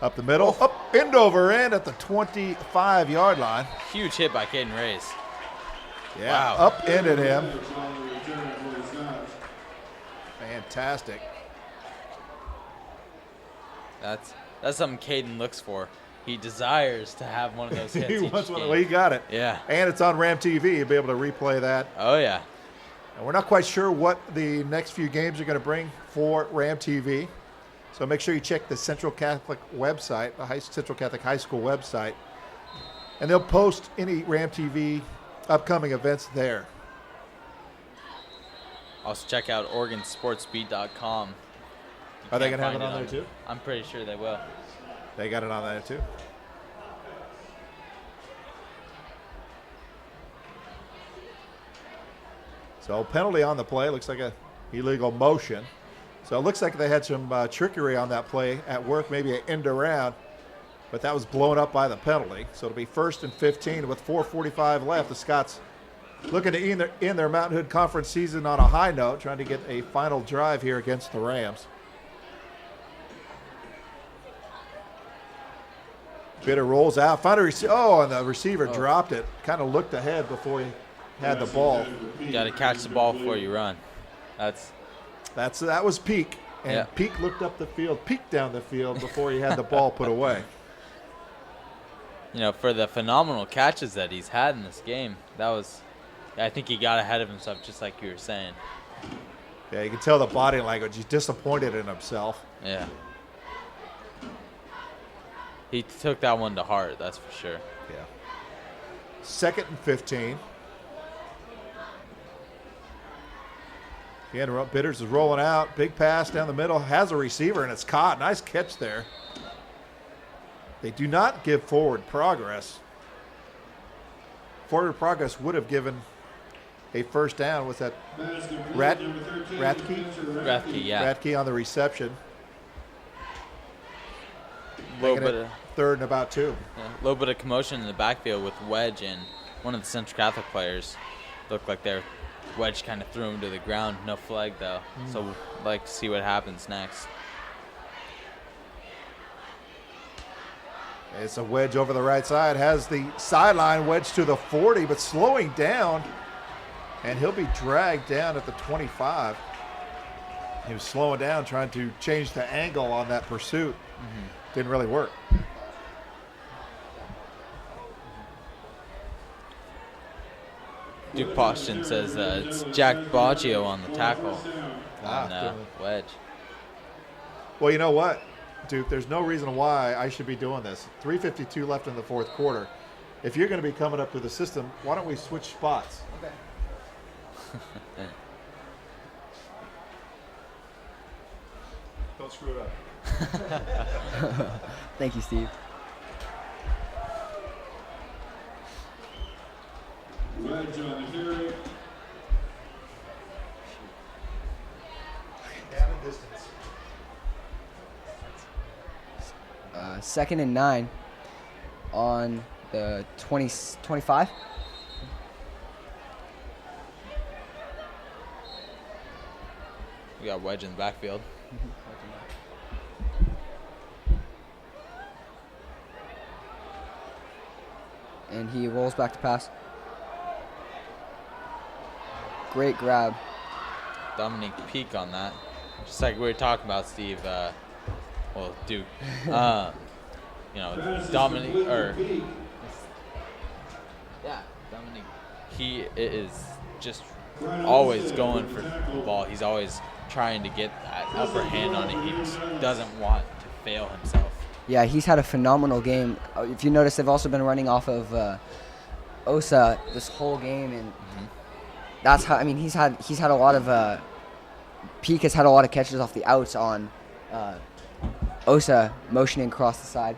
up the middle, up end over end at the 25-yard line. Huge hit by Caden Reyes. Yeah, Wow. up-ended him. Fantastic. That's something Caden looks for. He desires to have one of those hits. He each wants one. game. Well, he got it. Yeah. And it's on Ram TV. You'll be able to replay that. Oh, yeah. And we're not quite sure what the next few games are going to bring for Ram TV. So make sure you check the Central Catholic website, the Central Catholic High School website. And they'll post any Ram TV upcoming events there. Also check out OregonSportsBeat.com. Are they going to have it on there too? I'm pretty sure they will. They got it on there too. So penalty on the play. Looks like a illegal motion. So it looks like they had some trickery on that play at work, maybe an end around, but that was blown up by the penalty. So it'll be 1st and 15 with 4:45 left. The Scots looking to end their Mountain Hood Conference season on a high note, trying to get a final drive here against the Rams. Bitter rolls out. Found a and the receiver dropped it. Kind of looked ahead before he had the ball. You got to catch the ball before you run. That was Peak. And Yeah. Peak looked up the field, peeked down the field before he had the ball put away. You know, for the phenomenal catches that he's had in this game, I think he got ahead of himself, just like you were saying. Yeah, you can tell the body language. He's disappointed in himself. Yeah. He took that one to heart, that's for sure. Yeah. 2nd and 15. Again, Bitters is rolling out. Big pass down the middle. Has a receiver, and it's caught. Nice catch there. They do not give forward progress. Forward progress would have given a first down with that Rathke Yeah. Rathke on the reception. Little Making bit it 3rd and about 2. A little bit of commotion in the backfield with Wedge and one of the Central Catholic players. Looked like Wedge kind of threw him to the ground. No flag, though. So we'd like to see what happens next. It's a wedge over the right side. Has the sideline wedge to the 40, but slowing down. And he'll be dragged down at the 25. He was slowing down, trying to change the angle on that pursuit. Didn't really work. Duke Poston says it's Jack Baggio on the tackle on good. wedge. Well, you know what, Duke? There's no reason why I should be doing this. 3:52 left in the fourth quarter. If you're going to be coming up to the system, why don't we switch spots? Okay. Don't screw it up. Thank you, Steve. Wedge on the carry. Down in distance. 2nd and 9 on the 25. We got wedge in the backfield. And he rolls back to pass. Great grab. Dominique Peak on that. Just like we were talking about, Steve. Duke. Dominique Dominique. He is just always going for the ball. He's always trying to get that upper hand on it. He just doesn't want to fail himself. Yeah, he's had a phenomenal game. If you notice, they've also been running off of Osa this whole game, and that's how. I mean, he's had a lot of. Peak has had a lot of catches off the outs on Osa motioning across the side.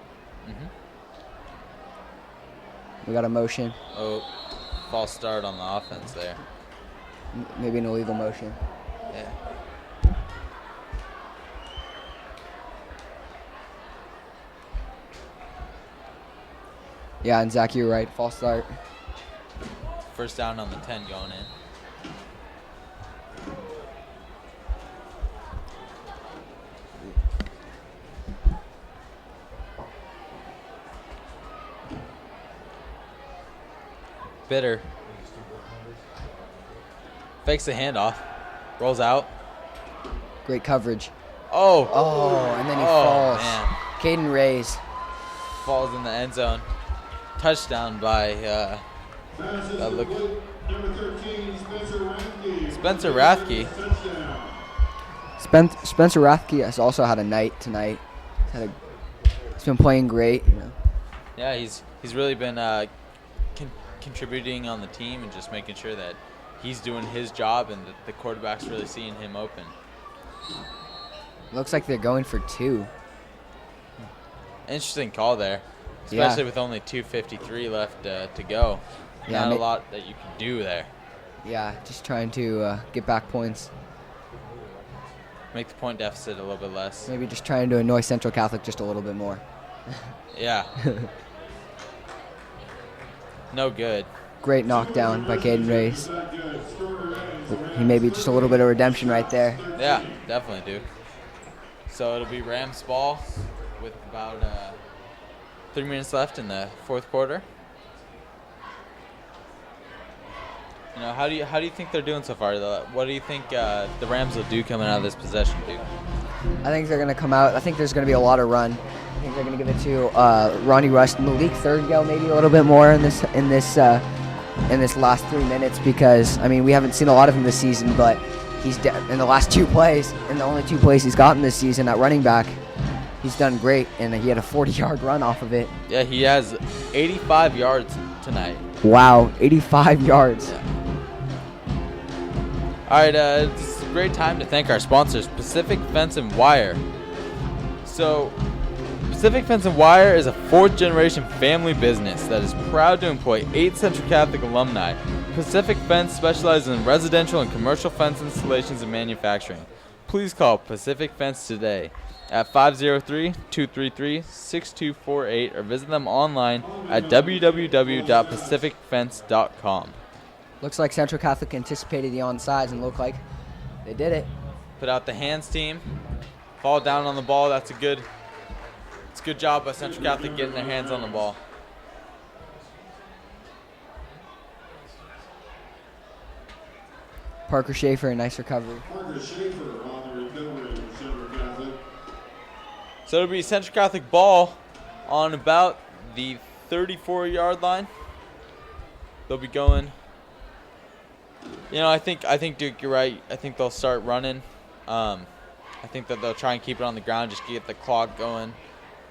We got a motion. Oh, false start on the offense there. Maybe an illegal motion. Yeah. Yeah, and Zach, you're right. False start. First down on the 10 going in. Bitter. Fakes the handoff. Rolls out. Great coverage. Oh. Oh, and then he falls. Man. Caden Rays. Falls in the end zone. Touchdown by Number 13, Spencer Rathke. Spencer Rathke. Spencer Rathke has also had a night tonight. He's been playing great. You know. Yeah, he's really been contributing on the team and just making sure that he's doing his job and the quarterback's really seeing him open. Looks like they're going for 2. Interesting call there, especially with only 2:53 left to go. Yeah, Not a lot that you can do there. Yeah, just trying to get back points. Make the point deficit a little bit less. Maybe just trying to annoy Central Catholic just a little bit more. Yeah. No good. Great knockdown by Caden Rays. He maybe just a little bit of redemption right there. Yeah, definitely do. So it'll be Rams ball with about 3 minutes left in the fourth quarter. You know, how do you think they're doing so far? What do you think the Rams will do coming out of this possession, Duke? I think they're going to come out. I think there's going to be a lot of run. I think they're going to give it to Ronnie Rush, Malik Thurgow, maybe a little bit more in this last 3 minutes, because I mean we haven't seen a lot of him this season, but he's in the last 2 plays, in the only 2 plays he's gotten this season at running back, he's done great, and he had a 40-yard run off of it. Yeah, he has 85 yards tonight. Wow, 85 yards. Yeah. All right, it's a great time to thank our sponsors, Pacific Fence and Wire. So, Pacific Fence and Wire is a 4th-generation family business that is proud to employ 8 Central Catholic alumni. Pacific Fence specializes in residential and commercial fence installations and manufacturing. Please call Pacific Fence today at 503-233-6248 or visit them online at www.pacificfence.com. Looks like Central Catholic anticipated the onside and looked like they did it. Put out the hands team. Fall down on the ball. It's a good job by Central Catholic getting their hands on the ball. Parker Schaefer, a nice recovery. Parker Schaefer on the recovery for Central Catholic. So it'll be Central Catholic ball on about the 34-yard line. They'll be going I think Duke, you're right. I think they'll start running. I think that they'll try and keep it on the ground, just get the clock going,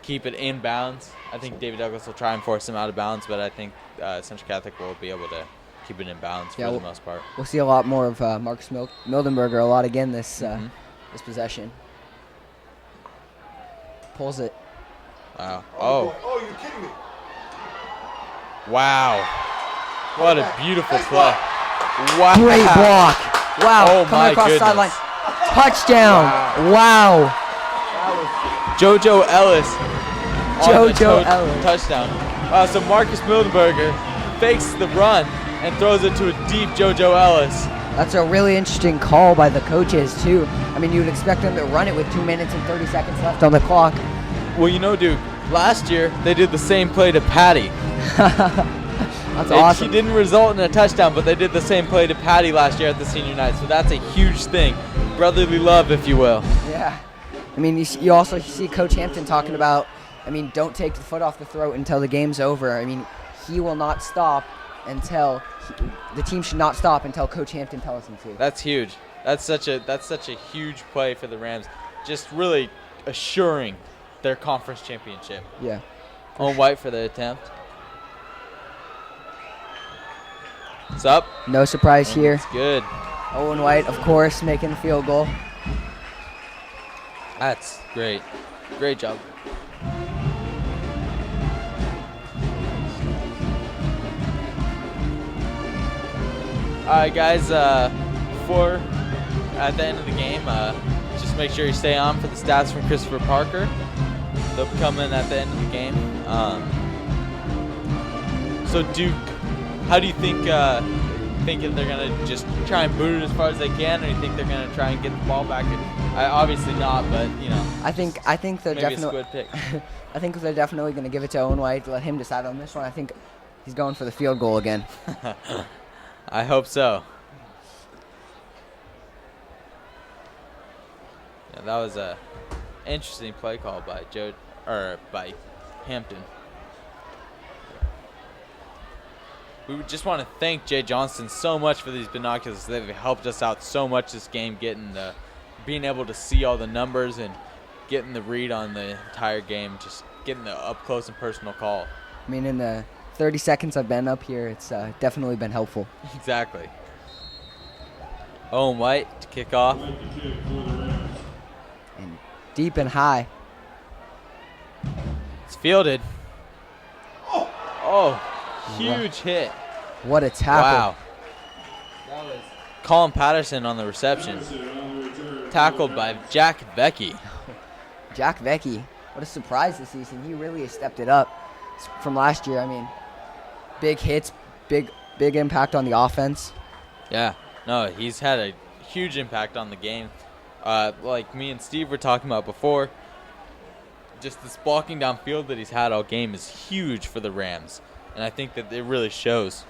keep it in bounds. I think David Douglas will try and force him out of bounds, but I think Central Catholic will be able to keep it in bounds for the most part. We'll see a lot more of Marcus Mildenberger a lot again this possession. Pulls it. Wow. Oh, you're kidding me. Wow. What a beautiful play. Wow. Great block. Wow. Oh, Coming my across the goodness. sideline. Touchdown. Wow. JoJo Ellis. on the JoJo Ellis. touchdown. So Marcus Mildenberger fakes the run and throws it to a deep JoJo Ellis. That's a really interesting call by the coaches, too. I mean, you would expect them to run it with 2 minutes and 30 seconds left on the clock. Well, Duke, last year they did the same play to Patty. That's awesome. He didn't result in a touchdown, but they did the same play to Patty last year at the senior night. So that's a huge thing. Brotherly love, if you will. Yeah. I mean, you also see Coach Hampton talking about, don't take the foot off the throat until the game's over. He will not stop until the team should not stop until Coach Hampton tells him to. That's huge. That's such a huge play for the Rams. Just really assuring their conference championship. Yeah. Owen White for the attempt. It's up. No surprise here. It's good. Owen White, of course, making the field goal. That's great. Great job. All right, guys. Before at the end of the game, just make sure you stay on for the stats from Christopher Parker. They'll be coming at the end of the game. So Duke, how do you think if they're gonna just try and boot it as far as they can, or you think they're gonna try and get the ball back? Obviously not, but I think they're maybe definitely. a squid pick. I think they're definitely going to give it to Owen White, let him decide on this one. I think he's going for the field goal again. I hope so. Yeah, that was a interesting play call by by Hampton. We would just want to thank Jay Johnston so much for these binoculars. They've helped us out so much this game, being able to see all the numbers and getting the read on the entire game, just getting the up-close and personal call. In the 30 seconds I've been up here, it's definitely been helpful. Exactly. Owen White to kick off. And deep and high. It's fielded. Oh, huge hit. What a tackle. Wow. That was Colin Patterson on the reception. Tackled by Jack Vecchi. Jack Vecchi, what a surprise this season. He really has stepped it up from last year. Big hits, big impact on the offense. Yeah, no, he's had a huge impact on the game. Like me and Steve were talking about before, just this blocking downfield that he's had all game is huge for the Rams. And I think that it really shows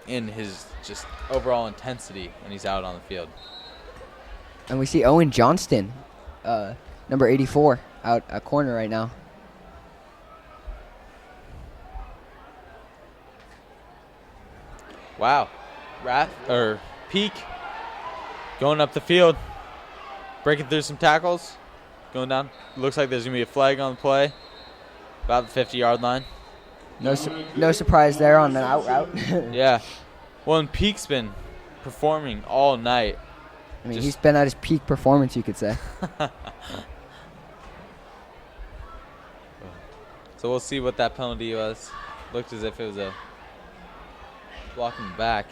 in his just overall intensity when he's out on the field. And we see Owen Johnston, number 84, out at corner right now. Wow. Peak going up the field, breaking through some tackles, going down. Looks like there's going to be a flag on the play, about the 50-yard line. No surprise there on the out route. Yeah. Well, and Peak's been performing all night. He's been at his peak performance, you could say. So we'll see what that penalty was. Looked as if it was a blocking back.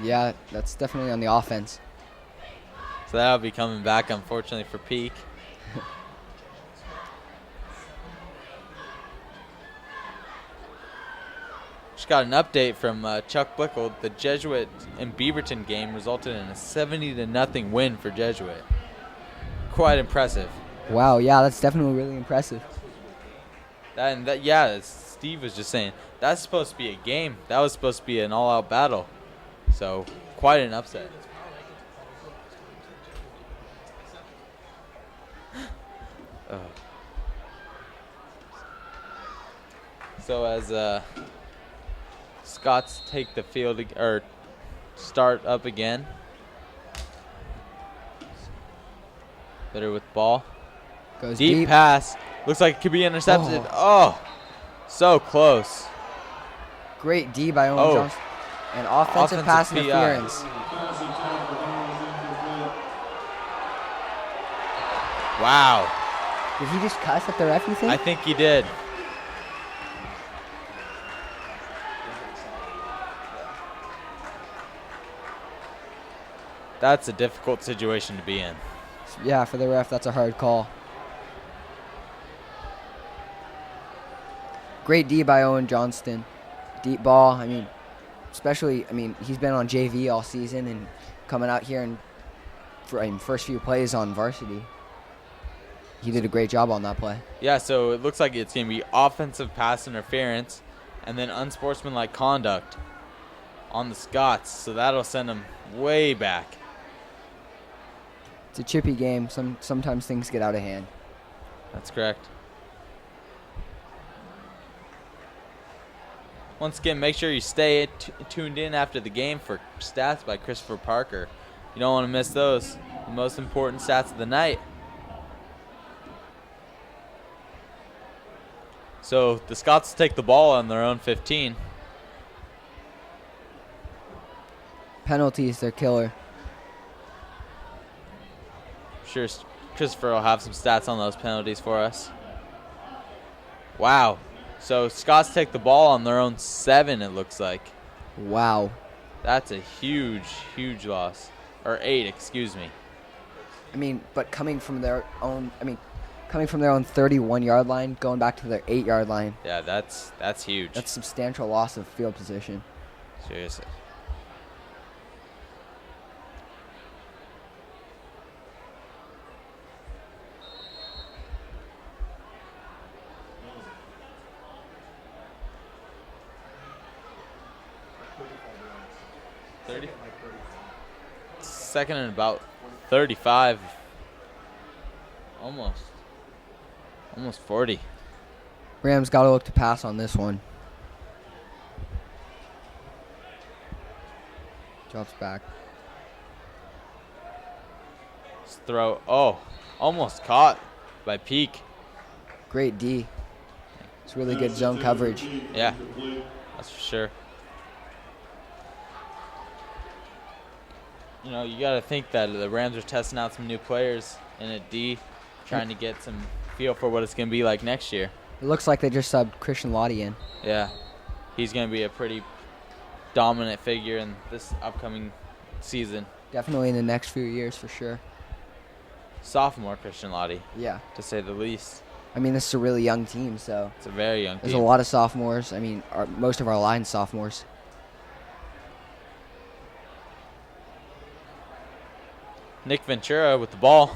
Yeah, that's definitely on the offense. So that'll be coming back, unfortunately, for Peak. Just got an update from Chuck Blickle. The Jesuit and Beaverton game resulted in a 70-0 win for Jesuit. Quite impressive. Wow, yeah, that's definitely really impressive. As Steve was just saying, that's supposed to be a game. That was supposed to be an all-out battle. So, quite an upset. So as Scots take the field or start up again. Better with ball. Goes Deep deep. pass. Looks like it could be intercepted. Oh, so close. Great D by Owen Oh. Johnston. And offensive pass PI. interference. Wow. Did he just cuss at the ref, you think? I think he did. That's a difficult situation to be in. Yeah, for the ref, that's a hard call. Great D by Owen Johnston. Deep ball. I mean, especially, he's been on JV all season and coming out here and first few plays on varsity. He did a great job on that play. Yeah, so it looks like it's going to be offensive pass interference and then unsportsmanlike conduct on the Scots. So that'll send them way back. It's a chippy game. Sometimes things get out of hand. That's correct. Once again, make sure you stay tuned in after the game for stats by Christopher Parker. You don't want to miss those. The most important stats of the night. So the Scots take the ball on their own 15. Penalties, they're killer. Sure, Christopher will have some stats on those penalties for us. Wow. So Scots take the ball on their own 7, it looks like. Wow. That's a huge, huge loss. Or 8, excuse me. But coming from their own 31-yard line, going back to their 8-yard line. Yeah, that's huge. That's substantial loss of field position. Seriously. Second and about 35. Almost 40. Rams got to look to pass on this one. Drops back. Let's throw. Oh, almost caught by Peak. Great D. It's really good zone coverage. Yeah, that's for sure. You know, you got to think that the Rams are testing out some new players in a D, trying to get some feel for what it's going to be like next year. It looks like they just subbed Christian Lottie in. Yeah, he's going to be a pretty dominant figure in this upcoming season. Definitely in the next few years for sure. Sophomore Christian Lottie, Yeah. to say the least. This is a really young team, so It's a very young there's team. a lot of sophomores. Most of our line's sophomores. Nick Ventura with the ball.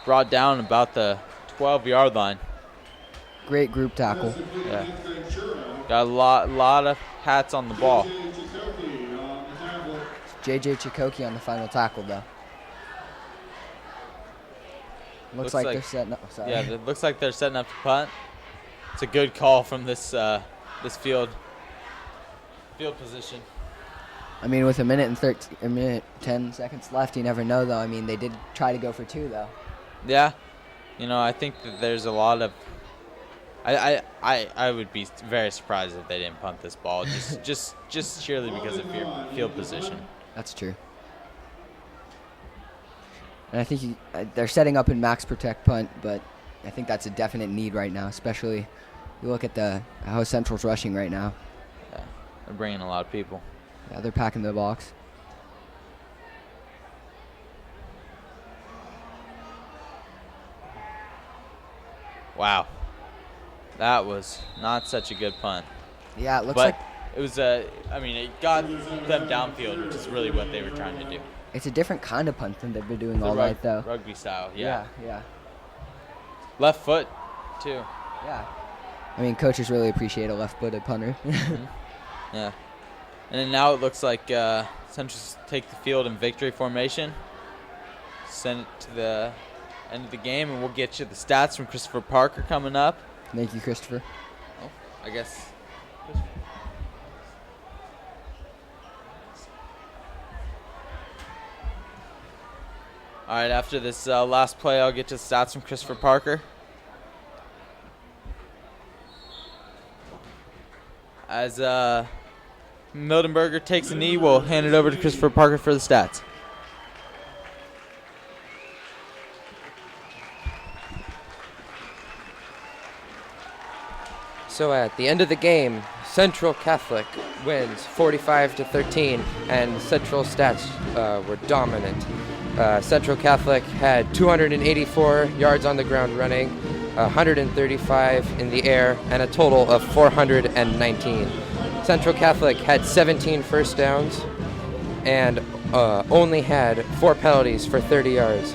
Brought down about the 12-yard line. Great group tackle. Yeah. Got a lot of hats on the ball. JJ Chikoki on the final tackle, though. Looks like they're setting up. Sorry. Yeah, it looks like they're setting up to punt. It's a good call from this field position. With a minute 10 seconds left, you never know, though. They did try to go for 2, though. Yeah, I think that there's a lot of. I would be very surprised if they didn't punt this ball, just surely because of your field position. That's true. And I think they're setting up in max protect punt, but I think that's a definite need right now, especially you look at how Central's rushing right now. Yeah, they're bringing a lot of people. Yeah, they're packing the box. Wow, that was not such a good punt. Yeah, it looks But like it was it got them downfield, which is really what they were trying to do. it's a different kind of punt than they've been doing all The night, though. rugby style, yeah. Yeah. Left foot, too. Yeah. Coaches really appreciate a left-footed punter. Yeah. And then now it looks like Central's take the field in victory formation. Send it to the end of the game, and we'll get you the stats from Christopher Parker coming up. Thank you, Christopher. I guess. All right, after this last play, I'll get to stats from Christopher Parker. As Mildenberger takes a knee, we'll hand it over to Christopher Parker for the stats. So at the end of the game, Central Catholic wins 45-13, and Central stats were dominant. Central Catholic had 284 yards on the ground running, 135 in the air, and a total of 419. Central Catholic had 17 first downs and only had 4 penalties for 30 yards.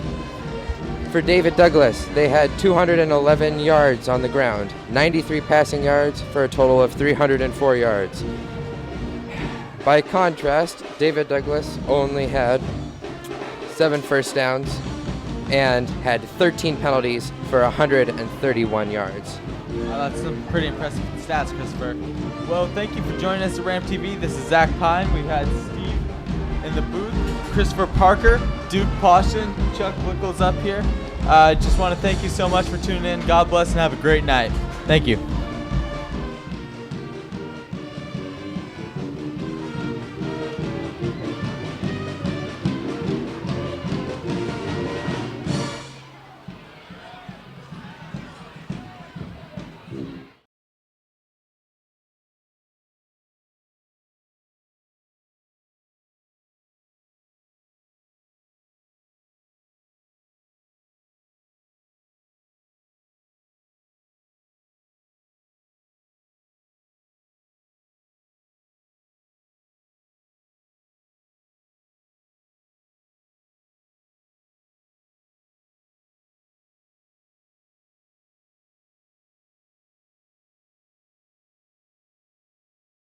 For David Douglas, they had 211 yards on the ground, 93 passing yards for a total of 304 yards. By contrast, David Douglas only had 7 first downs and had 13 penalties for 131 yards. That's some pretty impressive stats, Christopher. Well, thank you for joining us at Ram TV. This is Zach Pine. We've had Steve in the booth, Christopher Parker, Duke Poston, Chuck Wickles up here. Just want to thank you so much for tuning in. God bless and have a great night. Thank you.